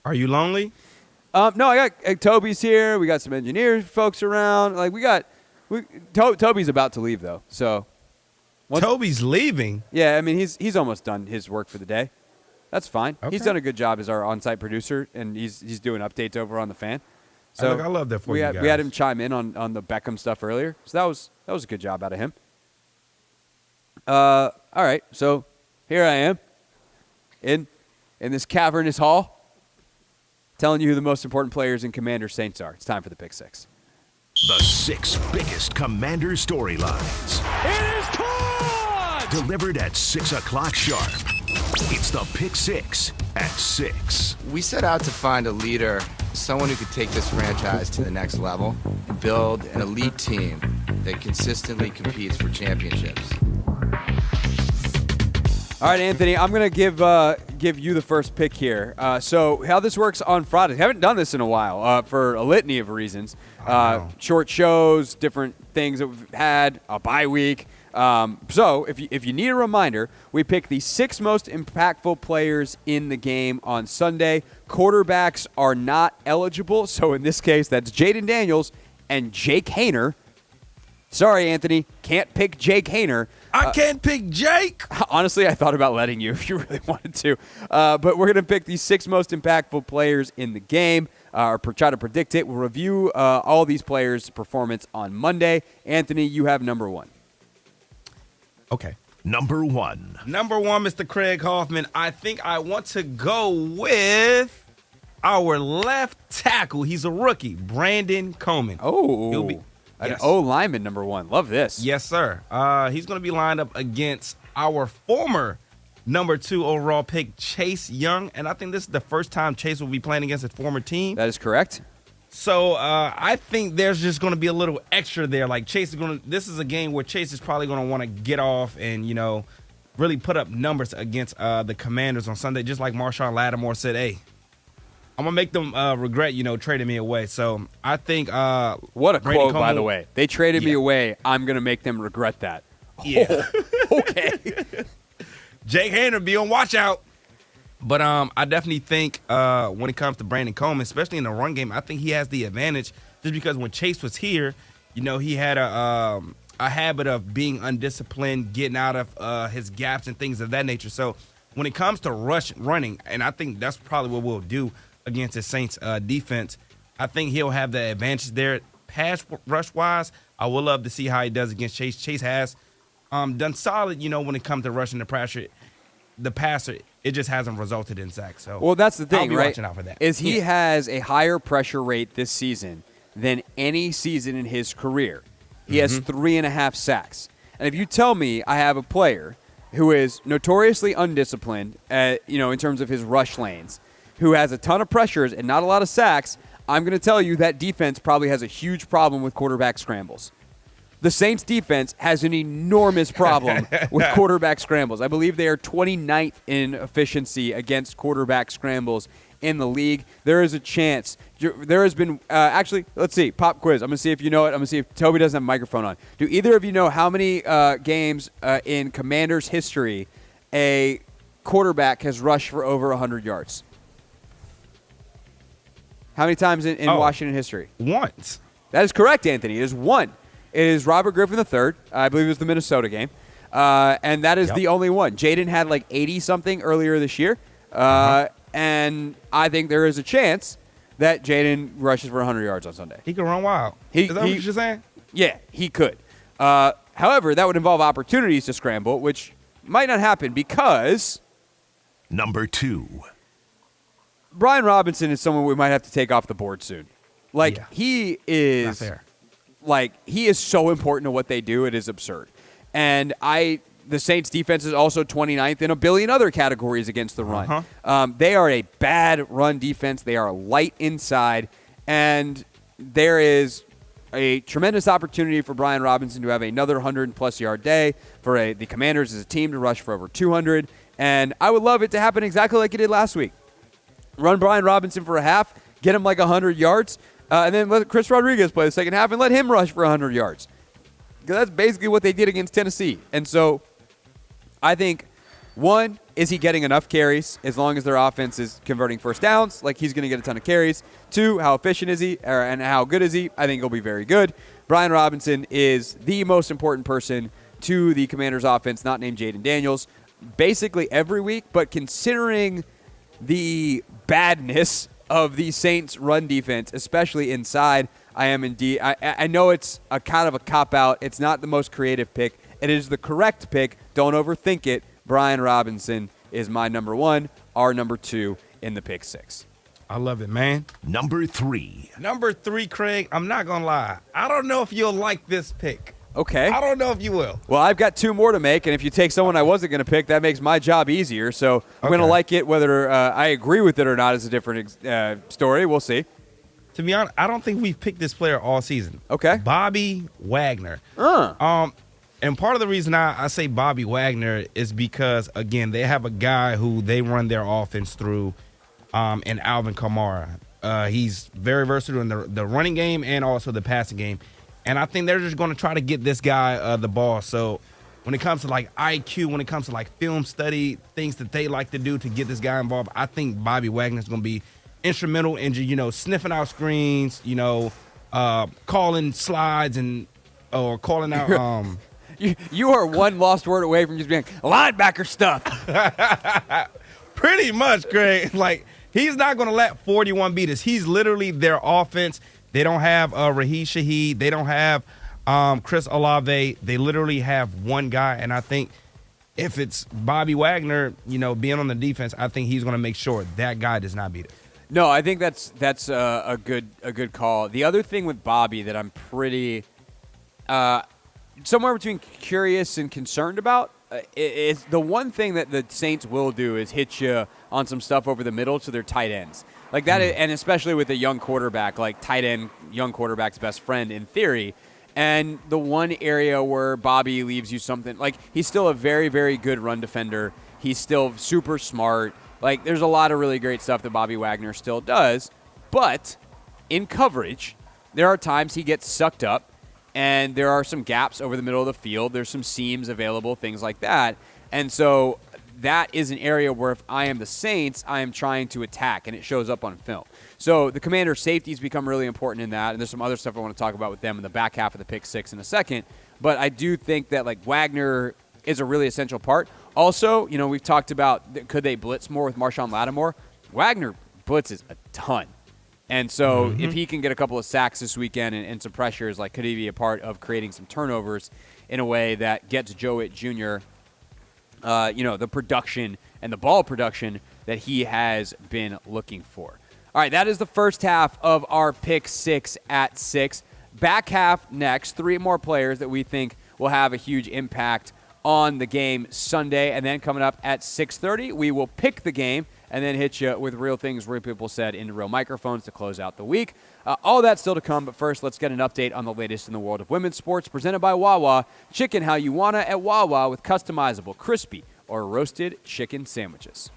Are you lonely? No, I got Toby's here. We got some engineer folks around. Like Toby's about to leave though. So Toby's leaving. Yeah, I mean he's almost done his work for the day. That's fine. Okay. He's done a good job as our on-site producer, and he's doing updates over on the fan. So I love that for you guys. We had him chime in on the Beckham stuff earlier. So that was a good job out of him. All right, so here I am in this cavernous hall telling you who the most important players in Commander Saints are. It's time for the Pick Six. The 6 biggest Commander storylines. It is caught! Delivered at 6 o'clock sharp. It's the Pick 6 at 6. We set out to find a leader, someone who could take this franchise to the next level and build an elite team that consistently competes for championships. All right, Anthony, I'm going to give you the first pick here. So how this works on Fridays, haven't done this in a while for a litany of reasons. Short shows, different things that we've had, a bye week. So if you need a reminder, we pick the 6 most impactful players in the game on Sunday. Quarterbacks are not eligible, so in this case, that's Jaden Daniels and Jake Haener. Sorry, Anthony, can't pick Jake Haener. I can't pick Jake. Honestly, I thought about letting you if you really wanted to. But we're going to pick the 6 most impactful players in the game, or try to predict it. We'll review all these players' performance on Monday. Anthony, you have number 1. Okay. Number 1. Number 1, Mr. Craig Hoffman. I think I want to go with our left tackle. He's a rookie, Brandon Coleman. Oh, He'll be an O lineman, number 1. Love this. Yes, sir. He's going to be lined up against our former number 2 overall pick, Chase Young. And I think this is the first time Chase will be playing against his former team. That is correct. So I think there's just going to be a little extra there. Like Chase is going to – this is a game where Chase is probably going to want to get off and, really put up numbers against the Commanders on Sunday. Just like Marshawn Lattimore said, hey, I'm going to make them regret, trading me away. So I think what a Brandon quote, by the way. They traded me away. I'm going to make them regret that. Yeah. Okay. Jake Haener, be on watch out. But I definitely think when it comes to Brandon Coleman, especially in the run game, I think he has the advantage just because when Chase was here, he had a habit of being undisciplined, getting out of his gaps and things of that nature. So when it comes to running, and I think that's probably what we'll do against the Saints defense, I think he'll have the advantage there. Pass rush-wise, I would love to see how he does against Chase. Chase has done solid, when it comes to rushing the passer. It just hasn't resulted in sacks. So well, that's the thing, I'll be right? Watching out for that. Is he has a higher pressure rate this season than any season in his career. He has 3.5 sacks. And if you tell me I have a player who is notoriously undisciplined, in terms of his rush lanes, who has a ton of pressures and not a lot of sacks, I'm going to tell you that defense probably has a huge problem with quarterback scrambles. The Saints defense has an enormous problem with quarterback scrambles. I believe they are 29th in efficiency against quarterback scrambles in the league. There is a chance. There has been actually, let's see, pop quiz. I'm going to see if you know it. I'm going to see if Toby doesn't have a microphone on. Do either of you know how many games in Commanders history a quarterback has rushed for over 100 yards? How many times in Washington history? Once. That is correct, Anthony. It is 1. It is Robert Griffin III. I believe it was the Minnesota game. And that is the only one. Jaden had like 80-something earlier this year. And I think there is a chance that Jaden rushes for 100 yards on Sunday. He could run wild. Is that what you're saying? Yeah, he could. However, that would involve opportunities to scramble, which might not happen because Number 2. Brian Robinson is someone we might have to take off the board soon. Like, Yeah. he is Not fair. like he is so important to what they do. It is absurd. And the Saints defense is also 29th in a billion other categories against the run. They are a bad run defense. They are light inside, and there is a tremendous opportunity for Brian Robinson to have another 100-plus yard day, for the Commanders as a team to rush for over 200, and I would love it to happen exactly like it did last week. Run Brian Robinson for a half, get him like 100 yards, and then let Chris Rodriguez play the second half and let him rush for 100 yards. Because that's basically what they did against Tennessee. And so I think, one, is he getting enough carries as long as their offense is converting first downs? Like, he's going to get a ton of carries. Two, how efficient is he, and how good is he? I think he'll be very good. Brian Robinson is the most important person to the Commanders' offense, not named Jaden Daniels, basically every week. But considering the badness of the Saints' run defense, especially inside, I know it's a kind of a cop-out. It's not the most creative pick. It is the correct pick. Don't overthink it. Brian Robinson is my number 1, our number 2 in the pick 6. I love it, man. Number 3. Number 3, Craig, I'm not going to lie. I don't know if you'll like this pick. Okay. I don't know if you will. Well, I've got 2 more to make, and if you take someone I wasn't going to pick, that makes my job easier. So I'm going to like it. Whether I agree with it or not is a different story. We'll see. To be honest, I don't think we've picked this player all season. Okay. Bobby Wagner. And part of the reason I say Bobby Wagner is because, again, they have a guy who they run their offense through in Alvin Kamara. He's very versatile in the running game and also the passing game. And I think they're just going to try to get this guy the ball. So when it comes to, like, IQ, when it comes to, like, film study, things that they like to do to get this guy involved, I think Bobby Wagner is going to be instrumental in, sniffing out screens, calling slides or calling out You are one lost word away from just being linebacker stuff. Pretty much, Greg. Like, he's not going to let 41 beat us. He's literally their offense. They don't have Raheem Shaheed. They don't have Chris Olave. They literally have one guy, and I think if it's Bobby Wagner, being on the defense, I think he's going to make sure that guy does not beat it. No, I think that's a good call. The other thing with Bobby that I'm pretty somewhere between curious and concerned about is the one thing that the Saints will do is hit you on some stuff over the middle to their tight ends. Like that, and especially with a young quarterback, like tight end, young quarterback's best friend in theory. And the one area where Bobby leaves you something, like he's still a very, very good run defender. He's still super smart. Like there's a lot of really great stuff that Bobby Wagner still does. But in coverage, there are times he gets sucked up. And there are some gaps over the middle of the field. There's some seams available, things like that. And so that is an area where if I am the Saints, I am trying to attack, and it shows up on film. So the Commander safeties become really important in that, and there's some other stuff I want to talk about with them in the back half of the pick 6 in a second. But I do think that, like, Wagner is a really essential part. Also, we've talked about could they blitz more with Marshawn Lattimore. Wagner blitzes a ton. And so if he can get a couple of sacks this weekend and some pressures, like could he be a part of creating some turnovers in a way that gets Joe Witt Jr., the production and the ball production that he has been looking for. All right, that is the first half of our pick 6 at 6. Back half next, 3 more players that we think will have a huge impact on the game Sunday. And then coming up at 6:30, we will pick the game and then hit you with real things, real people said, into real microphones to close out the week. All that still to come, but first, let's get an update on the latest in the world of women's sports, presented by Wawa. Chicken how you wanna at Wawa with customizable, crispy, or roasted chicken sandwiches.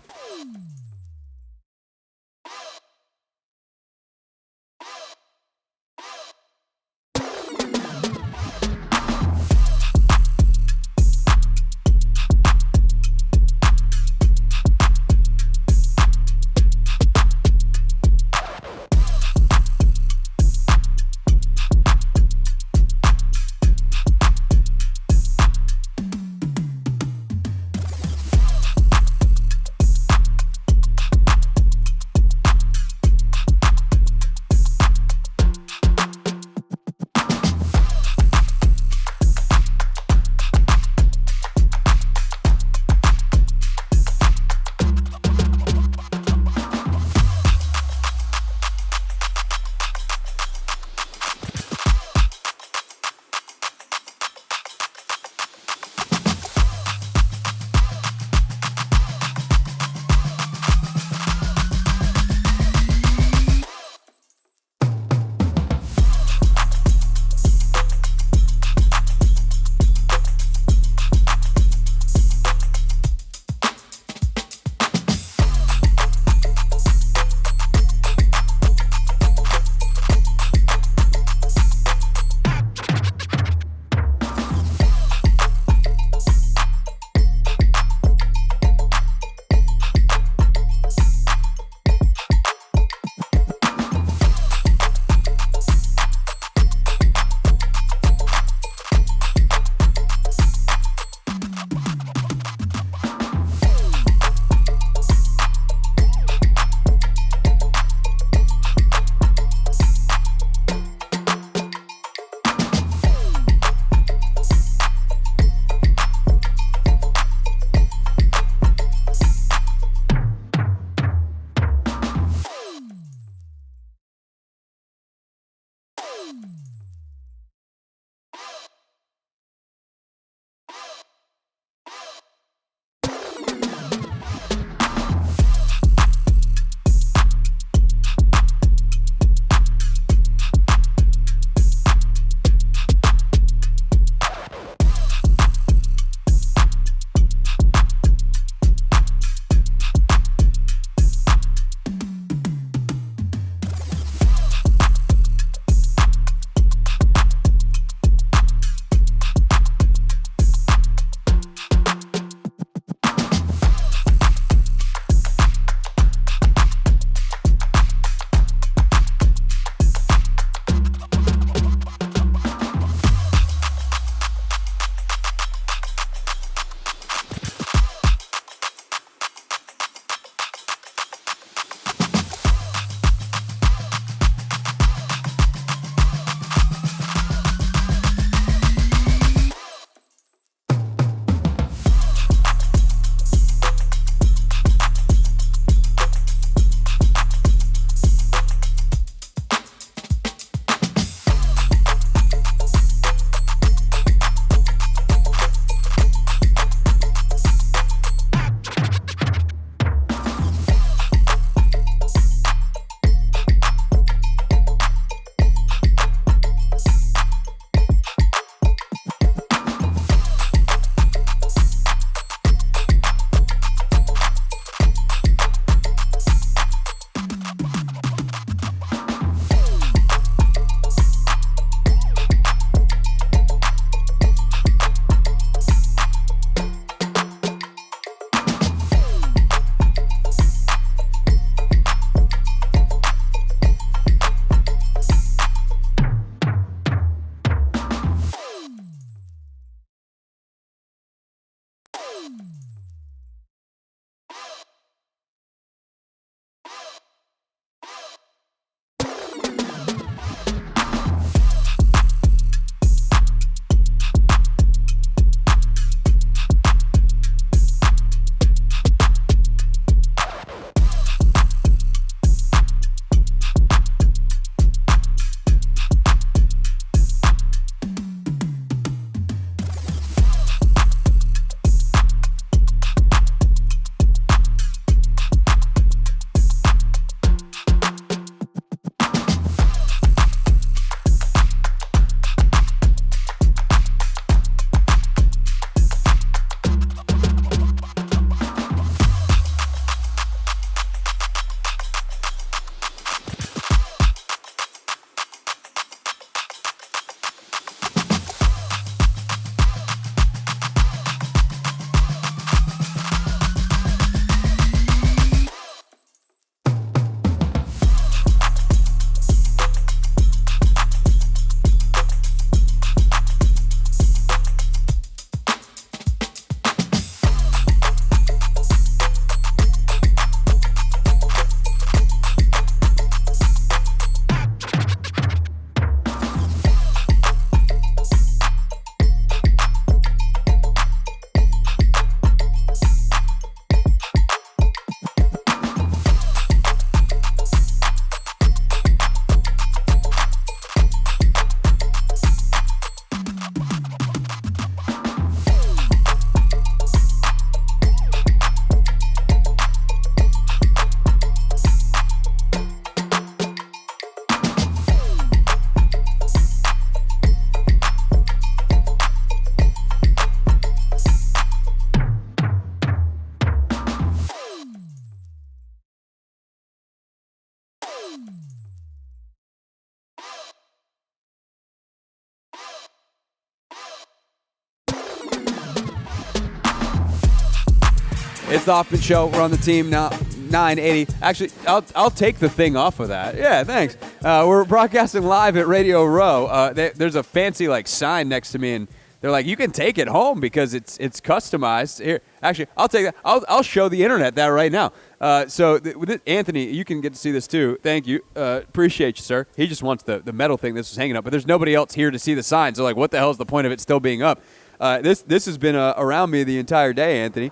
It's the Hoffman Show. We're on the team now. 980. Actually, I'll take the thing off of that. Yeah, thanks. We're broadcasting live at Radio Row. There's a fancy sign next to me, and they're like, you can take it home because it's customized. Here, actually, I'll take that. I'll show the internet that right now. With Anthony, you can get to see this too. Thank you. Appreciate you, sir. He just wants the metal thing this was hanging up, but there's nobody else here to see the sign. So what the hell is the point of it still being up? This has been around me the entire day, Anthony.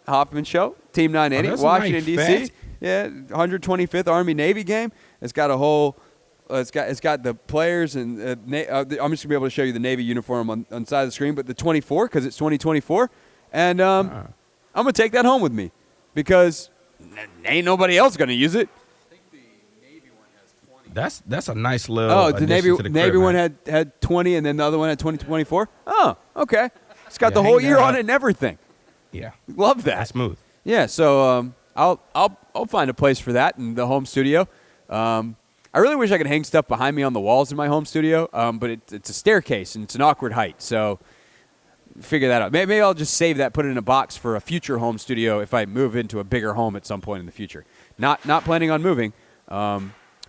Hoffman Show, Team 980, Washington, D.C. Yeah, 125th Army Navy game. It's got a whole it's got the players, and I'm just going to be able to show you the Navy uniform on the side of the screen, but the 24 because it's 2024. And I'm going to take that home with me because ain't nobody else going to use it. I think the Navy one has 20. That's a nice little the Navy one had 20, and then the other one had 2024. Oh, okay. It's got the whole year on it and everything. Yeah, love that. That's smooth. Yeah, so I'll find a place for that in the home studio. I really wish I could hang stuff behind me on the walls in my home studio, but it's a staircase and it's an awkward height. So figure that out. Maybe I'll just save that, put it in a box for a future home studio if I move into a bigger home at some point in the future. Not planning on moving.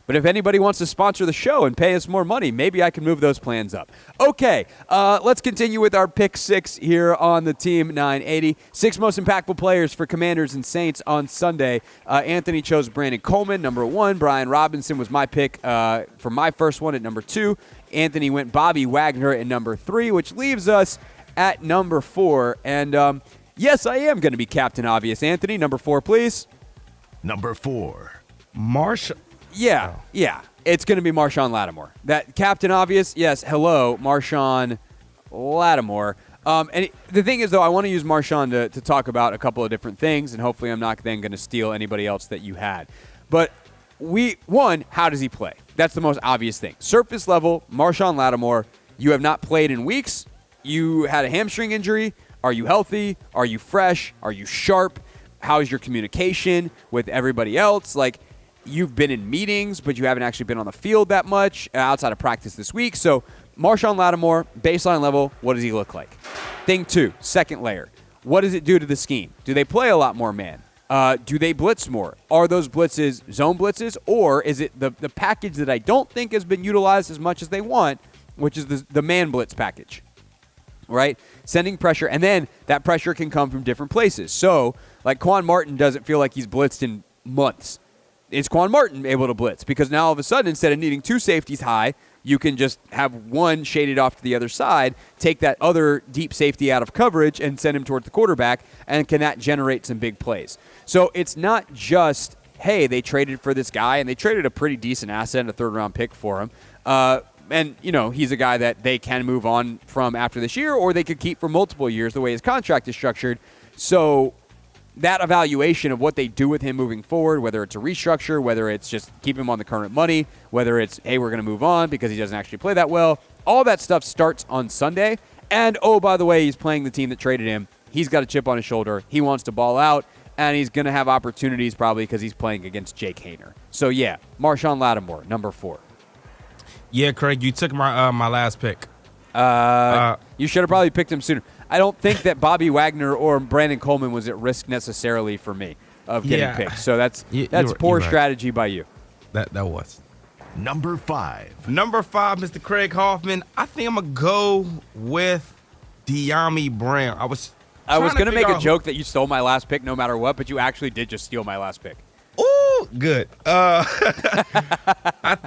But if anybody wants to sponsor the show and pay us more money, maybe I can move those plans up. Okay, let's continue with our pick 6 here on the Team 980. 6 most impactful players for Commanders and Saints on Sunday. Anthony chose Brandon Coleman, number 1. Brian Robinson was my pick for my first one at number 2. Anthony went Bobby Wagner at number 3, which leaves us at number 4. And yes, I am going to be Captain Obvious. Anthony, number 4, please. Number 4. Marshall. Yeah. It's going to be Marshawn Lattimore. That Captain Obvious, yes, hello, Marshawn Lattimore. The thing is, though, I want to use Marshawn to talk about a couple of different things, and hopefully I'm not then going to steal anybody else that you had. But how does he play? That's the most obvious thing. Surface level, Marshawn Lattimore, you have not played in weeks. You had a hamstring injury. Are you healthy? Are you fresh? Are you sharp? How is your communication with everybody else? You've been in meetings, but you haven't actually been on the field that much outside of practice this week. So Marshawn Lattimore, baseline level, what does he look like? Thing 2, second layer. What does it do to the scheme? Do they play a lot more man? Do they blitz more? Are those blitzes zone blitzes, or is it the package that I don't think has been utilized as much as they want, which is the man blitz package, right? Sending pressure, and then that pressure can come from different places. So, Quan Martin doesn't feel like he's blitzed in months. Is Quan Martin able to blitz? Because now all of a sudden, instead of needing 2 safeties high, you can just have one shaded off to the other side, take that other deep safety out of coverage and send him towards the quarterback, and can that generate some big plays? So it's not just, hey, they traded for this guy, and they traded a pretty decent asset and a third-round pick for him. And, he's a guy that they can move on from after this year, or they could keep for multiple years the way his contract is structured. So that evaluation of what they do with him moving forward, whether it's a restructure, whether it's just keep him on the current money, whether it's, hey, we're going to move on because he doesn't actually play that well, all that stuff starts on Sunday. And, oh, by the way, he's playing the team that traded him. He's got a chip on his shoulder. He wants to ball out, and he's going to have opportunities probably because he's playing against Jake Haener. So, yeah, Marshawn Lattimore, number 4. Yeah, Craig, you took my last pick. You should have probably picked him sooner. I don't think that Bobby Wagner or Brandon Coleman was at risk necessarily for me of getting picked. So that's poor strategy by you. That was. Number 5. Number 5, Mr. Craig Hoffman. I think I'm going to go with De'Ami Brown. I was going to make a joke that you stole my last pick no matter what, but you actually did just steal my last pick. Ooh, good. I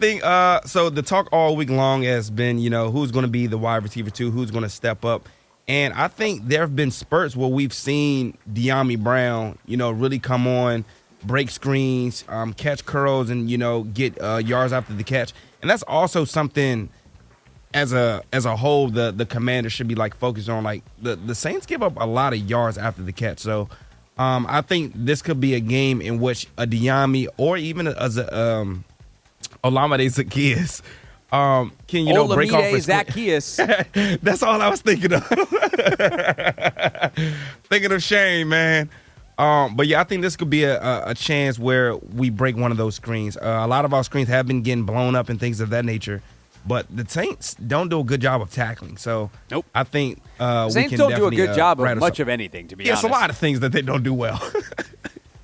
think so the talk all week long has been, who's going to be the wide receiver 2, who's going to step up. And I think there have been spurts where we've seen De'Ami Brown, really come on, break screens, catch curls, and, get yards after the catch. And that's also something as a whole the Commanders should be focused on. The Saints give up a lot of yards after the catch. So I think this could be a game in which a De'Ami or even Olamide Zaccheaus can break off his Zaccheaus. That's all I was thinking of. Thinking of Shane, man. But yeah, I think this could be a chance where we break one of those screens. A lot of our screens have been getting blown up and things of that nature. But the Saints don't do a good job of tackling. So Nope. I think Saints we can don't do a definitely, good job of rattle much some- of anything, to be Yes, honest. a lot of things that they don't do well.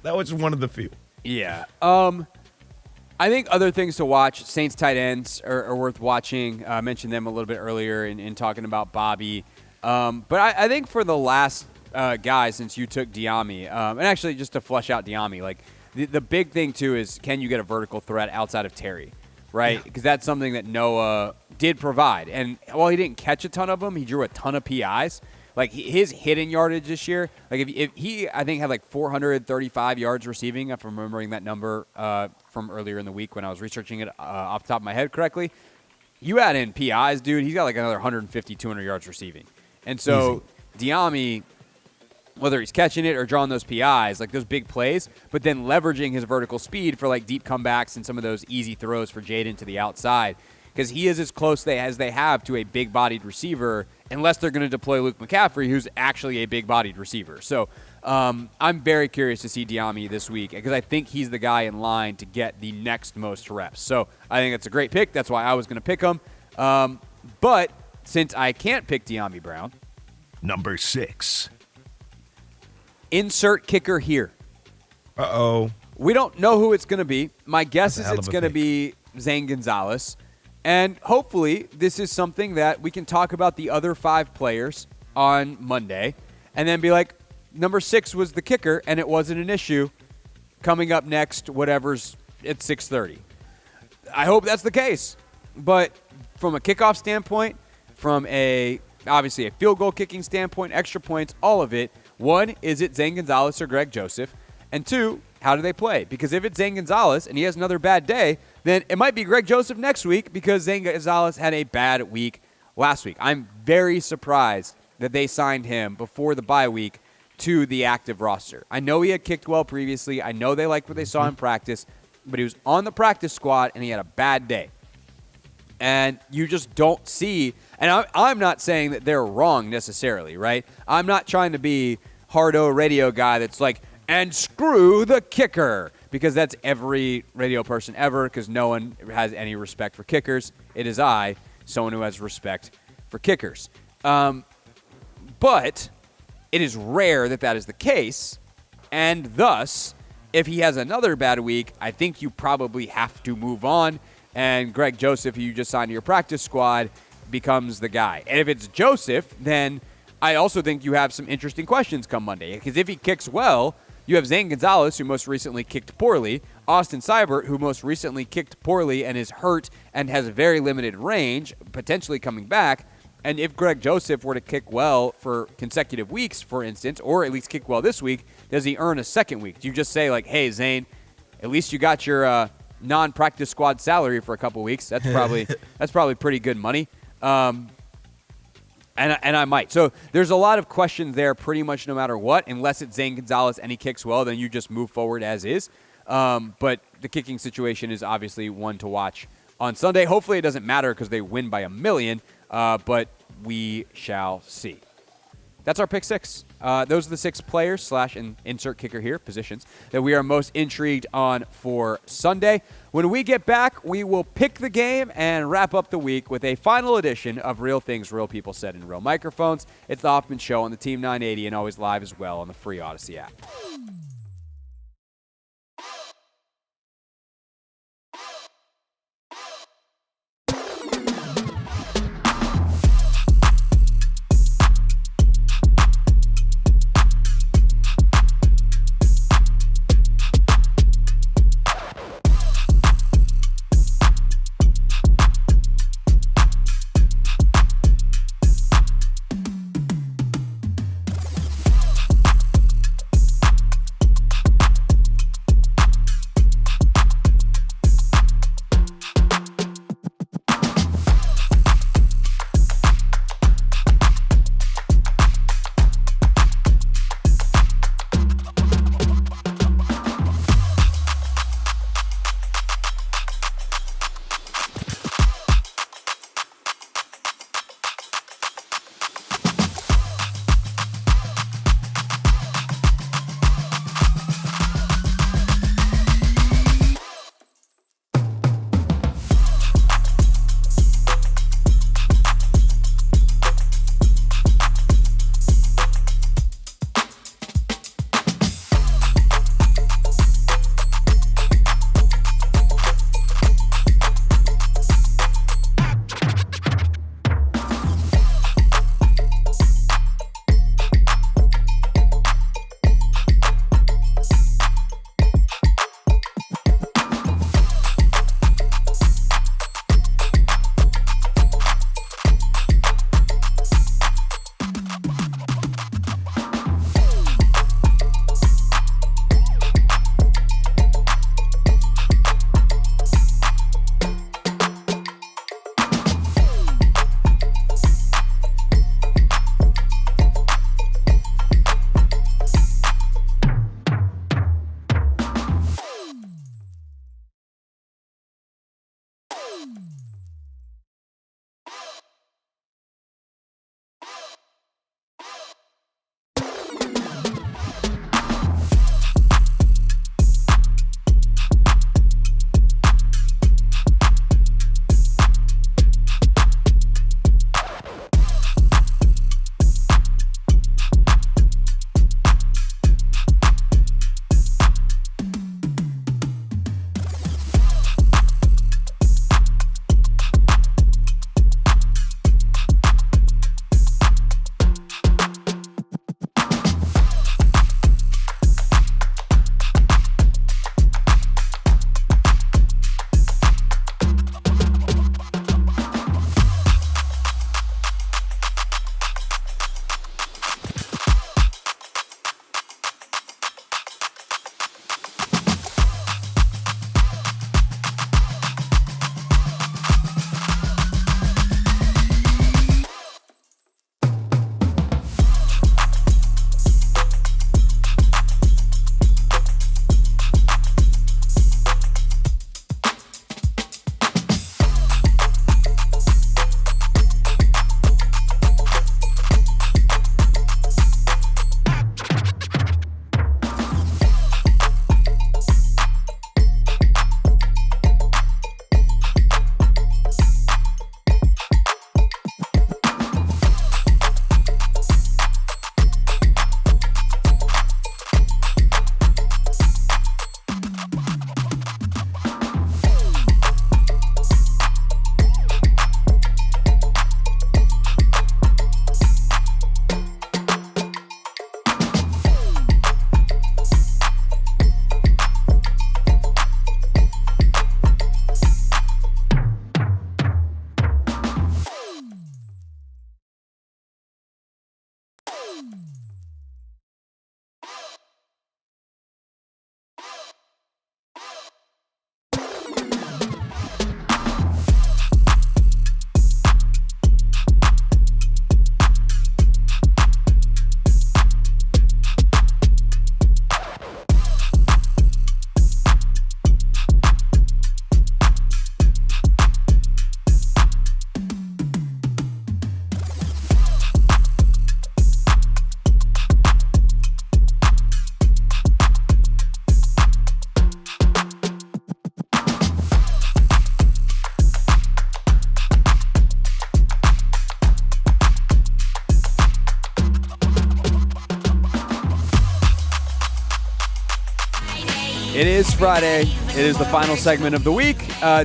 That was one of the few. Yeah. I think other things to watch, Saints tight ends are worth watching. I mentioned them a little bit earlier in talking about Bobby. But I think for the last guy, since you took Diami, and actually just to flush out Diami, like the big thing too is, can you get a vertical threat outside of Terry, right? Because that's something that Noah did provide. And while he didn't catch a ton of them, he drew a ton of PIs. Like his hitting yardage this year, like if he, I think, had like 435 yards receiving, if I'm remembering that number from earlier in the week when I was researching it off the top of my head correctly. You add in PIs, dude, he's got like another 150, 200 yards receiving. And so Diami, whether he's catching it or drawing those PIs, like those big plays, but then leveraging his vertical speed for like deep comebacks and some of those easy throws for Jaden to the outside, because he is as close as they have to a big-bodied receiver, unless they're going to deploy Luke McCaffrey, who's actually a big-bodied receiver. So I'm very curious to see Diami this week, because I think he's the guy in line to get the next most reps. So I think that's a great pick. That's why I was going to pick him. But since I can't pick Diami Brown, Number 6. insert kicker here. Uh-oh. We don't know who it's going to be. My guess That's a is hell it's of a going to pick. be Zane Gonzalez. And hopefully this is something that we can talk about the other 5 players on Monday and then be like, number 6 was the kicker and it wasn't an issue. Coming up next, whatever's at 6:30. I hope that's the case. But from a kickoff standpoint, from obviously a field goal kicking standpoint, extra points, all of it, 1, is it Zane Gonzalez or Greg Joseph? And 2, how do they play? Because if it's Zane Gonzalez and he has another bad day, then it might be Greg Joseph next week because Zane Gonzalez had a bad week last week. I'm very surprised that they signed him before the bye week to the active roster. I know he had kicked well previously. I know they liked what they saw in practice, but he was on the practice squad and he had a bad day. And you just don't see, and I'm not saying that they're wrong necessarily, right? I'm not trying to be hard-o radio guy that's like, and screw the kicker, because that's every radio person ever, because no one has any respect for kickers. It is I, someone who has respect for kickers. But it is rare that is the case, and thus, if he has another bad week, I think you probably have to move on, and Greg Joseph, who you just signed to your practice squad, becomes the guy. And if it's Joseph, then I also think you have some interesting questions come Monday, because if he kicks well, you have Zane Gonzalez, who most recently kicked poorly, Austin Seibert, who most recently kicked poorly and is hurt and has very limited range, potentially coming back. And if Greg Joseph were to kick well for consecutive weeks, for instance, or at least kick well this week, does he earn a second week? Do you just say, like, hey, Zane, at least you got your non-practice squad salary for a couple weeks? That's probably pretty good money. And I might. So there's a lot of questions there pretty much no matter what. Unless it's Zane Gonzalez and he kicks well, then you just move forward as is. But the kicking situation is obviously one to watch on Sunday. Hopefully it doesn't matter because they win by 1,000,000, but we shall see. That's our pick 6. Those are the 6 players / insert kicker here, positions, that we are most intrigued on for Sunday. When we get back, we will pick the game and wrap up the week with a final edition of Real Things Real People Said in Real Microphones. It's the Hoffman Show on the Team 980 and always live as well on the free Odyssey app. It is Friday. It is the final segment of the week.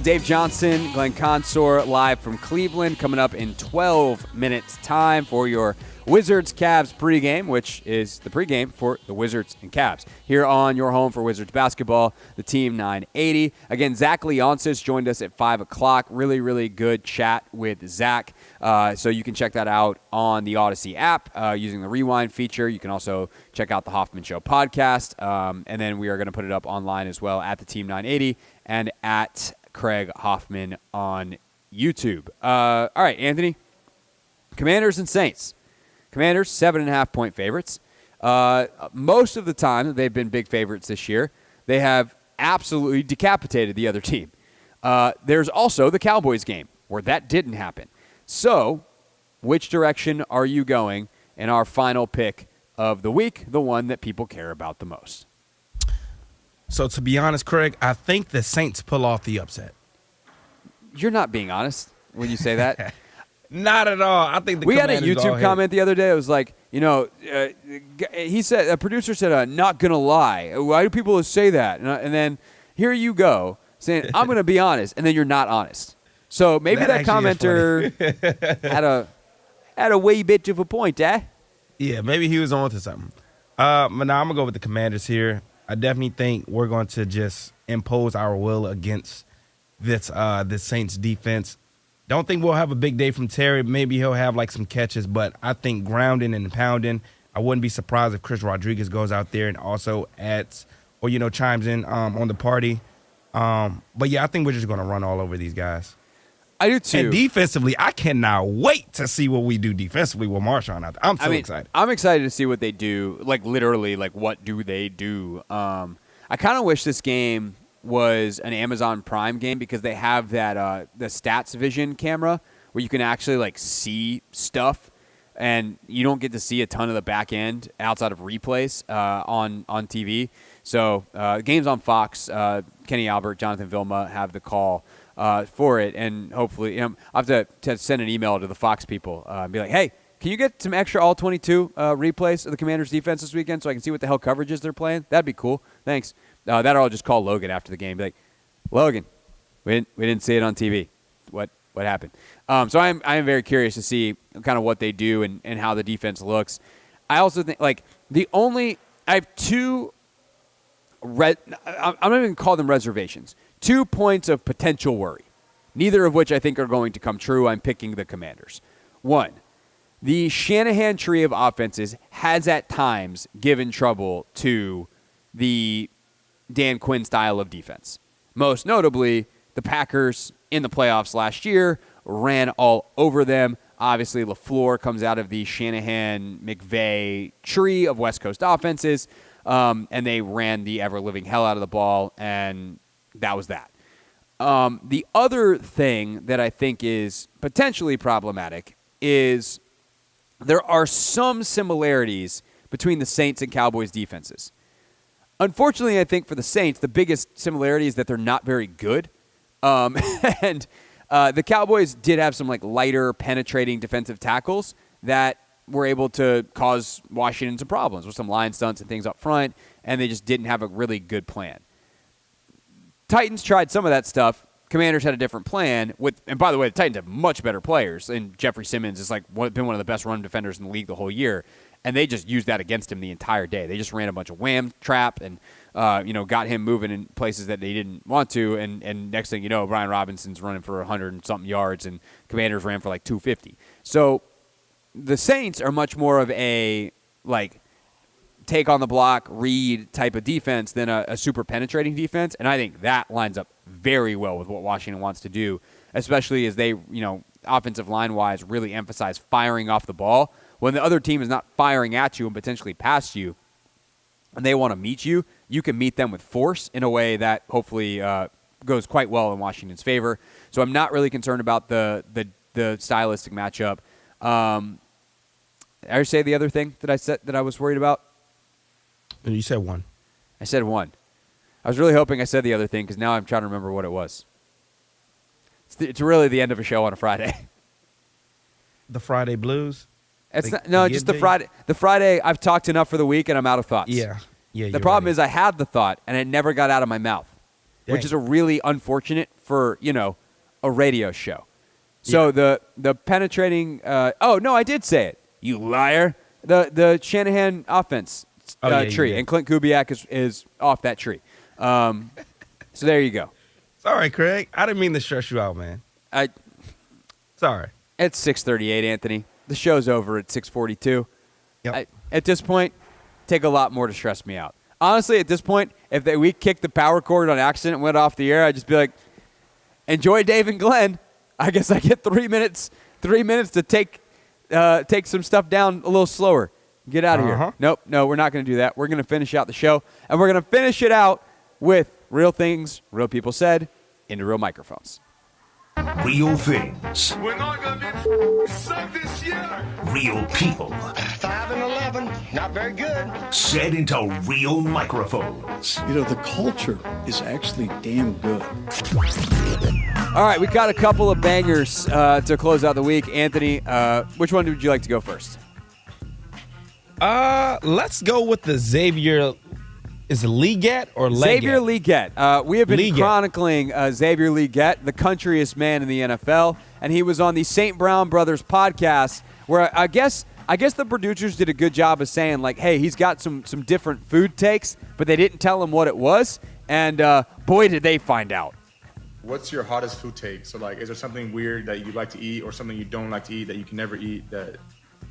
Dave Johnson, Glenn Consor, live from Cleveland, coming up in 12 minutes time for your Wizards-Cavs pregame, which is the pregame for the Wizards and Cavs. Here on your home for Wizards basketball, the Team 980. Again, Zach Leonsis joined us at 5 o'clock. Really, really good chat with Zach. So you can check that out on the Odyssey app using the Rewind feature. You can also check out the Hoffman Show podcast. And then we are going to put it up online as well at the Team 980 and at Craig Hoffman on YouTube. All right, Anthony. Commanders and Saints. Commanders, 7.5-point favorites. Most of the time, they've been big favorites this year. They have absolutely decapitated the other team. There's also the Cowboys game, where that didn't happen. So, which direction are you going in our final pick of the week, the one that people care about the most? So, to be honest, Craig, I think the Saints pull off the upset. You're not being honest when you say that. Not at all. I think we had a YouTube comment the other day. It was like, he said, a producer said, not going to lie. Why do people say that? And then here you go saying, I'm going to be honest. And then you're not honest. So maybe that commenter had a wee bit of a point, eh? Yeah, maybe he was on to something. But now I'm going to go with the Commanders here. I definitely think we're going to just impose our will against this Saints defense. Don't think we'll have a big day from Terry. Maybe he'll have like some catches, but I think grounding and pounding. I wouldn't be surprised if Chris Rodriguez goes out there and also adds or chimes in on the party. But yeah, I think we're just going to run all over these guys. I do too. And defensively, I cannot wait to see what we do defensively with Marshawn out there. I'm so excited. I'm excited to see what they do. Like literally, like what do they do? I kind of wish this game was an Amazon Prime game because they have that the Stats Vision camera where you can actually like see stuff, and you don't get to see a ton of the back end outside of replays on TV. So games on Fox. Kenny Albert, Jonathan Vilma have the call for it, and hopefully, I have to send an email to the Fox people and be like, hey, can you get some extra all 22 replays of the Commanders defense this weekend so I can see what the hell coverages they're playing? That'd be cool. Thanks. That or I'll just call Logan after the game. Be like, Logan, we didn't see it on TV. What happened? So I am very curious to see kind of what they do and how the defense looks. I also think I have two. I'm not even going to call them reservations. 2 points of potential worry, neither of which I think are going to come true. I'm picking the Commanders. One, the Shanahan tree of offenses has at times given trouble to the Dan Quinn style of defense. Most notably, the Packers in the playoffs last year ran all over them. Obviously, LaFleur comes out of the Shanahan-McVay tree of West Coast offenses, and they ran the ever-living hell out of the ball, and that was that. The other thing that I think is potentially problematic is there are some similarities between the Saints and Cowboys defenses. Unfortunately, I think for the Saints, the biggest similarity is that they're not very good. And the Cowboys did have some lighter, penetrating defensive tackles that were able to cause Washington some problems with some line stunts and things up front, and they just didn't have a really good plan. Titans tried some of that stuff. Commanders had a different plan. And by the way, the Titans have much better players, and Jeffrey Simmons has been one of the best run defenders in the league the whole year. And they just used that against him the entire day. They just ran a bunch of wham trap and, got him moving in places that they didn't want to. And next thing you know, Brian Robinson's running for 100 and something yards, and Commanders ran for 250. So the Saints are much more of a take on the block, read type of defense than a super penetrating defense. And I think that lines up very well with what Washington wants to do, especially as they, offensive line-wise, really emphasize firing off the ball. When the other team is not firing at you and potentially past you, and they want to meet you, you can meet them with force in a way that hopefully goes quite well in Washington's favor. So I'm not really concerned about the stylistic matchup. Did I say the other thing that I said that I was worried about? You said one. I said one. I was really hoping I said the other thing because now I'm trying to remember what it was. It's really the end of a show on a Friday. The Friday blues? It's not, no, just the Friday. The Friday, I've talked enough for the week and I'm out of thoughts. Yeah. Yeah, The you're problem right. is I had the thought, and it never got out of my mouth, which Dang. is a really unfortunate for, a radio show. So the penetrating oh, no, I did say it, you liar. The Shanahan offense tree, yeah. and Clint Kubiak is off that tree. So there you go. It's all right, Craig. I didn't mean to stress you out, man. Sorry. It's 6:38, Anthony. The show's over at 6:42. Yep. At this point, take a lot more to stress me out. Honestly, at this point, if we kicked the power cord on accident and went off the air, I'd just be like, enjoy Dave and Glenn. I guess I get 3 minutes to take some stuff down a little slower. Get out of here. Nope, no, we're not going to do that. We're going to finish out the show, and we're going to finish it out with real things, real people said, into real microphones. Real things. We're not going to be sucked this year. Real people. 5-11, not very good. Said into real microphones. The culture is actually damn good. All right, we got a couple of bangers to close out the week. Anthony, which one would you like to go first? Let's go with the Xavier. Is it Leggett or Leggett? Xavier Leggett. We have been Leggett. chronicling Xavier Leggett, the countryest man in the NFL, and he was on the St. Brown Brothers podcast, where I guess the producers did a good job of saying, like, hey, he's got some different food takes, but they didn't tell him what it was, and boy, did they find out. What's your hottest food take? So, like, is there something weird that you like to eat or something you don't like to eat that you can never eat that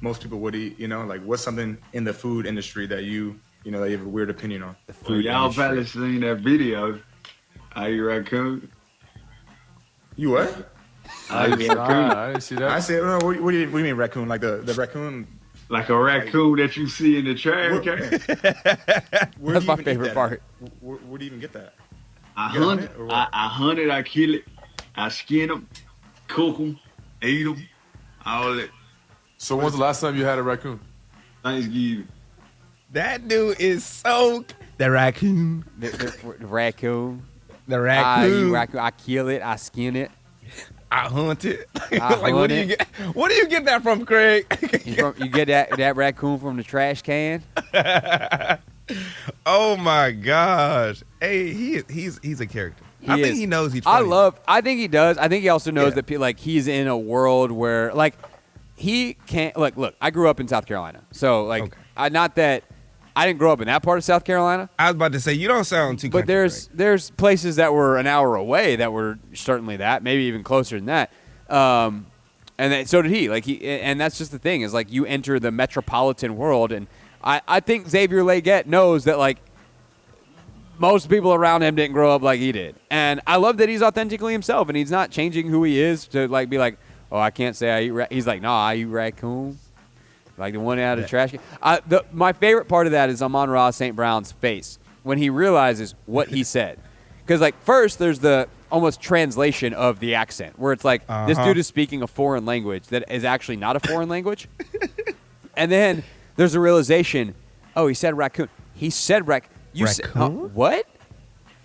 most people would eat? Like, what's something in the food industry that you have a weird opinion on? The food y'all industry. probably seen that video. I eat raccoon. You what? I eat raccoon. I didn't see that. I said, no, what do you mean raccoon? Like the raccoon? Like a raccoon that you see in the trash can. Where That's do you my even favorite eat that? part. Where do you even get that? I You get hunt it. or what? I hunt it. I kill it. I skin them, cook them, eat them, all that. So when's the last time you had a raccoon? Thanksgiving. That dude is so. The raccoon. The raccoon. The raccoon. I kill it. I skin it. I hunt it. I Like, hunt it. Where do you get that from, Craig? You get that raccoon from the trash can? Oh my gosh! Hey, he's a character. I think he knows he's funny. I think he does. I think he also knows that he's in a world where he can't look. I grew up in South Carolina, so not that I didn't grow up in that part of South Carolina. I was about to say you don't sound too. But there's places that were an hour away that were certainly that, maybe even closer than that. And so did he. And that's just the thing is you enter the metropolitan world, and I think Xavier Leggett knows that most people around him didn't grow up like he did. And I love that he's authentically himself, and he's not changing who he is to be like, oh, I can't say I eat he's like, no, I eat raccoon. Like the one out of the trash can. My favorite part of that is Amon-Ra St. Brown's face when he realizes what he said. Because first there's the almost translation of the accent where it's this dude is speaking a foreign language that is actually not a foreign language. And then there's a realization, oh, he said raccoon. He said raccoon. You said, what?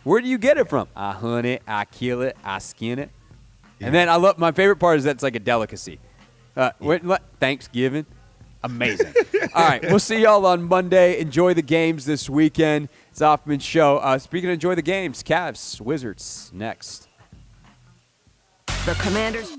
Where do you get it from? I hunt it, I kill it, I skin it. Yeah. And then my favorite part is that's like a delicacy. Thanksgiving. Amazing. All right, we'll see y'all on Monday. Enjoy the games this weekend. It's Hoffman's show. Speaking of enjoy the games, Cavs, Wizards, next. The Commanders